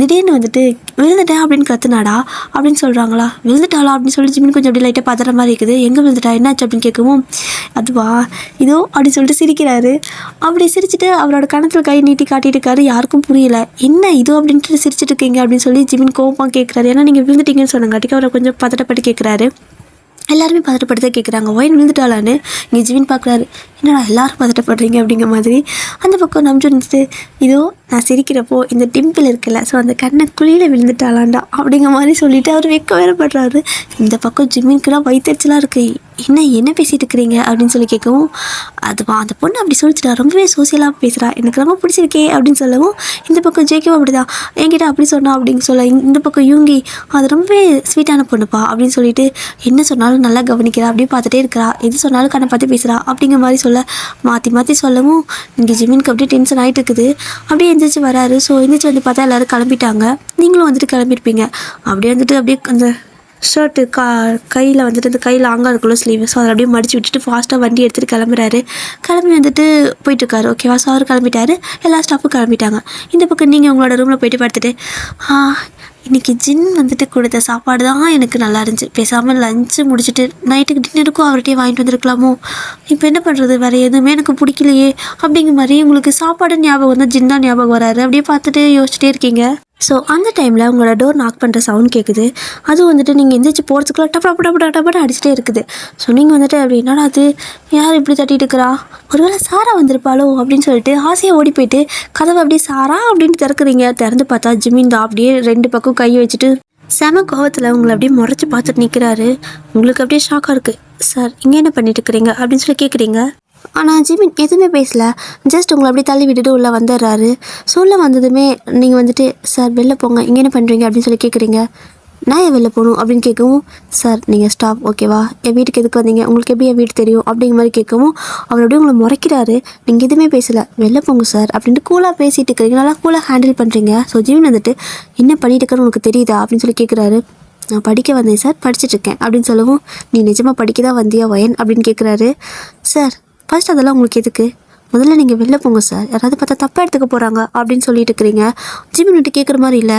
திடீர்னு வந்துட்டு விழுந்துட்டேன் அப்படின்னு கத்துனாடா அப்படின்னு சொல்கிறாங்களா. விழுந்துட்டாளா அப்படின்னு சொல்லி ஜிம்மின் கொஞ்சம் அப்படி லைட்டாக பதற மாதிரி இருக்குது. எங்கே விழுந்துட்டா என்னாச்சு அப்படின்னு கேட்கவும், அதுவா இதோ அப்படின்னு சொல்லிட்டு சிரிக்கிறாரு. அப்படி சிரிச்சுட்டு அவரோட கணத்தில் கை நீட்டி காட்டிட்டு இருக்காரு. யாருக்கும் புரியல, என்ன இதோ அப்படின்ட்டு சிரிச்சிட்டு இருக்கீங்க அப்படின்னு சொல்லி ஜிம்மின் கோபமாக கேட்குறாரு. ஏன்னா நீங்கள் விழுந்துட்டீங்கன்னு சொன்னங்காட்டிக்கு அவரை கொஞ்சம் பதட்டப்பட்டு கேட்குறாரு. எல்லாருமே பதட்டப்படுத்த கேட்குறாங்க, ஒயின் விழுந்துட்டாளான்னு. இங்கே ஜிவின் பார்க்குறாரு, என்னடா எல்லாரும் பதட்டப்படுறீங்க அப்படிங்கிற மாதிரி. அந்த பக்கம் நம்ஜு இருந்துட்டு, இதோ நான் சிரிக்கிறப்போ இந்த டிம்பிள் இருக்குல்ல, ஸோ அந்த கண்ணை குழியில் விழுந்துட்டாளாண்டா அப்படிங்கிற மாதிரி சொல்லிவிட்டு அவர் வெக்க வேறப்படுறாரு. இந்த பக்கம் ஜிம்மின்க்குலாம் வயிற்றுச்சலாக இருக்குது. என்ன பேசிகிட்டு இருக்கிறீங்க அப்படின்னு சொல்லி கேட்கவும், அதுவா அந்த பொண்ணு அப்படி சொல்லிச்சுட்டா, ரொம்பவே சோசியலாக பேசுகிறா, எனக்கு ரொம்ப பிடிச்சிருக்கே அப்படின்னு சொல்லவும், இந்த பக்கம் ஜேகேவும் அப்படி தான் என்கிட்ட அப்படி சொன்னா அப்படின்னு சொல்ல, இந்த பக்கம் யூங்கி அது ரொம்பவே ஸ்வீட்டான பொண்ணுப்பா அப்படின்னு சொல்லிட்டு என்ன சொன்னாலும் நல்லா கவனிக்கிறா, அப்படியே பார்த்துட்டே இருக்கிறா, எது சொன்னாலும் கண்ணை பார்த்து பேசுகிறா அப்படிங்கிற மாதிரி சொல்ல, மாற்றி சொல்லவும் இங்கே ஜிம்மினுக்கு அப்படியே டென்ஷன் ஆகிட்டு இருக்குது. அப்படியே எந்திரிச்சு வராரு. ஸோ எந்திரிச்சு வந்து பார்த்தா எல்லோரும் கிளம்பிட்டாங்க. நீங்களும் வந்துட்டு கிளம்பியிருப்பீங்க. அப்படியே வந்துட்டு அப்படியே அந்த ஷர்ட்டு கையில் வந்துட்டு இந்த கையில் ஆங்கா இருக்குள்ள ஸ்லீவ், ஸோ அதை அப்படியே மடிச்சு விட்டுட்டு ஃபாஸ்ட்டாக வண்டி எடுத்துகிட்டு கிளம்புறாரு. கிளம்பி வந்துட்டு போயிட்டுருக்காரு. ஓகேவா, ஸோ அவர் கிளம்பிட்டாரு, எல்லா ஸ்டாஃபும் கிளம்பிட்டாங்க. இந்த பக்கம் நீங்கள் உங்களோட ரூமில் போயிட்டு பார்த்துட்டு இன்றைக்கி ஜின் வந்துட்டு கொடுத்த சாப்பாடு தான் எனக்கு நல்லா இருந்துச்சு, பேசாமல் லஞ்சு முடிச்சுட்டு நைட்டுக்கு டின்னருக்கும் அவர்கிட்டயே வாங்கிட்டு வந்துருக்கலாமோ, இப்போ என்ன பண்ணுறது, வேறு எதுவுமே எனக்கு பிடிக்கலையே அப்படிங்கிற மாதிரி உங்களுக்கு சாப்பாடு ஞாபகம் வந்து ஜின் தான் ஞாபகம் வராரு. அப்படியே பார்த்துட்டு யோசிச்சுட்டே இருக்கீங்க. ஸோ அந்த டைமில் உங்களோட டோர் நாக் பண்ணுற சவுண்ட் கேட்குது. அதுவும் வந்துட்டு நீங்கள் எந்திரிச்சு போகிறதுக்குள்ள டப்பட அடிச்சுட்டே இருக்குது. ஸோ நீங்கள் வந்துட்டு அப்படி என்னடா அது, யார் இப்படி தட்டிட்டு இருக்கிறா, ஒருவேளை சாரா வந்திருப்பாளோ அப்படின்னு சொல்லிட்டு ஆசையாக ஓடி போயிட்டு கதவை அப்படியே சாரா அப்படின்னு திறக்குறீங்க. திறந்து பார்த்தா ஜிமின் தான் அப்படியே 2 பக்கம் கையை வச்சுட்டு செம கோவத்தில் உங்களை அப்படியே முறைச்சி பார்த்துட்டு நிற்கிறாரு. உங்களுக்கு அப்படியே ஷாக்காக இருக்குது. சார் இங்கே என்ன பண்ணிட்டு இருக்கிறீங்க அப்படின்னு சொல்லி கேட்குறீங்க. ஆனால் ஜிமின் எதுவுமே பேசலை, ஜஸ்ட் உங்களை அப்படியே தள்ளி விட்டுட்டு உள்ளே வந்துடுறாரு. சொல்ல வந்ததுமே நீங்கள் வந்துட்டு சார் வெளில போங்க, இங்கே என்ன பண்ணுறீங்க அப்படின்னு சொல்லி கேட்குறீங்க. நான் ஏன் வெளில போகணும் அப்படின்னு கேட்கவும், சார் நீங்கள் ஸ்டாப் ஓகேவா, என் வீட்டுக்கு எதுக்கு வந்தீங்க, உங்களுக்கு எப்படி என் வீட்டு தெரியும் அப்படிங்கிற மாதிரி கேட்கவும் அவர் அப்படியே உங்களை முறைக்கிறாரு. நீங்கள் எதுவுமே பேசலை, வெளில போங்க சார் அப்படின்ட்டு கூலாக பேசிகிட்டு இருக்கிறீங்க, நல்லா கூலாக ஹேண்டில் பண்ணுறீங்க. ஸோ ஜிமின் வந்துட்டு என்ன பண்ணிட்டு இருக்கன்னு உனக்கு தெரியுதா அப்படின்னு சொல்லி கேட்குறாரு. நான் படிக்க வந்தேன் சார், படிச்சுட்ருக்கேன் அப்படின்னு சொல்லவும், நீ நிஜமாக படிக்க தான் வந்தியா வயன் அப்படின்னு கேட்குறாரு. சார் ஃபர்ஸ்ட் அதெல்லாம் உங்களுக்கு எதுக்கு, முதல்ல நீங்கள் வெளில போங்க சார், யாராவது பார்த்தா தப்பாக எடுத்துக்க போகிறாங்க அப்படின்னு சொல்லிட்டு இருக்கிறீங்க. ஜிமின் விட்டு கேட்குற மாதிரி இல்லை.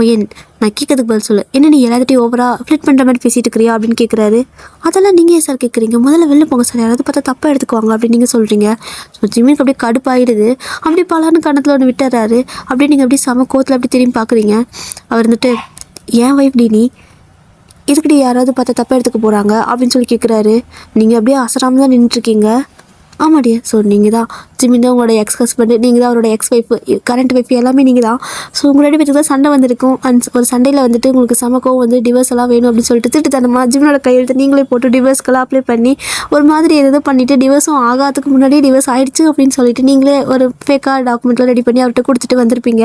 ஒயன் நான் கேட்கறதுக்கு பதில் சொல்லு, என்ன நீ எல்லாத்தையும் ஓவராக ஃப்ளிட் பண்ணுற மாதிரி பேசிகிட்டு இருக்கிறியா அப்படின்னு கேட்குறாரு. அதெல்லாம் நீங்கள் ஏன் சார் கேட்குறீங்க, முதல்ல வெளில போங்க சார், யாராவது பார்த்தா தப்பாக எடுத்துக்குவாங்க அப்படின்னு நீங்கள் சொல்கிறீங்க. ஸோ ஜிமினுக்கு அப்படியே கடுப்பாயிடுது. அப்படி பலான்னு கணத்தில் ஒன்று விட்டுறாரு. அப்படியே நீங்கள் அப்படியே சம கோத்தில் அப்படி திரும்பி பார்க்குறீங்க. அவர் வந்துட்டு ஏன் வைஃப் டி நீ இதுக்கிட்ட யாராவது பார்த்தா தப்பாக எடுத்துக்க போகிறாங்க அப்படின்னு சொல்லி கேட்குறாரு. நீங்கள் அப்படியே அசராமல் தான் நின்றுட்டுருக்கீங்க. ஆமாடியா, ஸோ நீங்கள் தான் ஜிமின் தான் உங்களோட எக்ஸ் ஹஸ்பண்டு, நீங்கள் தான் அவரோட எக்ஸ் ஒய்ஃபு, கரண்ட் ஒய்ஃப் எல்லாமே நீங்கள் தான். ஸோ உங்களோட பேருக்கு தான் சண்டை வந்திருக்கும். ஒரு சண்டையில் வந்துட்டு உங்களுக்கு சமக்கம் வந்து டிவோர்ஸ் எல்லாம் வேணும் அப்படின்னு சொல்லிட்டு திட்டுத்தனமா ஜிமினோட கையெழுத்து நீங்களே போட்டு டிவோர்ஸ்க்கெல்லாம் அப்ளை பண்ணி ஒரு மாதிரி எதோ பண்ணிவிட்டு டிவோர்ஸும் ஆகாதுக்கு முன்னாடியே டிவோர்ஸ் ஆகிடுச்சு அப்படின்னு சொல்லிட்டு நீங்களே ஒரு ஃபேக்காக டாக்குமெண்ட்லாம் ரெடி பண்ணி அவர்கிட்ட கொடுத்துட்டு வந்திருப்பீங்க.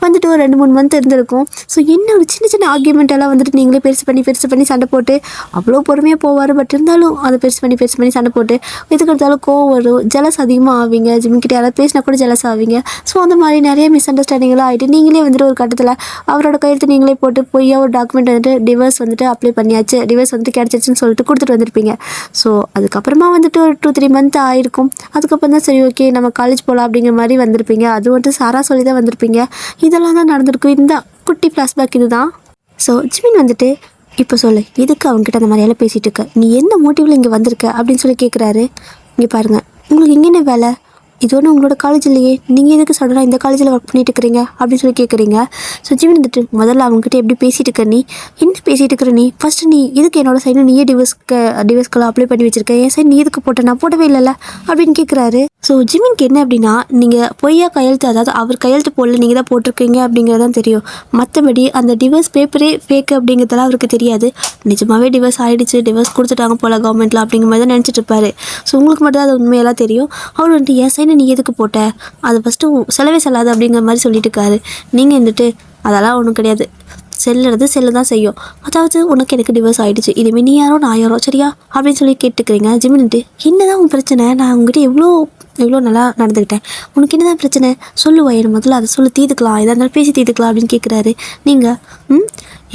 வந்துட்டு ஒரு 2-3 மந்த் இருந்திருக்கும். ஸோ என்ன ஒரு சின்ன சின்ன ஆர்கியூமெண்ட் எல்லாம் வந்துட்டு நீங்களே பெருசு பண்ணி சண்டை போட்டு அவ்வளோ பொறுமையாக போவார். பட் இருந்தாலும் அதை பெருசு பண்ணி சண்டை போட்டு எதுக்கு எடுத்தாலும் கோவம் வரும், ஜெலஸ் அதிகமாக ஆவீங்க, ஜிமின்கிட்ட யாராவது பேசினா கூட ஜெலஸ் ஆவீங்க. ஸோ அந்த மாதிரி நிறைய மிஸ் அண்டர்ஸ்டாண்டிங்லாம் ஆகிட்டு நீங்களே வந்துட்டு ஒரு கட்டத்தில் அவரோட கையெழுத்து நீங்களே போட்டு பொய்யா ஒரு டாக்குமெண்ட் வந்துட்டு டிவோர்ஸ் வந்துட்டு அப்ளை பண்ணியாச்சு, டிவோர்ஸ் வந்துட்டு கிடச்சிருச்சுன்னு சொல்லிட்டு கொடுத்துட்டு வந்திருப்பீங்க. ஸோ அதுக்கப்புறமா வந்துட்டு ஒரு 2-3 மந்த் ஆயிருக்கும். அதுக்கப்புறம் தான் சரி ஓகே நம்ம காலேஜ் போகலாம் அப்படிங்கிற மாதிரி வந்திருப்பீங்க. அது வந்துட்டு சாரா சொல்லி தான் வந்திருப்பீங்க. இதெல்லாம் தான் நடந்திருக்கும். இந்த குட்டி ஃப்ளாஷ்பேக் இது தான். ஸோ ஜிமின் வந்துட்டு இப்போ சொல்லு, எதுக்கு அவங்ககிட்ட அந்த மாதிரியெல்லாம் பேசிகிட்டு இருக்க, நீ எந்த மோட்டிவில் இங்கே வந்திருக்க அப்படின்னு சொல்லி கேட்குறாரு. இங்கே பாருங்கள், உங்களுக்கு இங்கே என்ன வேலை, இது ஒன்று உங்களோட காலேஜ் இல்லையே, நீங்கள் எதுக்கு சடனாக இந்த காலேஜில் ஒர்க் பண்ணிட்டு இருக்கிறீங்க அப்படின்னு சொல்லி கேட்குறீங்க. ஸோ ஜிமின் வந்துட்டு முதல்ல அவங்ககிட்ட எப்படி பேசிகிட்டு இருக்க, நீ என்ன பேசிகிட்டு இருக்கிற, நீ ஃபஸ்ட்டு நீ எதுக்கு என்னோட சைடு நீயே டிவோர்ஸ்க்கெல்லாம் அப்ளை பண்ணி வச்சிருக்க, என் சைடு நீ எதுக்கு போட்ட, நான் போடவே இல்லைல்ல அப்படின்னு கேட்குறாரு. ஸோ ஜிமின்க்கு என்ன அப்படின்னா, நீங்கள் பொய்யா கையெழுத்து, அதாவது அவர் கையெழுத்து போடல, நீங்கள் தான் போட்டிருக்கீங்க அப்படிங்கிறதான் தெரியும். மற்றபடி அந்த டிவோர்ஸ் பேப்பரே ஃபேக் அப்படிங்கிறதெல்லாம் அவருக்கு தெரியாது. நிஜமாகவே டிவோர்ஸ் ஆகிடுச்சு, டிவோர்ஸ் கொடுத்துட்டாங்க போல் கவர்மெண்ட்டில் அப்படிங்கிற மாதிரி தான் நினச்சிட்டு இருப்பாரு. ஸோ உங்களுக்கு மட்டும் தான் அது உண்மையெல்லாம் தெரியும். அவர் வந்துட்டு என் சைடு நீ எதுக்கு போட்ட, அது ஃபஸ்ட்டு செலவே செல்லாது அப்படிங்கிற மாதிரி சொல்லிட்டு இருக்காரு. நீங்கள் வந்துட்டு அதெல்லாம் ஒன்றும் கிடையாது, செல்லு தான் செய்யும், அதாவது உனக்கு எனக்கு டிவோர்ஸ் ஆகிடுச்சு, இனிமேல் நீ யாரோ நான் யாரோ சரியா அப்படின்னு சொல்லி கேட்டுக்கிறீங்க. ஜிமின்ட்டு என்னதான் உன் பிரச்சனை, நான் உங்ககிட்ட எவ்வளோ நல்லா நடந்துக்கிட்டேன், உனக்கு என்ன தான் பிரச்சனை சொல்லுவாய், முதல்ல அதை சொல்லி தீர்த்துக்கலாம், எதாக இருந்தாலும் பேசி தீர்த்துக்கலாம் அப்படின்னு கேட்குறாரு. நீங்கள்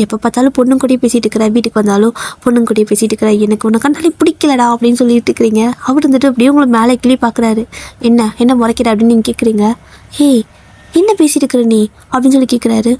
எப்போ பார்த்தாலும் பொண்ணுங்க கூடயே பேசிகிட்டு இருக்கிற, வீட்டுக்கு வந்தாலும் பொண்ணுங்க கூடயே பேசிகிட்டு இருக்கிற, எனக்கு உன்னை கண்டாலே பிடிக்கலடா அப்படின்னு சொல்லிட்டு இருக்கிறீங்க. அவர் வந்துட்டு அப்படியே உங்களை மேலே கிளி பார்க்குறாரு. என்ன முறைக்கிற அப்படின்னு நீங்கள் கேட்குறீங்க. ஏய் என்ன பேசிகிட்டு இருக்கிற நீ அப்படின்னு சொல்லி கேட்குறாரு.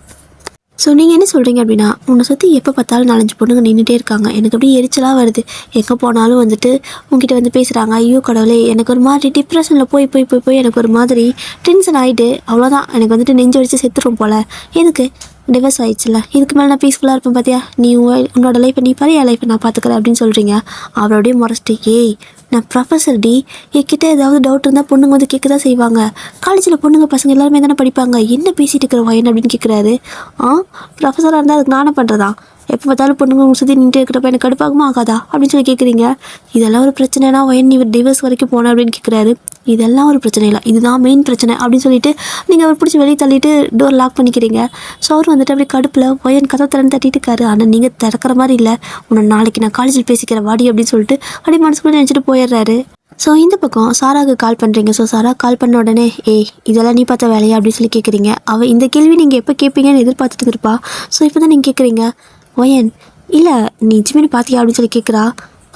ஸோ நீங்கள் என்ன சொல்கிறீங்க அப்படின்னா, உன்னை சுற்றி எப்போ பார்த்தாலும் 4-5 பொண்ணுங்க நின்றுட்டே இருக்காங்க, எனக்கு அப்படியே எரிச்சலாக வருது, எங்கே போனாலும் வந்துட்டு உங்ககிட்ட வந்து பேசுகிறாங்க, ஐயோ கடவுளே எனக்கு ஒரு மாதிரி டிப்ரெஷனில் போய் எனக்கு ஒரு மாதிரி டென்ஷன் ஆகிட்டு அவ்வளோதான், எனக்கு வந்துட்டு நெஞ்சு வச்சு செத்துரும் போல், எதுக்கு டிவோர்ஸ் ஆகிடுச்சுல, இதுக்கு மேலே நான் பீஸ்ஃபுல்லாக இருப்பேன் பார்த்தியா, நீ உன்னோட லைஃப்பை நீ பாரு, என் லைஃப்பை நான் பார்த்துக்கிறேன் அப்படின்னு சொல்கிறீங்க. அவரோடய முறைச்சிட்டு, ஏய் நான் ப்ரொஃபஸர் டி, என்கிட்ட ஏதாவது டவுட் இருந்தால் பொண்ணுங்க வந்து கேட்க தான் செய்வாங்க, காலேஜில் பொண்ணுங்க பசங்க எல்லாருமே தானே படிப்பாங்க, என்ன பேசிகிட்டு இருக்கிற வயன் அப்படின்னு கேட்குறாரு. ப்ரொஃபஸராக இருந்தால் அதுக்கு நானே பண்ணுறதா, எப்போ பார்த்தாலும் பொண்ணுங்க உங்கள் சுற்றி நின்று இருக்கிறப்ப எனக்கு கடுப்பாகுமா ஆகாதா அப்படின்னு சொல்லி கேட்குறீங்க. இதெல்லாம் ஒரு பிரச்சனைனா வயன் நீ டிவோர்ஸ் வரைக்கும் போன அப்படின்னு கேட்குறாரு. இதெல்லாம் ஒரு பிரச்சனை இல்லை, இதுதான் மெயின் பிரச்சனை அப்படின்னு சொல்லிட்டு நீங்கள் அவர் பிடிச்சி வெளியே தள்ளிட்டு டோர் லாக் பண்ணிக்கிறீங்க. ஸோ அவர் வந்துட்டு அப்படியே கடுப்பில் வயன் கதை திறந்து தட்டிட்டு இருக்காரு. ஆனால் நீங்கள் திறக்கிற மாதிரி இல்லை, உன்னை நாளைக்கு நான் காலேஜில் பேசிக்கிறேன் வாடி அப்படின்னு சொல்லிட்டு அப்படியே மனசுக்குள்ளே நினச்சிட்டு போயிடுறாரு. ஸோ இந்த பக்கம் சாராவுக்கு கால் பண்ணுறீங்க. ஸோ சாரா கால் பண்ண உடனே இதெல்லாம் நீ பார்த்த வேலையா அப்படின்னு சொல்லி கேட்குறீங்க. அவள் இந்த கேள்வி நீங்கள் எப்போ கேட்பீங்கன்னு எதிர்பார்த்துட்டு இருப்பா. ஸோ இப்போ தான் நீங்கள் கேட்குறீங்க, வயன் இல்லை நீ ஜிமின் பார்த்தியா அப்படின்னு சொல்லி கேட்குறா.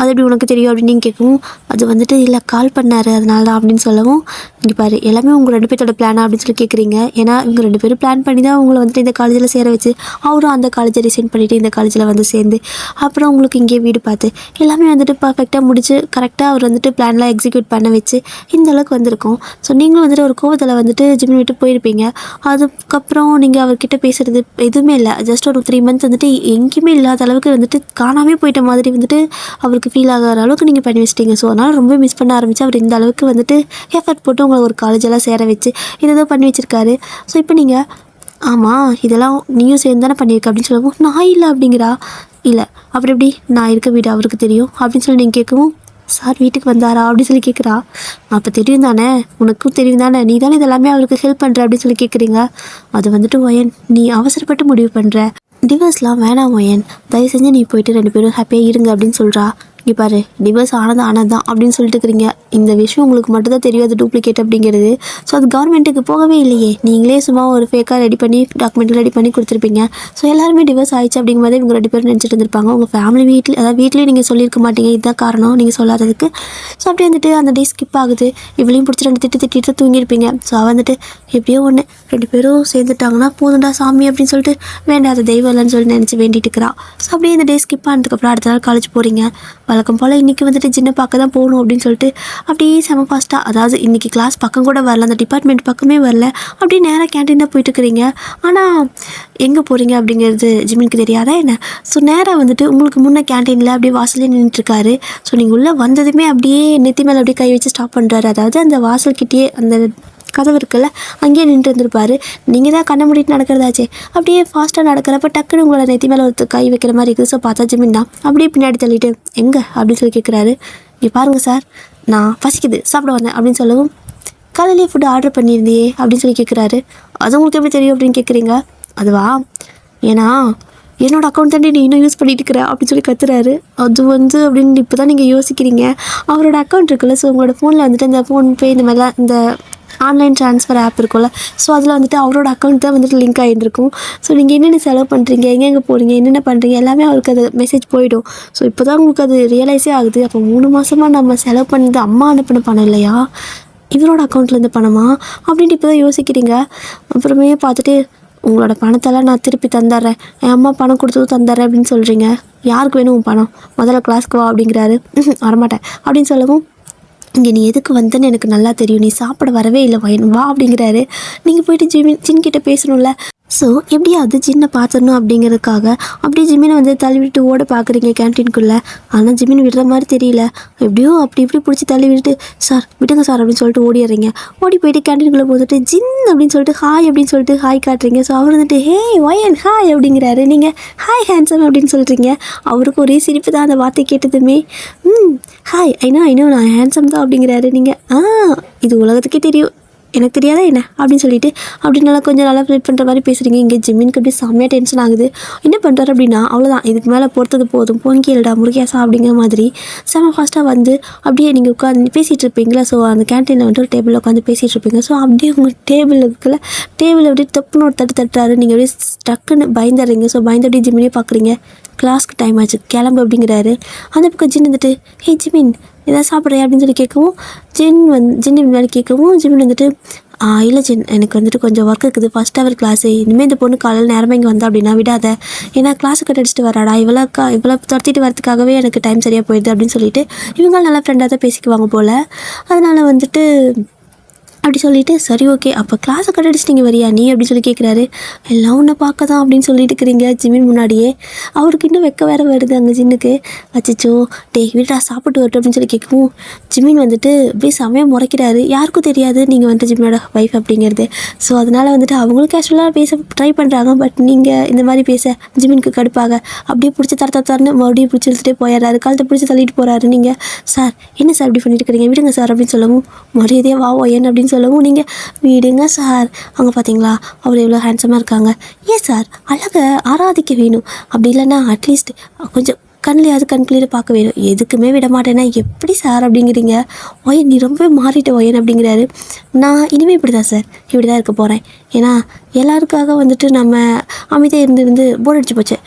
அது எப்படி உனக்கு தெரியும் அப்படின்னு நீங்கள் கேட்கவும், அது வந்துட்டு இல்லை கால் பண்ணார் அதனால தான் அப்படின்னு சொல்லவும், இங்கே பாரு எல்லாமே உங்கள் 2 பேர்த்தோட பிளானா அப்படின்னு சொல்லி கேட்குறீங்க. ஏன்னா இவங்க 2 பேரும் பிளான் பண்ணி தான் உங்களை வந்துட்டு இந்த காலேஜில் சேர வச்சு, அவரும் அந்த காலேஜை ரிசைன் பண்ணிவிட்டு இந்த காலேஜில் வந்து சேர்ந்து, அப்புறம் உங்களுக்கு இங்கே வீடு பார்த்து எல்லாமே வந்துட்டு பர்ஃபெக்டாக முடிச்சு கரெக்டாக அவர் வந்துட்டு பிளான்லாம் எக்ஸிக்யூட் பண்ண வச்சு இந்த அளவுக்கு வந்திருக்கோம். ஸோ நீங்களும் வந்துட்டு ஒரு கோவத்தில் வந்துட்டு ஜிமின் விட்டு போயிருப்பீங்க. அதுக்கப்புறம் நீங்கள் அவர்கிட்ட பேசுகிறது எதுவுமே இல்லை. ஜஸ்ட் ஒரு 3 மந்த் வந்துட்டு எங்கேயுமே இல்லாத அளவுக்கு வந்துட்டு காணாமே போயிட்ட மாதிரி வந்துட்டு அவருக்கு ஃபீல் ஆகிற அளவுக்கு நீங்கள் பண்ணி வச்சிட்டீங்க. ஸோ அதனால் ரொம்ப மிஸ் பண்ண ஆரம்பித்து அவர் இந்த அளவுக்கு வந்துட்டு எஃபர்ட் போட்டு உங்களை ஒரு காலேஜெல்லாம் சேர வச்சு இதை பண்ணி வச்சுருக்காரு. ஸோ இப்போ நீங்கள் ஆமாம் இதெல்லாம் நீயும் சேர்ந்து தானே பண்ணியிருக்க அப்படின்னு சொல்லவும், நான் இல்லை அப்படிங்கிறா. இல்லை அப்புறம் எப்படி நான் இருக்க வீடு அவருக்கு தெரியும் அப்படின்னு சொல்லி நீங்கள் கேட்கவும், சார் வீட்டுக்கு வந்தாரா அப்படின்னு சொல்லி கேட்குறா. அப்போ தெரியும் தானே, உனக்கும் தெரியும் தானே, நீ தானே இதெல்லாமே அவருக்கு ஹெல்ப் பண்ணுற அப்படின்னு சொல்லி கேட்குறீங்க. அது வந்துட்டு ஒயன் நீ அவசரப்பட்டு முடிவு பண்ணுற, டிவோர்ஸ்லாம் வேணாம் ஒயன், தயவு செஞ்சு நீ போயிட்டு 2 பேரும் ஹாப்பியாக இருங்க அப்படின்னு சொல்கிறா. இங்கே பாரு டிவோர்ஸ் ஆனது தான் அப்படின்னு சொல்லிட்டு இருக்கிறீங்க. இந்த விஷயம் உங்களுக்கு மட்டும்தான் தெரியும் அது டூப்ளிகேட் அப்படிங்கிறது. ஸோ அது கவர்மெண்ட்டுக்கு போகவே இல்லையே, நீங்களே சும்மா ஒரு ஃபேக்காக ரெடி பண்ணி டாக்குமெண்ட் ரெடி பண்ணி கொடுத்துருப்பீங்க. ஸோ எல்லாருமே டிவோர்ஸ் ஆயிடுச்சு அப்படிங்கும் போது இவங்க 2 பேரும் நினச்சிட்டு இருந்திருப்பாங்க. உங்கள் ஃபேமிலி வீட்டில் அதாவது வீட்லேயும் நீங்கள் சொல்லியிருக்க மாட்டீங்க, இதுதான் காரணம் நீங்கள் சொல்லாததுக்கு. ஸோ அப்படியே வந்துட்டு அந்த டே ஸ்கிப் ஆகுது. இவளையும் பிடிச்சி 2 திட்டு தூங்கியிருப்பீங்க. ஸோ வந்துட்டு எப்படியோ ஒன்று 2 பேரும் சேர்ந்துட்டாங்கன்னா போதுண்டா சாமி அப்படின்னு சொல்லிட்டு வேண்டாத தெய்வம் இல்லைன்னு சொல்லி நினச்சி வேண்டிட்டு இருக்கிறா. ஸோ அப்படியே இந்த டே ஸ்கிப் ஆனதுக்கப்புறம் அடுத்த நாள் காலேஜ் போகிறீங்க. வழக்கம் போல் இன்றைக்கி வந்துட்டு ஜின்னை பார்க்க தான் போகணும் அப்படின்னு சொல்லிட்டு அப்படியே செம ஃபாஸ்ட்டாக, அதாவது இன்றைக்கி கிளாஸ் பக்கம் கூட வரல, அந்த டிபார்ட்மெண்ட் பக்கமே வரல, அப்படியே நேராக கேன்டீன் தான் போயிட்டுருக்கிறீங்க. ஆனால் எங்கே போகிறீங்க அப்படிங்கிறது ஜிமினுக்கு தெரியாதா என்ன? ஸோ நேராக வந்துட்டு உங்களுக்கு முன்னே கேன்டீனில் அப்படியே வாசலே நின்றுட்டுருக்காரு. ஸோ நீங்கள் உள்ளே வந்ததுமே அப்படியே நெத்தி மேலே அப்படியே கை வச்சு ஸ்டாப் பண்ணுறாரு. அதாவது அந்த வாசல்கிட்டயே அந்த கதவு இருக்குல்ல அங்கேயே நின்று இருந்திருப்பாரு. நீங்கள் தான் கண்ணை மூடிட்டு நடக்கிறதாச்சே, அப்படியே ஃபாஸ்ட்டாக நடக்கிறப்ப டக்குன்னு உங்களோட நெத்தி மேலே ஒரு கை வைக்கிற மாதிரி இருக்குது. ஸோ பார்த்தா ஜிமின் தான் அப்படியே பின்னாடி தள்ளிட்டு எங்கே அப்படின்னு சொல்லி கேட்குறாரு. இங்கே பாருங்கள் சார், நான் பசிக்குது சாப்பிட வந்தேன் அப்படின்னு சொல்லவும், காலையிலேயே ஃபுட்டு ஆர்டர் பண்ணியிருந்தியே அப்படின்னு சொல்லி கேட்குறாரு. அது உங்களுக்கு எப்படி தெரியும் அப்படின்னு கேட்குறீங்க. அதுவா, ஏன்னா என்னோடய அக்கௌண்ட் தாண்டி நீ இன்னும் யூஸ் பண்ணிட்டு இருக்கிற அப்படின்னு சொல்லி கத்துறாரு. அது வந்து அப்படின்னு இப்போ தான் நீங்கள் யோசிக்கிறீங்க. அவரோட அக்கௌண்ட் இருக்குல்ல, ஸோ உங்களோட ஃபோனில் வந்துட்டு இந்த ஃபோன்பே இந்த மாதிரிலாம் இந்த ஆன்லைன் ட்ரான்ஸ்ஃபர் ஆப் இருக்கும்ல, ஸோ அதில் வந்துட்டு அவரோட அக்கௌண்ட் தான் வந்துட்டு லிங்க் ஆகிட்டுருக்கும். ஸோ நீங்கள் என்னென்ன செலவு பண்ணுறீங்க, எங்கெங்கே போகிறீங்க, என்னென்ன பண்ணுறீங்க எல்லாமே அவருக்கு அது மெசேஜ் போயிடும். ஸோ இப்போ தான் உங்களுக்கு அது ரியலைஸே ஆகுது. அப்போ 3 மாதமாக நம்ம செலவு பண்ணது அம்மா அனுப்பின பணம் இல்லையா, இவரோட அக்கௌண்ட்லேருந்து பணமா அப்படின்ட்டு இப்போ தான் யோசிக்கிறீங்க. அப்புறமே பார்த்துட்டு உங்களோட பணத்தெல்லாம் நான் திருப்பி தந்துடுறேன், என் அம்மா பணம் கொடுத்ததும் தந்துடுறேன் அப்படின்னு சொல்கிறீங்க. யாருக்கு வேணும் உன் பணம், முதல்ல கிளாஸ்க்கு வா அப்படிங்கிறாரு. வரமாட்டேன் அப்படின்னு சொல்லவும், இங்கே நீ எதுக்கு வந்தேன்னு எனக்கு நல்லா தெரியும், நீ சாப்பிட வரவே இல்லை வா அப்படிங்கிறாரு. நீங்கள் போயிட்டு ஜின்கிட்ட பேசணும்ல. ஸோ எப்படியாவது ஜின்னை பார்த்துடணும் அப்படிங்கிறதுக்காக அப்படியே ஜிமினை வந்து தள்ளி விட்டு ஓட பார்க்குறீங்க கேன்டீனுக்குள்ளே. ஆனால் ஜிமின் விடுற மாதிரி தெரியல. எப்படியோ அப்படி இப்படி பிடிச்சி தள்ளி விட்டுட்டு சார் விடுங்க சார் அப்படின்னு சொல்லிட்டு ஓடிடுறீங்க. ஓடி போயிட்டு கேன்டீனுக்குள்ளே போட்டுட்டு ஜின் அப்படின்னு சொல்லிட்டு ஹாய் அப்படின்னு சொல்லிட்டு ஹாய் காட்டுறீங்க. ஸோ அவர் வந்துட்டு ஹே ஒயன் ஹாய் அப்படிங்கிறாரு. நீங்கள் ஹாய் ஹேண்ட்ஸம் அப்படின்னு சொல்கிறீங்க. அவருக்கு ஒரே சிரிப்பு தான் அந்த வார்த்தை கேட்டதுமே. ஹாய் ஐநோ நான் ஹேண்ட்ஸம் தான் அப்படிங்கிறாரு. நீங்கள் இது உலகத்துக்கே தெரியும், எனக்கு தெரியாதா என்ன அப்படின்னு சொல்லிட்டு அப்படி நல்லா கொஞ்சம் நல்லா ஃப்ளேட் பண்ணுற மாதிரி பேசுகிறீங்க. இங்கே ஜிம்மினுக்கு அப்படியே செம்மையாக டென்ஷன் ஆகுது. என்ன பண்ணுறாரு அப்படின்னா, அவ்வளோதான் இதுக்கு மேலே பொறுத்தது போதும் பொங்கியல்டா முருகேசா அப்படிங்கிற மாதிரி செம்ம ஃபாஸ்ட்டாக வந்து அப்படியே நீங்கள் உட்காந்து பேசிகிட்டு இருப்பீங்களா. ஸோ அந்த கேன்டீனில் வந்துட்டு ஒரு டேபிளில் உட்காந்து பேசிகிட்டு இருப்பீங்க. ஸோ அப்படியே உங்கள் டேபிள் அப்படியே தப்புன்னு ஒரு தட்டுறாரு. நீங்கள் அப்படியே டக்குன்னு பயந்துடுறீங்க. ஸோ பயந்து அப்படியே ஜிம்மினே பார்க்குறீங்க. கிளாஸ்க்கு டைம் ஆச்சு கிளம்பு அப்படிங்கிறாரு. அந்த பக்கம் ஜின் வந்துட்டு ஹே ஜிமின் எதாவது சாப்பிட்றேன் அப்படின்னு சொல்லி கேட்கவும், ஜின் முன்னாடி கேட்கவும் ஜிமின் வந்துட்டு இல்லை ஜின் எனக்கு வந்துட்டு கொஞ்சம் ஒர்க் இருக்குது, ஃபஸ்ட் ஹவர் கிளாஸு, இனிமேல் இந்த பொண்ணு காலையில் நேரமாக இங்கே வந்தா அப்படின்னா விடாத, ஏன்னா கிளாஸுக்கு கட் அடிச்சுட்டு வராடா, இவ்வளோ துரத்திட்டு வரதுக்காகவே எனக்கு டைம் சரியாக போயிடுது அப்படின்னு சொல்லிட்டு இவங்க நல்லா ஃப்ரெண்டாக தான் பேசிக்குவாங்க போல். அதனால் வந்துட்டு அப்படி சொல்லிவிட்டு சரி ஓகே அப்போ கிளாஸை கட் அடிச்சு நீங்கள் வரியா நீ அப்படின்னு சொல்லி கேட்குறாரு. எல்லாம் ஒன்று பார்க்க தான் அப்படின்னு சொல்லிட்டு இருக்கிறீங்க ஜிமின் முன்னாடியே. அவருக்கு இன்னும் வெக்க வேறு வருது அங்கே ஜின்னுக்கு. அச்சோ வீட்டா சாப்பிட்டு வரட்டும் அப்படின்னு சொல்லி கேட்கவும் ஜிமின் வந்துட்டு அப்படியே சமயம் முறைக்கிறாரு. யாருக்கும் தெரியாது நீங்கள் வந்துட்டு ஜிமினோட ஒய்ஃப் அப்படிங்கிறது. ஸோ அதனால் வந்துட்டு அவங்களும் கேஷுவலாக பேச ட்ரை பண்ணுறாங்க. பட் நீங்கள் இந்த மாதிரி பேச ஜிமினுக்கு கடுப்பாக அப்படியே பிடிச்சி தரன்னு மறுபடியும் பிடிச்சி இழுத்துட்டே போயிடுறாரு. காலத்தை பிடிச்சி தள்ளிட்டு போகிறாரு. நீங்கள் சார் என்ன சார் இப்படி பண்ணிட்டு இருக்கிறீங்க, விடுங்க சார் அப்படின்னு சொல்லவும், மரியாதையே வாவோ என்ன அப்படின்னு சொல்லவும், நீங்கள் விடுங்க சார், அவங்க பார்த்தீங்களா அவர் எவ்வளோ ஹேண்ட்ஸமாக இருக்காங்க, ஏன் சார் அழகை ஆராதிக்க வேணும், அப்படி இல்லைன்னா அட்லீஸ்ட் கொஞ்சம் கண்ணிலையாவது கண் கிளியர் பார்க்க வேணும், எதுக்குமே விட மாட்டேன்னா எப்படி சார் அப்படிங்கிறீங்க. ஒயன் நீ ரொம்பவே மாறிட்ட ஒயன் அப்படிங்கிறாரு. நான் இனிமேல் இப்படி தான் சார், இப்படி தான் இருக்க போகிறேன், ஏன்னா எல்லாருக்காக வந்துட்டு நம்ம அமைதியாக இருந்து போர் அடிச்சு போச்சு,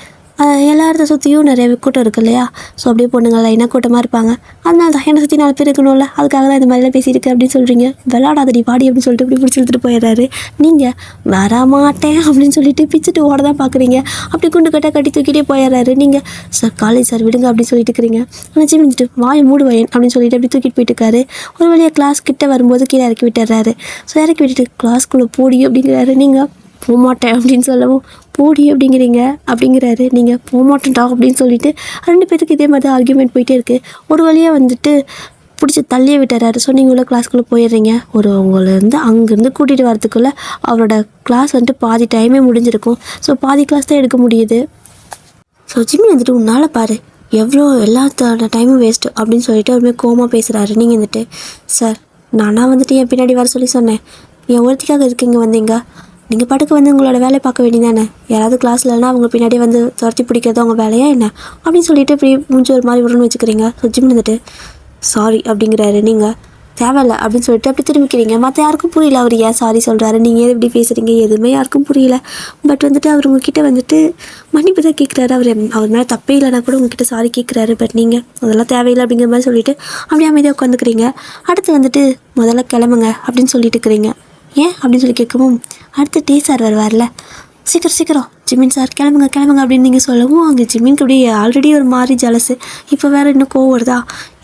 எல்லா இடத்த சுற்றியும் நிறைய கூட்டம் இருக்குது இல்லையா? ஸோ அப்படியே பொண்ணுங்க லைனாக கூட்டமாக இருப்பாங்க. அதனால தான் என்னை சுற்றி 4 பேர் இருக்கணும்ல, அதுக்காக தான் இந்த மாதிரிலாம் பேசியிருக்கேன் அப்படின்னு சொல்கிறீங்க. விளாடாதடி பாடி அப்படின்னு சொல்லிட்டு இப்படி பிடிச்சி இழுத்துட்டு போயிடுறாரு. நீங்கள் வரமாட்டேன் அப்படின்னு சொல்லிட்டு பிச்சுட்டு ஓட தான் பார்க்குறீங்க. அப்படி குண்டு கட்டாக கட்டி தூக்கிட்டே போயிடுறாரு. நீங்கள் சார் காலேஜ் சார் விடுங்க அப்படின்னு சொல்லிட்டு இருக்கிறீங்க. ஆனால் ஜிம் வந்துட்டு வாயை மூடுவேன் அப்படின்னு சொல்லிட்டு அப்படி தூக்கிட்டு போயிட்டு இருக்காரு. ஒரு வழியாக கிளாஸ் கிட்ட வரும்போது கீழே இறக்கி விட்டுறாரு. ஸோ இறக்கி விட்டுட்டு கிளாஸ்க்குள்ளே போடி அப்படிங்கிறாரு. நீங்கள் போகமாட்டேன் அப்படின்னு சொல்லவும் போடி அப்படிங்கிறாரு. நீங்கள் போகமாட்டேன்டா அப்படின்னு சொல்லிட்டு 2 பேருக்கு இதே மாதிரி ஆர்கியூமெண்ட் போயிட்டே இருக்குது. ஒரு வழியாக வந்துட்டு பிடிச்சி தள்ளியே விட்டுறாரு. ஸோ நீங்கள் உள்ள கிளாஸ்க்குள்ளே போயிடுறீங்க. உங்களை அங்கேருந்து கூட்டிகிட்டு வரதுக்குள்ளே அவரோட கிளாஸ் வந்துட்டு பாதி டைமே முடிஞ்சிருக்கும். ஸோ பாதி கிளாஸ் தான் எடுக்க முடியுது. ஸோ ஜிம்மி வந்துட்டு உன்னால் பாரு எவ்வளோ எல்லாத்தோட டைமும் வேஸ்ட்டு அப்படின்னு சொல்லிட்டு அவருமே கோவமாக பேசுகிறாரு. நீங்கள் வந்துட்டு சார் நானாக வந்துட்டு என் பின்னாடி வர சொல்லி சொன்னேன், என் ஒருத்திக்காக இருக்கீங்க வந்தீங்க, நீங்கள் பாட்டுக்கு வந்து உங்களோட வேலையை பார்க்க வேண்டியதானே, யாராவது கிளாஸில் இல்லைனா அவங்க பின்னாடி வந்து துரத்தி பிடிக்கிறது அவங்க வேலையா என்ன அப்படின்னு சொல்லிட்டு இப்படி மூஞ்சி ஒரு மாதிரி விடணும்னு வச்சுக்கிறீங்க. ஸோ ஜிம் வந்துட்டு சாரி அப்படிங்கிறாரு. நீங்கள் தேவையில்லை அப்படின்னு சொல்லிட்டு அப்படி திரும்பிக்கிறீங்க. மற்ற யாருக்கும் புரியல அவர் ஏன் சாரி சொல்கிறாரு, நீங்கள் ஏன் இப்படி பேசுகிறீங்க, எதுவுமே யாருக்கும் புரியல. பட் வந்துட்டு அவர் உங்ககிட்ட வந்துட்டு மன்னிப்பு தான் கேட்குறாரு. அவர் மேலே தப்பே இல்லைனா கூட உங்ககிட்ட சாரி கேட்குறாரு. பட் நீங்கள் அதெல்லாம் தேவையில்லை அப்படிங்கிற மாதிரி சொல்லிட்டு அப்படியே அமைதியாக உட்காந்துக்கிறீங்க. அடுத்து வந்துட்டு முதல்ல கிளம்புங்க அப்படின்னு சொல்லிட்டு இருக்கிறீங்க. ஏன் அப்படின்னு சொல்லி கேட்கவும் அடுத்து டே சார் வருவார்ல, சீக்கிரம் ஜிமின் சார் கிளம்புங்க அப்படின்னு நீங்கள் சொல்லவும் அங்கே ஜிமின்க்கு அப்படியே ஆல்ரெடி ஒரு மாதிரி ஜலசு, இப்போ வேறு இன்னும் கோவம் வருதா,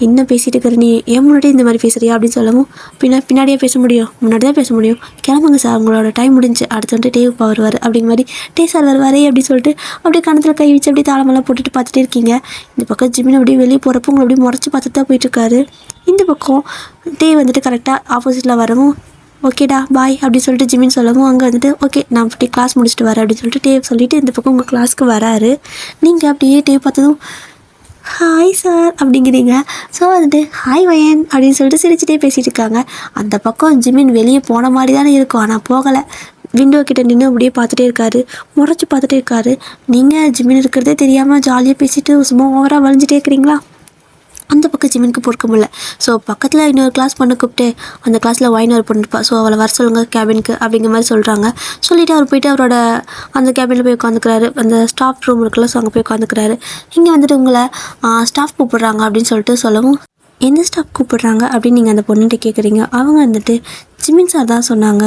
என்ன பேசிகிட்டு இருக்கிற நீ ஏன் முன்னாடியே இந்த மாதிரி பேசுகிறியா அப்படின்னு சொல்லவும் பின்னாடியே பேச முடியும், முன்னாடி தான் பேச முடியும், கிளம்புங்க சார் உங்களோட டைம் முடிஞ்சு, அடுத்து வந்துட்டு டேவுப்பா வருவார் அப்படிங்கிற மாதிரி டே சார் வருவாரே அப்படின்னு சொல்லிட்டு அப்படியே கணத்தில் கை வச்சு அப்படியே தாளமெல்லாம் போட்டுட்டு பார்த்துட்டே இருக்கீங்க. இந்த பக்கம் ஜிமின் அப்படியே வெளியே போகிறப்போ உங்களை அப்படியே முறைச்சி பார்த்துட்டு தான் போயிட்டுருக்காரு. இந்த பக்கம் டே வந்துட்டு கரெக்டாக ஆப்போசிட்டில் வரவும் ஓகேடா பாய் அப்படின்னு சொல்லிட்டு ஜிமின் சொல்லவும் அங்கே வந்துட்டு ஓகே நான் அப்படியே கிளாஸ் முடிச்சுட்டு வரேன் அப்படின்னு சொல்லிட்டு டேவ் சொல்லிவிட்டு இந்த பக்கம் உங்கள் கிளாஸ்க்கு வராரு. நீங்கள் அப்படியே டேவ் பார்த்ததும் ஹாய் சார் அப்படிங்கிறீங்க. ஸோ வந்துட்டு ஹாய் வயன் அப்படின்னு சொல்லிட்டு சிரிச்சுட்டே பேசிகிட்டு இருக்காங்க. அந்த பக்கம் ஜிமின் வெளியே போன மாதிரி தானே இருக்கும், ஆனால் போகலை. விண்டோ கிட்ட நின்று அப்படியே பார்த்துட்டே இருக்காரு, முறைச்சி பார்த்துட்டே இருக்காரு. நீங்கள் ஜிமின் இருக்கிறதே தெரியாமல் ஜாலியாக பேசிட்டு சும்மா ஓவராக வளைஞ்சிட்டே இருக்கிறீங்களா? அந்த பக்கம் ஜிமினுக்கு பொறுக்க முடியல. ஸோ பக்கத்தில் இன்னொரு கிளாஸ் பொண்ணு கூப்பிட்டு அந்த கிளாஸில் ஒயின் ஒரு பொண்ணு இருப்பா, ஸோ அவளை வர சொல்லுங்கள் கேபினுக்கு அப்படிங்கிற மாதிரி சொல்கிறாங்க. சொல்லிவிட்டு அவர் போயிட்டு அவரோட அந்த கேபினில் போய் உட்காந்துக்கிறாரு. அந்த ஸ்டாஃப் ரூம் இருக்குல்ல, ஸோ அங்கே போய் உட்காந்துக்கிறாரு. இங்கே வந்துட்டு உங்களை ஸ்டாஃப் கூப்பிட்றாங்க அப்படின்னு சொல்லிட்டு சொல்லவும் எந்த ஸ்டாஃப் கூப்பிட்றாங்க அப்படின்னு நீங்கள் அந்த பொண்ணுகிட்ட கேட்குறீங்க. அவங்க வந்துட்டு ஜிமின் சார் தான் சொன்னாங்க,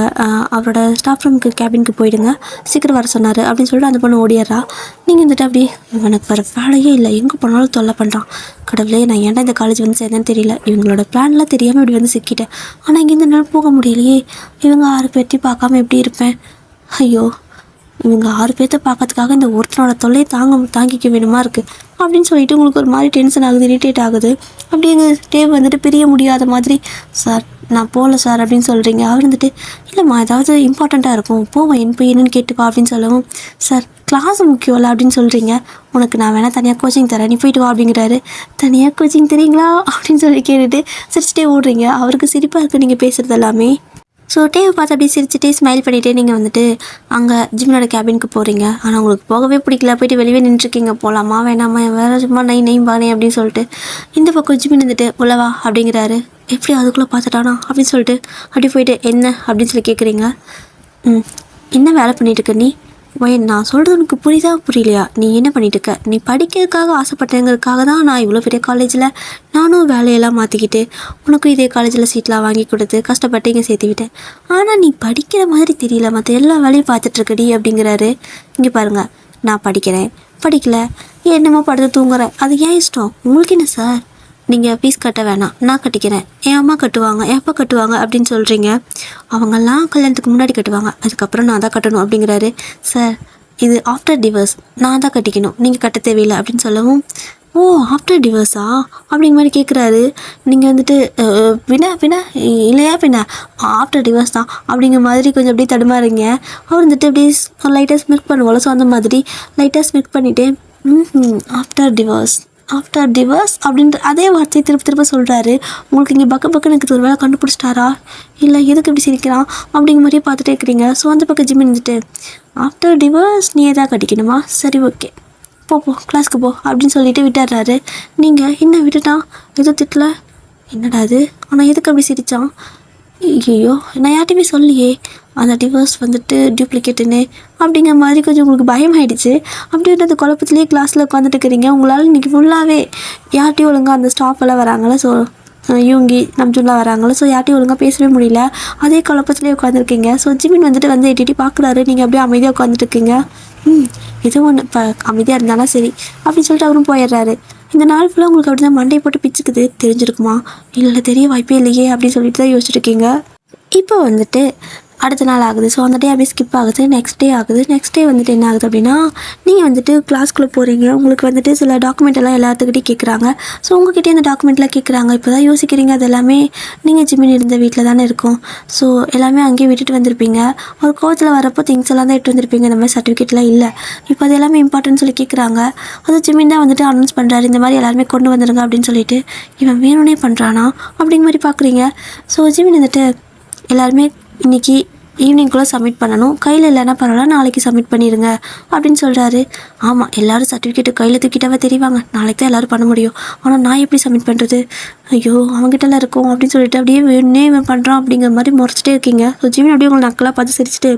அவரோட ஸ்டாஃப் ரூமுக்கு கேபினுக்கு போயிடுங்க, சீக்கிரம் வர சொன்னார் அப்படின்னு சொல்லிட்டு அந்த பொண்ணு ஓடிடுறா. நீங்கள் வந்துட்டு அப்படி எனக்கு வேறு வேலையே இல்லை, எங்கே போனாலும் தொல்லை பண்ணுறான், கடவுளே நான் ஏன்டா இந்த காலேஜ் வந்து சேர்ந்தேன்னு தெரியல, இவங்களோட பிளான்லாம் தெரியாமல் இப்படி வந்து சிக்கிட்டேன், ஆனால் இங்கேருந்து என்னால் போக முடியலையே, இவங்க 6 பேர்த்தையும் பார்க்காம எப்படி இருப்பேன், ஐயோ இவங்க 6 பேர்த்த பார்க்கறதுக்காக இந்த ஒருத்தனோட தொல்லையை தாங்கிக்க வேணுமா இருக்குது அப்படின்னு சொல்லிட்டு உங்களுக்கு ஒரு மாதிரி டென்ஷன் ஆகுது, இரிட்டேட் ஆகுது. அப்படி எங்கள் டேவ் வந்துட்டு பிரிய முடியாத மாதிரி சார் நான் போகல சார் அப்படின்னு சொல்கிறீங்க. அவர் வந்துட்டு இல்லைம்மா ஏதாவது இம்பார்ட்டண்ட்டாக இருக்கும் போவேன் என்னன்னு கேட்டுப்பா அப்படின்னு சொல்லவும் சார் கிளாஸ் முக்கியம்ல அப்படின்னு சொல்கிறீங்க, உனக்கு நான் வேணால் தனியாக கோச்சிங் தரேன் நீ போயிட்டு வா அப்படிங்கிறாரு. தனியாக கோச்சிங் தரீங்களா அப்படின்னு சொல்லி கேட்டுட்டு சிரிச்சிட்டே ஓடுறீங்க. அவருக்கு சிரிப்பாக இருக்குது நீங்கள் பேசுகிறது எல்லாமே. ஸோ டேவை பார்த்து அப்படியே சிரிச்சுட்டே ஸ்மைல் பண்ணிகிட்டே நீங்கள் வந்துட்டு அங்கே ஜிம்னோட கேபினுக்கு போகிறீங்க. ஆனால் உங்களுக்கு போகவே பிடிக்கல, போயிட்டு வெளியே நின்றுருக்கீங்க, போகலாமா வேணாமா வேறு சும்மா நெய் பானே அப்படின்னு சொல்லிட்டு இந்த பக்கம் ஜிமின் வந்துட்டு உள்ளவா அப்படிங்கிறாரு. எப்படி அதுக்குள்ளே பார்த்துட்டானா அப்படின்னு சொல்லிட்டு அப்படி போயிட்டு என்ன அப்படின்னு சொல்லி கேட்குறீங்க. என்ன வேலை பண்ணிகிட்டு இருக்க நீ, நான் சொல்கிறது உனக்கு புரியலையா, நீ என்ன பண்ணிகிட்டு இருக்க, நீ படிக்கிறதுக்காக ஆசைப்பட்டேங்கிறதுக்காக தான் நான் இவ்வளோ பெரிய காலேஜில் நானும் வேலையெல்லாம் மாற்றிக்கிட்டு உனக்கும் இதே காலேஜில் சீட்லாம் வாங்கி கொடுத்து கஷ்டப்பட்டு இங்கே சேர்த்து விட்டேன், ஆனால் நீ படிக்கிற மாதிரி தெரியல, மற்ற எல்லா வேலையும் பார்த்துட்ருக்கடி அப்படிங்கிறாரு. இங்கே பாருங்கள் நான் படிக்கலை என்னமோ படுத்து தூங்குறேன், அது ஏன் இஷ்டம், உங்களுக்கு என்ன சார், நீங்கள் ஃபீஸ் கட்ட வேணாம் நான் கட்டிக்கிறேன், என் அம்மா கட்டுவாங்க என் அப்பா கட்டுவாங்க அப்படின்னு சொல்கிறீங்க. அவங்கெல்லாம் கல்யாணத்துக்கு முன்னாடி கட்டுவாங்க, அதுக்கப்புறம் நான் தான் கட்டணும் அப்படிங்கிறாரு. சார் இது ஆஃப்டர் டிவோர்ஸ், நான் தான் கட்டிக்கணும், நீங்கள் கட்ட தேவையில்லை அப்படின்னு சொல்லவும் ஓ ஆஃப்டர் டிவோர்ஸா அப்படிங்கிற மாதிரி கேட்குறாரு. நீங்கள் வந்துட்டு பின்ன ஆஃப்டர் டிவோர்ஸ் தான் அப்படிங்கிற மாதிரி கொஞ்சம் அப்படியே தடுமாறுங்க. அவர் வந்துட்டு அப்படியே லைட்டாக ஸ்மிக் பண்ணுவோம்ல, ஸோ அந்த மாதிரி லைட்டாக ஸ்மிக் பண்ணிவிட்டு ஆஃப்டர் டிவோர்ஸ் அப்படின்ற அதே வார்த்தையை திரும்ப சொல்கிறாரு. உங்களுக்கு இங்கே பக்கம் எனக்கு ஒரு வேலை கண்டுபிடிச்சிட்டாரா இல்லை எதுக்கு இப்படி சிரிக்கிறான் அப்படிங்கிற மாதிரியே பார்த்துட்டே இருக்கிறீங்க. ஸோ அந்த பக்கம் ஜிம் இருந்துட்டு ஆஃப்டர் டிவோர்ஸ் நீ எதாவது கட்டிக்கணுமா, சரி ஓகே போ கிளாஸ்க்கு போ அப்படின்னு சொல்லிட்டு விட்டுறாரு. நீங்கள் என்ன விட்டுட்டான் எதுவும் திட்டல, என்னடா அது, ஆனால் எதுக்கு அப்படி சிரித்தான், ஐயோ நான் யார்ட்டையுமே சொல்லியே, அந்த டிவோர்ஸ் வந்துட்டு டூப்ளிகேட்டுன்னு அப்படிங்கிற மாதிரி கொஞ்சம் உங்களுக்கு பயமாயிடுச்சு. அப்படின்ட்டு அந்த குழப்பத்துலேயே கிளாஸில் உட்காந்துட்டு இருக்கிறீங்க. உங்களால் இன்றைக்கி ஃபுல்லாகவே யார்ட்டையும் ஒழுங்காக அந்த ஸ்டாஃப் எல்லாம் வராங்களே, ஸோ யூங்கி நம்ஜுன்லாம் வராங்களோ, ஸோ யார்ட்டையும் ஒழுங்காக பேசவே முடியல. அதே குழப்பத்துலேயே உட்காந்துருக்கீங்க. ஸோ ஜிமின் வந்துட்டு எட்டி பார்க்குறாரு. நீங்கள் அப்படியே அமைதியாக உட்காந்துட்டு இருக்கீங்க. ஏதோ ஒன்று இப்போ அமைதியாக இருந்தாலும் சரி அப்படின்னு சொல்லிட்டு அவரும் போயிடுறாரு. இந்த நாள் ஃபுல்லாக உங்களுக்கு அப்படி தான் மண்டையை போட்டு பிச்சுக்குது. தெரிஞ்சிருக்குமா? இல்லை தெரிய வாய்ப்பே இல்லையே அப்படின்னு சொல்லிட்டு தான் யோசிச்சுட்டு இருக்கீங்க. இப்போ வந்துட்டு அடுத்த நாள் ஆகுது. ஸோ அந்த டே அப்படியே ஸ்கிப் ஆகுது. நெக்ஸ்ட் டே ஆகுது. நெக்ஸ்ட் டே வந்துட்டு என்ன ஆகுது அப்படின்னா, நீங்கள் வந்துட்டு கிளாஸ்க்குள்ளே போகிறீங்க. உங்களுக்கு வந்துட்டு சில டாக்குமெண்ட் எல்லாம் எல்லாத்துக்கிட்டையும் கேட்குறாங்க. ஸோ உங்கள்கிட்டே அந்த டாக்குமெண்ட்லாம் கேட்குறாங்க. இப்போ தான் யோசிக்கிறீங்க, அது எல்லாமே நீங்கள் ஜிமின் இருந்த வீட்டில் தானே இருக்கும். ஸோ எல்லாமே அங்கேயே விட்டுட்டு வந்திருப்பீங்க. ஒரு கோவத்தில் வரப்போ திங்ஸ் எல்லாம் தான் எட்டு வந்திருப்பீங்க. இந்த மாதிரி சர்டிஃபிகேட்லாம் இல்லை. இப்போ அது எல்லாமே இம்பார்ட்டன்ட் சொல்லி கேட்குறாங்க. அது ஜிமின் தான் வந்துட்டு அனௌன்ஸ் பண்ணுறாரு, இந்த மாதிரி எல்லாருமே கொண்டு வந்துடுங்க அப்படின்னு சொல்லிட்டு. இவன் வேணும்னே பண்ணுறானா அப்படிங்கிற மாதிரி பார்க்குறீங்க. ஸோ ஜிமின் வந்துட்டு எல்லாருமே இன்றைக்கி ஈவினிங்குள்ளே சப்மிட் பண்ணணும். கையில் இல்லைன்னா பரவாயில்ல, நாளைக்கு சப்மிட் பண்ணிடுங்க அப்படின்னு சொல்கிறாரு. ஆமாம், எல்லோரும் சர்டிஃபிகேட்டு கையில் தூக்கிட்டாவே தெரிவாங்க. நாளைக்கு தான் எல்லோரும் பண்ண முடியும். ஆனால் நான் எப்படி சப்மிட் பண்ணுறது? ஐயோ, அவங்ககிட்டலாம் இருக்கும் அப்படின்னு சொல்லிட்டு அப்படியே வேணே இவன் பண்ணுறான் அப்படிங்கிற மாதிரி முறைச்சிட்டே இருக்கீங்க. ஸோ ஜிமின் அப்படியே உங்களை நக்கலாக பார்த்து சிரிச்சிட்டு,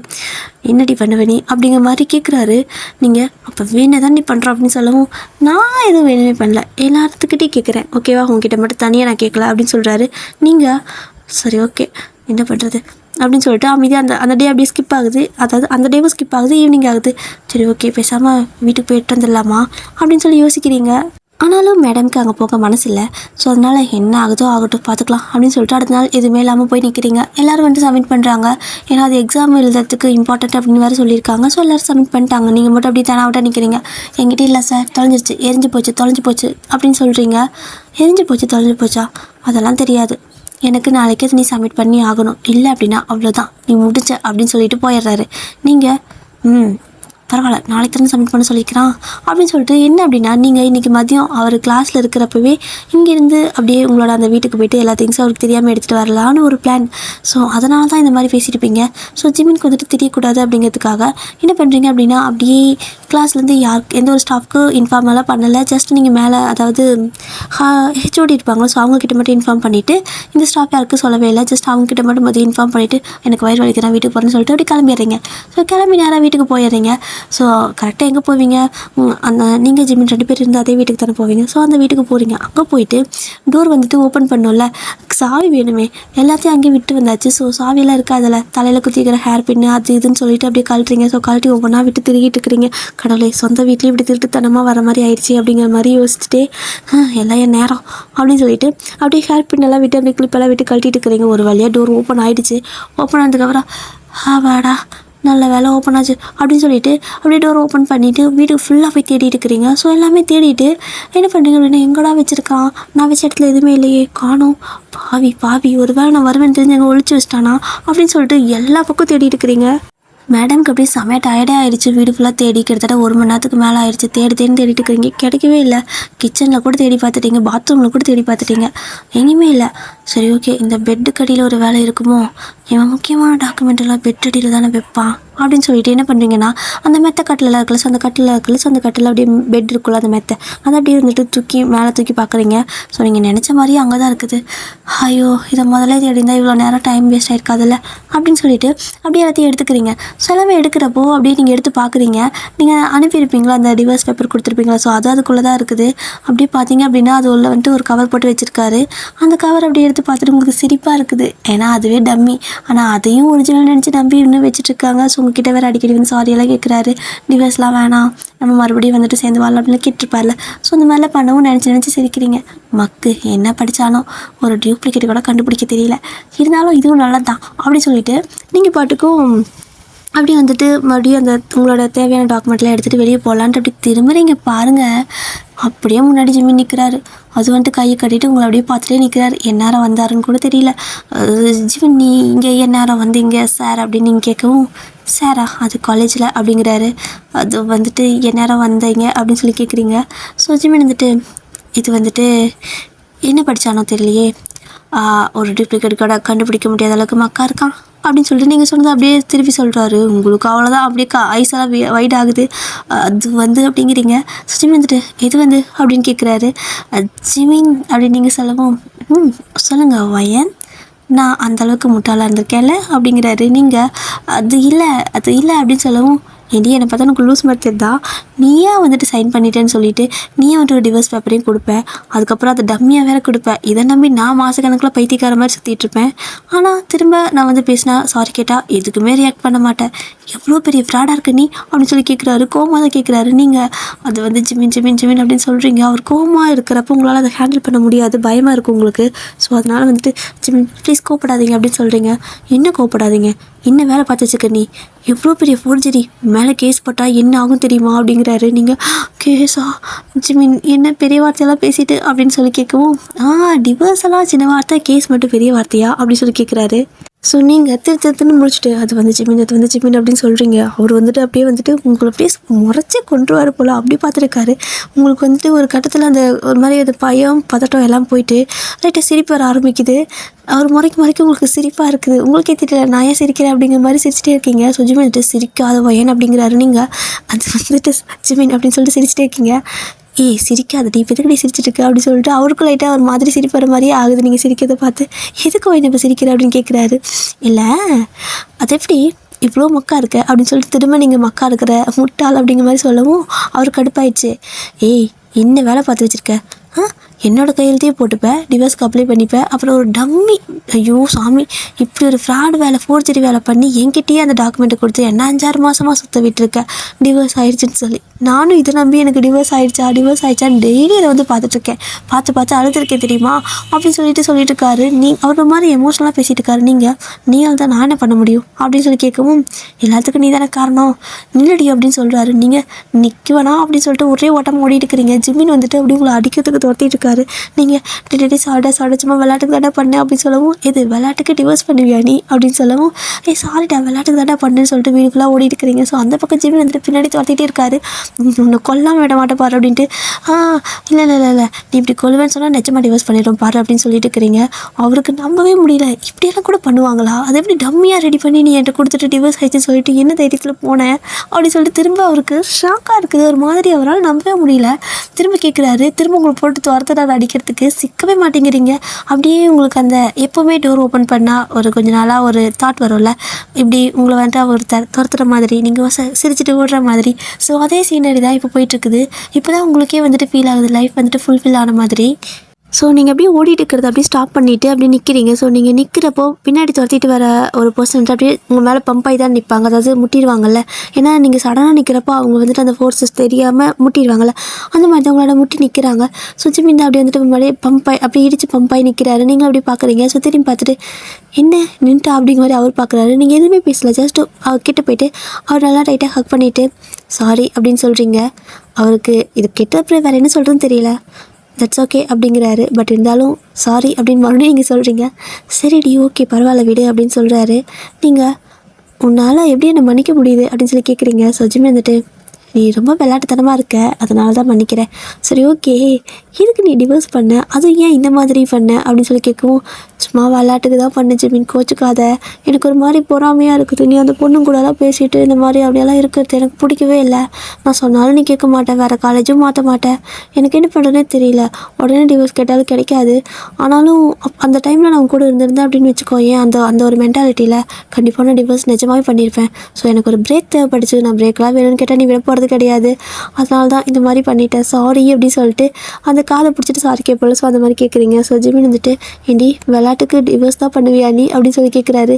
என்னடி பண்ணுவேனி அப்படிங்கிற மாதிரி கேட்குறாரு. நீங்கள் அப்போ வேணே தான் நீ பண்ணுறான் அப்படின்னு சொல்லவும், நான் எதுவும் வேணுமே பண்ணல, எல்லாத்துக்கிட்டே கேட்குறேன், ஓகேவா, உங்ககிட்ட மட்டும் தனியாக நான் கேட்கல அப்படின்னு சொல்கிறாரு. நீங்கள் சரி ஓகே என்ன பண்ணுறது அப்படின்னு சொல்லிட்டு அமைதியாக அந்த டே அப்படியே ஸ்கிப் ஆகுது. அதாவது அந்த டேவும் ஸ்கிப் ஆகுது, ஈவினிங் ஆகுது. சரி ஓகே பேசாமல் வீட்டுக்கு போயிட்டு வந்துடலாமா அப்படின்னு சொல்லி யோசிக்கிறீங்க. ஆனாலும் மேடம்க்கு அங்கே போக மனசு இல்லை. ஸோ அதனால் என்ன ஆகுதோ ஆகட்டும் பார்த்துக்கலாம் அப்படின்னு சொல்லிட்டு அடுத்த நாள் எதுவுமே இல்லாமல் போய் நிற்கிறீங்க. எல்லோரும் வந்துட்டு சப்மிட் பண்ணுறாங்க. ஏன்னா அது எக்ஸாம் எழுதுறதுக்கு இம்பார்ட்டன்ட் அப்படின்னு வேறு சொல்லியிருக்காங்க. ஸோ எல்லோரும் சப்மிட் பண்ணிட்டாங்க. நீங்கள் மட்டும் அப்படியே தானாவிட்டாக நிற்கிறீங்க. என்கிட்ட இல்லை சார், தொலைஞ்சிருச்சு, எரிஞ்சு போச்சு, தொலைஞ்சு போச்சு அப்படின்னு சொல்கிறீங்க. எரிஞ்சு போச்சு தொலைஞ்சு போச்சா? அதெல்லாம் தெரியாது, எனக்கு நாளைக்கு அது நீ சப்மிட் பண்ணி ஆகணும், இல்லை அப்படின்னா அவ்வளோதான், நீ முடிச்ச அப்படின்னு சொல்லிட்டு போயிடுறாரு. நீங்கள் பரவாயில்ல, நாளைக்கு தானே சப்மிட் பண்ண சொல்லிக்கிறான் அப்படின்னு சொல்லிட்டு, என்ன அப்படின்னா நீங்கள் இன்றைக்கி மதியம் அவர் கிளாஸில் இருக்கிறப்பவே இங்கேருந்து அப்படியே உங்களோட அந்த வீட்டுக்கு போய்ட்டு எல்லா திங்ஸும் அவருக்கு தெரியாமல் எடுத்துகிட்டு வரலான்னு ஒரு பிளான். ஸோ அதனால தான் இந்த மாதிரி பேசியிருப்பீங்க. ஸோ ஜிமினுக்கு வந்துட்டு தெரியக்கூடாது அப்படிங்கிறதுக்காக என்ன பண்ணுறீங்க அப்படின்னா, அப்படியே கிளாஸ்லேருந்து எந்த ஒரு ஸ்டாஃப்க்கு இன்ஃபார்ம் எல்லாம் பண்ணலை. ஜஸ்ட் நீங்கள் மேலே, அதாவது ஹெச்ஓடி இருப்பாங்களோ, ஸோ அவங்கக்கிட்ட மட்டும் இன்ஃபார்ம் பண்ணிவிட்டு, இந்த ஸ்டாஃப் யாருக்கும் சொல்லவே இல்லை. ஜஸ்ட் அவங்கக்கிட்ட மட்டும் மதியம் இன்ஃபார்ம் பண்ணிவிட்டு, எனக்கு வயிறு வலிக்கிறேன், வீட்டுக்கு போகிறேன்னு சொல்லிட்டு அப்படி கிளம்பிடுறீங்க. ஸோ கிளம்பி நேராக வீட்டுக்கு போயிடுறீங்க. ஸோ கரெக்டாக எங்கே போவீங்க? அந்த நீங்கள் ஜிமின் 2 பேர் இருந்தால் அதே வீட்டுக்கு தானே போவீங்க. ஸோ அந்த வீட்டுக்கு போகிறீங்க. அங்கே போயிட்டு டோர் வந்துட்டு ஓப்பன் பண்ணோம்ல, சாவி வேணுமே, எல்லாத்தையும் அங்கேயே விட்டு வந்தாச்சு. ஸோ சாவியெல்லாம் இருக்காதில்ல, தலையில் குத்திக்கிற ஹேர் பின்னு அது இதுன்னு சொல்லிட்டு அப்படியே கழட்டுறீங்க. ஸோ கழட்டி ஒவ்வொன்றா விட்டு திருகிட்டு இருக்கிறீங்க. கடவுளே, சொந்த வீட்லேயும் இப்படி திருட்டுத்தனமாக வர மாதிரி ஆயிடுச்சு அப்படிங்கிற மாதிரி யோசிச்சுட்டே, எல்லாம் என் நேரம் அப்படின்னு சொல்லிட்டு அப்படியே ஹேர் பின்னெல்லாம் விட்டு அப்படியே கிளிப்பெல்லாம் விட்டு கழட்டிட்டு இருக்கிறீங்க. ஒரு வழியாக டோர் ஓப்பன் ஆகிடுச்சு. ஓப்பன் ஆனதுக்கப்புறம் வாடா, நல்ல வேலை ஓப்பன் ஆச்சு அப்படின்னு சொல்லிட்டு அப்படியே டோர் ஓப்பன் பண்ணிவிட்டு வீட்டுக்கு ஃபுல்லாக போய் தேடிட்டு இருக்கிறீங்க. ஸோ எல்லாமே தேடிட்டு என்ன பண்ணுறீங்க அப்படின்னா, எங்கடா வச்சுருக்கான், நான் வச்ச இடத்துல எதுவுமே இல்லையே, காணோம், பாவி ஒரு வேளை நான் வருவேன் தெரிஞ்சு எங்கே ஒழிச்சு வச்சிட்டானா அப்படின்னு சொல்லிட்டு எல்லா பக்கம் தேடிட்டு இருக்கிறீங்க. மேடம்க்கு அப்படியே செமையா டயர்டே ஆயிடுச்சு. வீடு ஃபுல்லாக தேடி கிட்டத்தட்ட 1 மணி நேரத்துக்கு மேலே ஆயிடுச்சு. தேடிட்டு இருக்கிறீங்க, கிடைக்கவே இல்லை. கிச்சனில் கூட தேடி பார்த்துட்டீங்க, பாத்ரூமில் கூட தேடி பார்த்துட்டீங்க, எங்கேயுமே இல்லை. சரி ஓகே, இந்த பெட்டு கடியில் ஒரு வேலை இருக்குமோ, இவன் முக்கியமான டாக்குமெண்ட் எல்லாம் பெட் அடியில் தானே வைப்பான் அப்படின்னு சொல்லிட்டு என்ன பண்ணுறீங்கன்னா, அந்த மெத்த கட்டில் இருக்கல, ஸோ அந்த கட்டில் இருக்கல, ஸோ அந்த கட்டில் அப்படியே பெட் இருக்குல்ல, அந்த மெத்தை அதை அப்படியே வந்துட்டு மேலே தூக்கி பார்க்குறீங்க. ஸோ நீங்கள் நினச்ச மாதிரியே அங்கே தான் இருக்குது. ஐயோ, இதை முதல்ல தேடிந்தால் இவ்வளோ நேரம் டைம் வேஸ்ட் ஆகிருக்காதுல்ல அப்படின்னு சொல்லிட்டு அப்படியே எல்லாத்தையும் எடுத்துக்கிறீங்க. ஸோ எல்லாமே எடுக்கிறப்போ அப்படியே நீங்கள் எடுத்து பார்க்குறீங்க. நீங்கள் அனுப்பியிருப்பீங்களா, அந்த டிவோர்ஸ் பேப்பர் கொடுத்துருப்பீங்களா, ஸோ அது அதுக்குள்ளே தான் இருக்குது. அப்படியே பார்த்தீங்க அப்படின்னா அது உள்ள வந்துட்டு ஒரு கவர் போட்டு வச்சுருக்காரு. அந்த கவர் அப்படியே எடுத்து பார்த்துட்டு உங்களுக்கு சிரிப்பாக இருக்குது. ஏன்னா அதுவே டம்மி, ஆனால் அதையும் ஒரிஜினல் நினச்சி நம்பி இன்னும் வச்சுட்ருக்காங்க. ஸோ உங்ககிட்ட வேறு அடிக்கடி வந்து சாரியெல்லாம் கேட்குறாரு. டிவோர்ஸ்லாம் வேணாம், நம்ம மறுபடியும் வந்துட்டு சேர்ந்து வாழலாம் அப்படின்னு கேட்டுருப்பார்ல. ஸோ இந்த மாதிரிலாம் பண்ணவும் நினச்சி சிரிக்கிறீங்க. மக்கு என்ன படித்தாலும் ஒரு டியூப்ளிகேட் கூட கண்டுபிடிக்க தெரியல, இருந்தாலும் இதுவும் நல்லது தான் அப்படி சொல்லிட்டு நீங்கள் பாட்டுக்கும் அப்படி வந்துட்டு மறுபடியும் அந்த உங்களோட தேவையான டாக்குமெண்ட்லாம் எடுத்துகிட்டு வெளியே போகலான்ட்டு அப்படி திரும்புறீங்க. பாருங்கள், அப்படியே முன்னாடி ஜிமின் நிற்கிறாரு. அது வந்துட்டு கையை கட்டிட்டு உங்களை அப்படியே பார்த்துட்டே நிற்கிறாரு. எந்நேரம் வந்தாருன்னு கூட தெரியல. ஜிமின், நீ இங்கே எந்நேரம் வந்தீங்க சார் அப்படின்னு நீங்கள் கேட்கவும், சாரா அது காலேஜில் அப்படிங்கிறாரு. அது வந்துட்டு எந்நேரம் வந்தீங்க அப்படின்னு சொல்லி கேட்குறீங்க. ஸோ ஜிமின் வந்துட்டு, இது வந்துட்டு என்ன படித்தானோ தெரியலையே, ஒரு டூப்ளிகேட் கூட கண்டுபிடிக்க முடியாத அளவுக்கு மக்கா இருக்கான் அப்படின்னு சொல்லிட்டு நீங்கள் சொன்னது அப்படியே திருப்பி சொல்கிறாரு. உங்களுக்கு அவ்வளோதான், அப்படியே ஐஸெல்லாம் வைட் ஆகுது. அது வந்து அப்படிங்கிறீங்க. ஸோ ஜிமின் வந்துட்டு, எது வந்து அப்படின்னு கேட்குறாரு. ஜிமின் அப்படின்னு நீங்கள் சொல்லவும், சொல்லுங்கள் வயன் நான் அந்தளவுக்கு முட்டாளாக இருந்திருக்கேன்ல அப்படிங்கிறாரு. நீங்கள் அது இல்லை அப்படின்னு சொல்லவும், ஏன்டி என்னை பார்த்தா எனக்கு லூஸ் மாதிரி தெரியுதா, நீயே வந்துட்டு சைன் பண்ணிட்டேன்னு சொல்லிட்டு நீயே வந்துட்டு ஒரு டிவோர்ஸ் பேப்பரையும் கொடுப்பேன், அதுக்கப்புறம் அதை டம்மியாக வேற கொடுப்பேன், இதை நம்பி நான் மாதக்கணக்கில் பைத்தியக்கார மாதிரி சுற்றிட்டு இருப்பேன். ஆனால் திரும்ப நான் வந்து பேசினா சாரி கேட்டால் எதுக்குமே ரியாக்ட் பண்ண மாட்டேன், எவ்வளோ பெரிய ஃப்ராடாக இருக்கு நீ அப்படின்னு சொல்லி கேட்குறாரு. கோமா தான் கேட்குறாரு. நீங்கள் அது வந்து ஜிமின் அப்படின்னு சொல்கிறீங்க. அவர் கோமா இருக்கிறப்ப உங்களால் அதை ஹேண்டில் பண்ண முடியாது, பயமாக இருக்கும் உங்களுக்கு. ஸோ அதனால் வந்துட்டு ஜிமின் ப்ளீஸ் கோப்படாதீங்க அப்படின்னு சொல்கிறீங்க. என்ன கோப்படாதீங்க, என்ன வேலை பார்த்து வச்சுக்க, நீ எவ்வளோ பெரிய ஃபோர்ஜரி, மேலே கேஸ் போட்டால் என்ன ஆகும் தெரியுமா அப்படிங்கிறாரு. நீங்கள் கேஸா ஜிமின் என்ன பெரிய வார்த்தையெல்லாம் பேசிட்டு அப்படின்னு சொல்லி கேட்கவும், டிவோர்ஸ் எல்லாம் சின்ன வார்த்தை, கேஸ் மட்டும் பெரிய வார்த்தையா அப்படின்னு சொல்லி கேட்குறாரு. ஸோ நீங்கள் திருத்துன்னு முடிச்சுட்டு அது வந்து ஜிமின் அப்படின்னு சொல்கிறீங்க. அவர் வந்துட்டு அப்படியே வந்துட்டு உங்களை அப்படியே முறைச்சி கொண்டுருவார் போல் அப்படி பார்த்துருக்காரு. உங்களுக்கு வந்துட்டு ஒரு கட்டத்தில் அந்த ஒரு மாதிரி அது பயம் பதட்டம் எல்லாம் போயிட்டு லைட்டாக சிரிப்பு வர ஆரம்பிக்குது. அவர் முறைக்கு உங்களுக்கு சிரிப்பாக இருக்குது. உங்களுக்கே தெரியல நான் ஏன் சிரிக்கிறேன் அப்படிங்கிற மாதிரி சிரிச்சிட்டே இருக்கீங்க. ஸோ ஜிமின் வந்துட்டு சிரிக்காத வயன் அப்படிங்கிறாரு. நீங்கள் அது வந்துட்டு ஜிமின் அப்படின்னு சொல்லிட்டு சிரிச்சிட்டே இருக்கீங்க. சிரிக்காது நீ எதுக்கு நீ சிரிச்சிட்டு இருக்க அப்படின்னு சொல்லிட்டு அவருக்கும் லைட்டாக ஒரு மாதிரி சிரிப்பு வர மாதிரியே ஆகுது. நீங்கள் சிரிக்கிறத பார்த்து எதுக்கு வயன் இப்போ சிரிக்கிற அப்படின்னு கேட்குறாரு. இல்லை அது எப்படி இவ்வளோ மக்கா இருக்க அப்படின்னு சொல்லிட்டு திரும்ப நீங்கள் மக்கா இருக்கிற முட்டாள் அப்படிங்கிற மாதிரி சொல்லவும் அவர் கடுப்பாயிடுச்சு. என்ன வேலை பார்த்து வச்சுருக்க, என்னோடய கையெழுத்தையும் போட்டுப்பேன், டிவோர்ஸ்க்கு அப்ளை பண்ணிப்பேன், அப்புறம் ஒரு டம்மி, ஐயோ சாமி, இப்படி ஒரு ஃப்ராட் வேலை ஃபோர்ஜரி வேலை பண்ணி என்கிட்டயே அந்த டாக்குமெண்ட்டை கொடுத்து என்ன 5-6 மாதமாக சுற்ற விட்டுருக்கேன் டிவோர்ஸ் ஆயிடுச்சுன்னு சொல்லி. நானும் இதை நம்பி எனக்கு டிவோர்ஸ் ஆயிடுச்சான்னு டெய்லி அதை வந்து பார்த்துட்ருக்கேன், பார்த்து அழுதுருக்கேன் தெரியுமா அப்படின்னு சொல்லிட்டு இருக்காரு. அவர் ஒரு மாதிரி எமோஷனலாக பேசிகிட்டு இருக்காரு. நீங்கள் தான் நான் என்ன பண்ண முடியும் அப்படின்னு சொல்லி கேட்கவும், எல்லாத்துக்கும் நீ தானே காரணம், நில்லடி அப்படின்னு சொல்கிறாரு. நீங்கள் நிற்க வேணாம் அப்படின்னு சொல்லிட்டு ஒரே ஓட்டமாக ஓடிட்டு இருக்கிறீங்க. ஜிமின் வந்துட்டு அப்படி உங்களை அடிக்கிறதுக்கு துரத்திட்டு இருக்காரு. நீங்கள் டெடி சாட சும்மா விளையாட்டுக்கு தானே பண்ணேன் அப்படின்னு சொல்லவும், இது விளையாட்டுக்கு டிவோர்ஸ் பண்ணுவியா நீ அப்படின்னு சொல்லவும், சாரிடா விளையாட்டுக்கு தானே பண்ணேன்னு சொல்லிட்டு வீடுக்குள்ளே ஓடிட்டு இருக்கிறீங்க. ஸோ அந்த பக்கம் ஜிமின் வந்துட்டு பின்னாடி துரத்திட்டே இருக்காரு. உன்னை கொல்லாமல் விட மாட்டேன் பாரு அப்படின்ட்டு. இல்லை நீ இப்படி கொல்லுவேன்னு சொன்னால் நிச்சயமாக டிவோர்ஸ் பண்ணிடுறோம் பாரு அப்படின்னு சொல்லிட்டு இருக்கிறீங்க. அவருக்கு நம்பவே முடியல, இப்படியெல்லாம் கூட பண்ணுவாங்களா, அதை எப்படி டம்மியாக ரெடி பண்ணி நீ என்கிட்ட கொடுத்துட்டு டிவோர்ஸ் ஆயிடுச்சுன்னு சொல்லிட்டு என்ன தைரியத்தில் போனேன் அப்படின்னு சொல்லிட்டு திரும்ப அவருக்கு ஷாக்காக இருக்குது. ஒரு மாதிரி அவரால் நம்பவே முடியல. திரும்ப கேட்குறாரு. திரும்ப உங்களை போட்டு துரத்துறாரு அடிக்கிறதுக்கு. சிக்கவே மாட்டேங்கிறீங்க. அப்படியே உங்களுக்கு அந்த எப்போவுமே டோர் ஓப்பன் பண்ணால் ஒரு கொஞ்ச நாளாக ஒரு தாட் வரும்ல, இப்படி உங்களை வந்துட்டு அவர் துரத்துற மாதிரி, நீங்கள் சிரிச்சுட்டு ஓடுற மாதிரி. ஸோ அதே சீனரி தான் இப்போ போயிட்டுருக்குது. இப்போ தான் உங்களுக்கே வந்துட்டு ஃபீல் ஆகுது லைஃப் வந்துட்டு ஃபுல்ஃபில் ஆன மாதிரி. ஸோ நீங்கள் அப்படியே ஓடிட்டு இருக்கிறத அப்படியே ஸ்டாப் பண்ணிவிட்டு அப்படியே நிற்கிறீங்க. ஸோ நீங்கள் நிற்கிறப்போ பின்னாடி துரத்திட்டு வர ஒரு பர்சன் அப்படியே உங்கள் மேலே பம்ப் ஆகி தான் நிற்பாங்க, அதாவது முட்டிடுவாங்கல்ல. ஏன்னா நீங்கள் சடனாக நிற்கிறப்போ அவங்க வந்துட்டு அந்த ஃபோர்ஸஸ் தெரியாமல் முட்டிடுவாங்கள்ல, அந்த மாதிரி தான் உங்களோட முட்டி நிற்கிறாங்க. ஸோ ஜிமின் அப்படியே வந்துட்டு முன்னாடியே பம்பாய் அப்படியே இடித்து பம்பாய் நிற்கிறாரு. நீங்கள் அப்படி பார்க்குறீங்க. ஸோ திரும்பி பார்த்துட்டு என்ன நின்ட்டா அப்படிங்கிற மாதிரி அவர் பார்க்குறாரு. நீங்கள் எதுவுமே பேசல, ஜஸ்ட் அவர் கிட்டே போய்ட்டு அவர் நல்லா டைட்டாக ஹக் பண்ணிவிட்டு சாரி அப்படின்னு சொல்கிறீங்க. அவருக்கு இது கெட்ட அப்புறம் வேறு என்ன சொல்கிறதுன்னு தெரியல. தட்ஸ் ஓகே அப்படிங்கிறாரு. பட் இருந்தாலும் சாரி அப்படின்னு மறுபடியும் நீங்கள் சொல்கிறீங்க. சரிடி ஓகே பரவாயில்ல விடு அப்படின்னு சொல்கிறாரு. நீங்கள் உன்னால் எப்படி என்னை மன்னிக்க முடியுது அப்படின்னு சொல்லி கேட்குறீங்க. ஸோ ஜிமின் வந்துட்டு நீ ரொம்ப விளையாட்டுத்தனமாக இருக்க, அதனால தான் மன்னிக்கிறேன். சரி ஓகே, எதுக்கு நீ டிவோர்ஸ் பண்ண, அதுவும் ஏன் இந்த மாதிரி பண்ண அப்படின்னு சொல்லி கேட்கவும், சும்மா விளையாட்டுக்கு தான் பண்ண ஜிமின், கோச்சுக்காத, எனக்கு ஒரு மாதிரி பொறாமையாக இருக்குது, நீ அந்த பொண்ணு கூடலாம் பேசிட்டு இந்த மாதிரி அப்படியெல்லாம் இருக்கிறது எனக்கு பிடிக்கவே இல்லை, நான் சொன்னாலும் நீ கேட்க மாட்டேன், வேறு காலேஜும் மாற்ற மாட்டேன், எனக்கு என்ன பண்ணுறதுனே தெரியல, உடனே டிவோர்ஸ் கேட்டாலும் கிடைக்காது, ஆனாலும் அந்த டைமில் நான் கூட இருந்திருந்தேன் அப்படின்னு வச்சுக்கோ, ஏன் அந்த ஒரு மென்டாலிட்டியில் கண்டிப்பாக நான் டிவோர்ஸ் நிஜமாகவே பண்ணியிருப்பேன். ஸோ எனக்கு ஒரு பிரேக் தேவைப்படுச்சு, நான் பிரேக்லாம் வேணும்னு கேட்டால் நீ விட போகிறது கிடையாது, அதனால தான் இந்த மாதிரி பண்ணிட்டேன், சாரி அப்படின்னு சொல்லிட்டு அந்த காதை பிடிச்சிட்டு சாரி கேட்போம்ல. ஸோ அந்த மாதிரி கேட்குறீங்க. ஸோ ஜிமின் வந்துட்டு ஏண்டி விளையாட்டுக்கு டிவோர்ஸ் தான் பண்ணுவியா நீ அப்படின்னு சொல்லி கேட்குறாரு.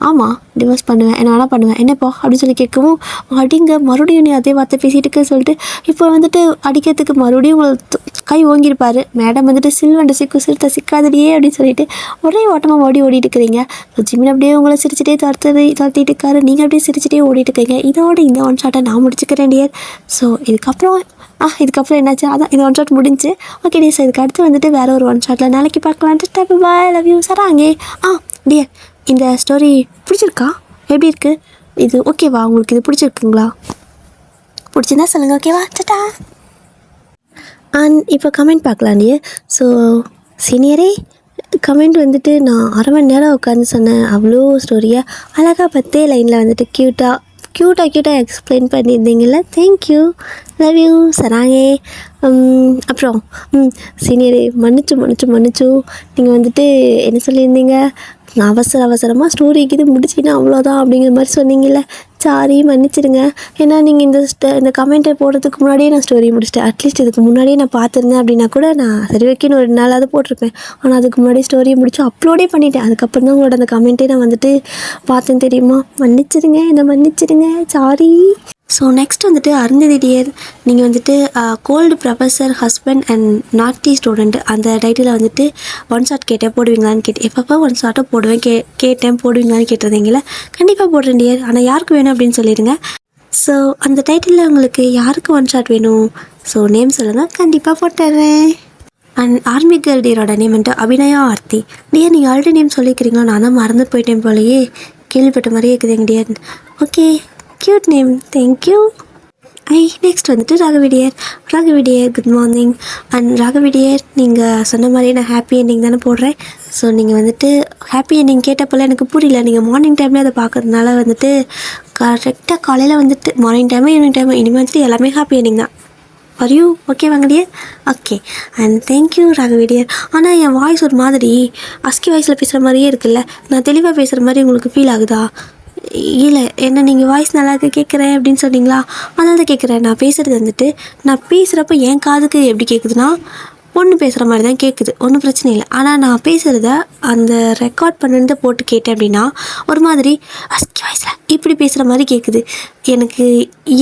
ஆமாம் டிவோர்ஸ் பண்ணுவேன், என்ன வேணால் பண்ணுவேன், என்னப்பா அப்படின்னு சொல்லி கேட்கவும், அடிங்க மறுபடியும் நீ அதே வார்த்தை பேசிகிட்டு சொல்லிட்டு இப்போ வந்துட்டு அடிக்கிறதுக்கு மறுபடியும் உங்களை கை ஓங்கியிருப்பார். மேடம் வந்துட்டு சில்வண்டு சில்ட்ட சிக்காதடியே அப்படின்னு சொல்லிட்டு ஒரே ஓட்டமாக ஓடிட்டு இருக்கிறீங்க. ஜிமின் அப்படியே உங்களை சிரிச்சிட்டே துரத்திட்டு இருக்காரு. நீங்கள் அப்படியே சிரிச்சிட்டே ஓடிட்டு இருக்கீங்க. இதோட இந்த ஒன் ஷாட்டை நான் முடிச்சுக்கிறேன் டியர். ஸோ இதுக்கப்புறம் என்னாச்சு, அதான் இந்த ஒன் ஷாட் முடிஞ்சு. ஓகே டியர், ஸோ இதுக்கு அடுத்து வந்துட்டு வேறு ஒரு ஒன் ஷாட்டில் நாளைக்கு பார்க்கலான்ட்டு பாய், லவ் யூ சராங்கே. டியர், இந்த ஸ்டோரி பிடிச்சிருக்கா, எப்படி இருக்குது, இது ஓகேவா, உங்களுக்கு இது பிடிச்சிருக்குங்களா, பிடிச்சிருந்தா சொல்லுங்கள் ஓகேவா, டாடா. அண்ட் இப்போ கமெண்ட் பார்க்கலாம் டியர். ஸோ சீனியரே கமெண்ட் வந்துட்டு நான் 1/2 மணி நேரம் உட்காந்து சொன்னேன், அவ்வளோ ஸ்டோரியை அழகாக 10 லைனில் வந்துட்டு க்யூட்டாக எக்ஸ்பிளைன் பண்ணியிருந்தீங்கல்ல, தேங்க்யூ, லவ் யூ சராங்கே. அப்புறம் சீனியரே மன்னிச்சு நீங்கள் வந்துட்டு என்ன சொல்லியிருந்தீங்க, நான் அவசரமாக ஸ்டோரிக்கு இது முடிச்சின்னா அவ்வளோதான் அப்படிங்கிற மாதிரி சொன்னீங்கல்ல. சாரி மன்னிச்சிடுங்க. ஏன்னா நீங்கள் இந்த கமெண்ட்டை போடுறதுக்கு முன்னாடியே நான் ஸ்டோரி முடிச்சிட்டேன். அட்லீஸ்ட் இதுக்கு முன்னாடியே நான் பார்த்துருந்தேன் அப்படின்னா கூட நான் சரி வைக்கணும் 2 நாளாவது போட்டிருப்பேன். ஆனால் அதுக்கு முன்னாடி ஸ்டோரியை முடிச்சு அப்லோடே பண்ணிட்டேன். அதுக்கப்புறம் தான் உங்களோட அந்த கமெண்ட்டே நான் வந்துட்டு பார்த்தேன் தெரியுமா. மன்னிச்சிடுங்க, என்னை மன்னிச்சிடுங்க, சாரி. ஸோ நெக்ஸ்ட் வந்துட்டு அருந்ததி டியர், நீங்கள் வந்துட்டு கோல்டு ப்ரொஃபஸர் ஹஸ்பண்ட் அண்ட் நாட்டி ஸ்டூடெண்ட் அந்த டைட்டில் வந்துட்டு ஒன் ஷாட் கேட்டேன் போடுவீங்களான்னு கேட்டேன். எப்பப்போ ஒன் ஷாட்டை போடுவேன் கேட்டேன் போடுவீங்களான்னு கேட்டிருந்தீங்களா. கண்டிப்பாக போடுறேன் டியர், ஆனால் யாருக்கு வேணும் அப்படின்னு சொல்லிடுங்க. ஸோ அந்த டைட்டிலில் உங்களுக்கு யாருக்கு ஒன் ஷாட் வேணும், ஸோ நேம் சொல்லுங்கள், கண்டிப்பாக போட்டுறேன். அண்ட் ஆர்மி கேர்ள் டியரோட நேம் வந்துட்டு அபிநயா ஆர்த்தி. டியர் நீங்கள் ஆல்ரெடி நேம் சொல்லிக்கிறீங்களா, நான் தான் மறந்து போயிட்டேன் போலையே, கேள்விப்பட்ட மாதிரியே இருக்குதுங்க dear. Okay, cute name, thank you. Next வந்துட்டு ராகவிடியர் குட் மார்னிங். அண்ட் ராகவிடியர் நீங்கள் சொன்ன மாதிரியே நான் ஹாப்பி எண்டிங் தானே போடுறேன். ஸோ நீங்கள் வந்துட்டு ஹாப்பி எண்டிங் கேட்டப்போல எனக்கு புரியல, நீங்கள் மார்னிங் டைமில் அதை பார்க்குறதுனால வந்துட்டு கரெக்டாக காலையில் வந்துட்டு மார்னிங் டைமு ஈவினிங் டைமு இனிமேல் வந்துட்டு எல்லாமே ஹாப்பி எண்டிங் தான். ஃபார் யூ ஓகே வாங்கடியர். Okay and thank you Ragavi dear. ஆனால் என் வாய்ஸ் ஒரு மாதிரி அஸ்கி வாய்ஸில் பேசுகிற மாதிரியே இருக்குல்ல, நான் தெளிவாக பேசுகிற மாதிரி உங்களுக்கு ஃபீல் ஆகுதா? இல்லை, என்ன நீங்கள் வாய்ஸ் நல்லா இருக்கு கேட்குறேன் அப்படின்னு சொன்னீங்களா, அதனால தான் கேட்குறேன். நான் பேசுகிறது வந்துட்டு நான் பேசுகிறப்ப என் காதுக்கு எப்படி கேட்குதுன்னா பொண்ணு பேசுகிற மாதிரி தான் கேட்குது, ஒன்றும் பிரச்சனை இல்லை. ஆனால் நான் பேசுகிறத அந்த ரெக்கார்ட் பண்ணிட்டு போட்டு கேட்டேன் அப்படின்னா ஒரு மாதிரி அஸ்கி வாய்ஸில் இப்படி பேசுகிற மாதிரி கேட்குது. எனக்கு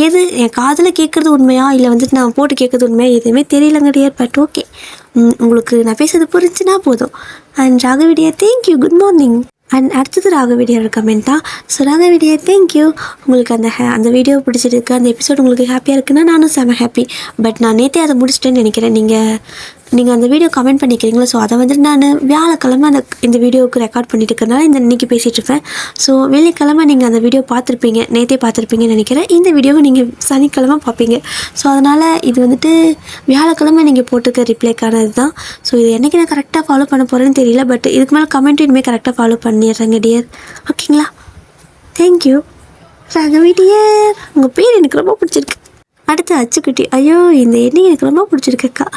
எது என் காதில் கேட்குறது உண்மையா இல்லை வந்துட்டு நான் போட்டு கேட்குறது உண்மையா எதுவுமே தெரியலங்க டியர். பட் ஓகே, உங்களுக்கு நான் பேசுகிறது புரிஞ்சுன்னா போதும். And Ragavi dear thank you, good morning. And அடுத்தது ராகவிடியோட கமெண்ட் தான். So Ragavi dear thank you. உங்களுக்கு அந்த வீடியோ பிடிச்சிருக்கு, அந்த எபிசோட் உங்களுக்கு ஹாப்பியாக இருக்குன்னா நானும் செம ஹாப்பி. பட் நான் நேற்றே அதை முடிச்சிட்டேன்னு நினைக்கிறேன். நீங்கள் அந்த வீடியோ கமெண்ட் பண்ணிக்கிறீங்களா, ஸோ அதை வந்துட்டு நான் வியாழக்கிழமை இந்த வீடியோவுக்கு ரெக்கார்ட் பண்ணிட்டு இருக்கிறனால இன்றைக்கி பேசிகிட்ருப்பேன். ஸோ வெள்ளிக்கிழமை நீங்கள் அந்த வீடியோ பார்த்துருப்பீங்க, நேற்றே பார்த்துருப்பீங்கன்னு நினைக்கிறேன். இந்த வீடியோவை நீங்கள் சனிக்கிழமை பார்ப்பீங்க. ஸோ அதனால் இது வந்துட்டு வியாழக்கிழமை நீங்கள் போட்டுக்க ரிப்ளைக்கானது தான். ஸோ இது என்றைக்கு நான் கரெக்டாக ஃபாலோ பண்ண போகிறேன்னு தெரியல. பட் இதுக்கு மேலே கமெண்ட் இனிமேல் கரெக்டாக ஃபாலோ பண்ணிடுறேங்க டியர். ஓகேங்களா, தேங்க்யூ ராகவிடியர். உங்கள் பேர் எனக்கு ரொம்ப பிடிச்சிருக்கு. அடுத்து அச்சுக்குட்டி. ஐயோ, இந்த எண்ணெய் எனக்கு ரொம்ப பிடிச்சிருக்குக்கா.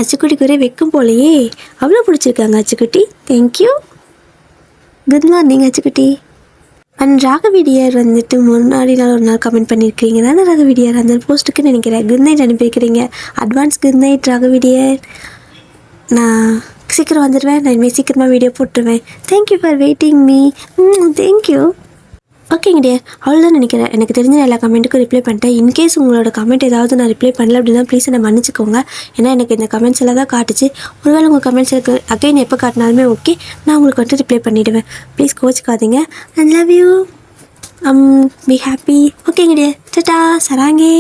அச்சுக்குட்டிக்கு ஒரே வைக்கும் போலையே, அவ்வளோ பிடிச்சிருக்காங்க Achukutty. Thank you, good morning Achukutty. And Ragavi dear வந்துட்டு முன்னாடி நாள் ஒரு நாள் கமெண்ட் பண்ணியிருக்கிறீங்க தானே ராகவிடியர், அந்த போஸ்ட்டுக்கு நினைக்கிறேன் குட் நைட் அனுப்பியிருக்கிறீங்க. Advance good night Ragavi dear. நான் சீக்கிரம் வந்துடுவேன், நான் இனிமேல் சீக்கிரமாக வீடியோ போட்டுருவேன். Thank you for waiting me. Thank you. ஓகேங்க டியர், அவ்வளோதான் நினைக்கிறேன். எனக்கு தெரிஞ்ச எல்லா கமெண்ட்டுக்கும் ரிப்ளை பண்ணிட்டேன். இன்கேஸ் உங்களோட கமெண்ட் ஏதாவது நான் ரிப்ளை பண்ணல அப்படின்னா ப்ளீஸ் என்னை மன்னிச்சிக்கோங்க. ஏன்னா எனக்கு இந்த கமெண்ட்ஸ் எல்லாம் தான் காட்டுச்சு. ஒருவேளை உங்கள் கமெண்ட்ஸ் எனக்கு அகைன் எப்போ காட்டினாலுமே ஓகே, நான் உங்களுக்கு வந்துட்டு ரிப்ளை பண்ணிவிடுவேன். ப்ளீஸ் கோச்சிக்காதீங்க. I love you. Be happy. ஓகேங்க டியர், டாடா, சராங்கே.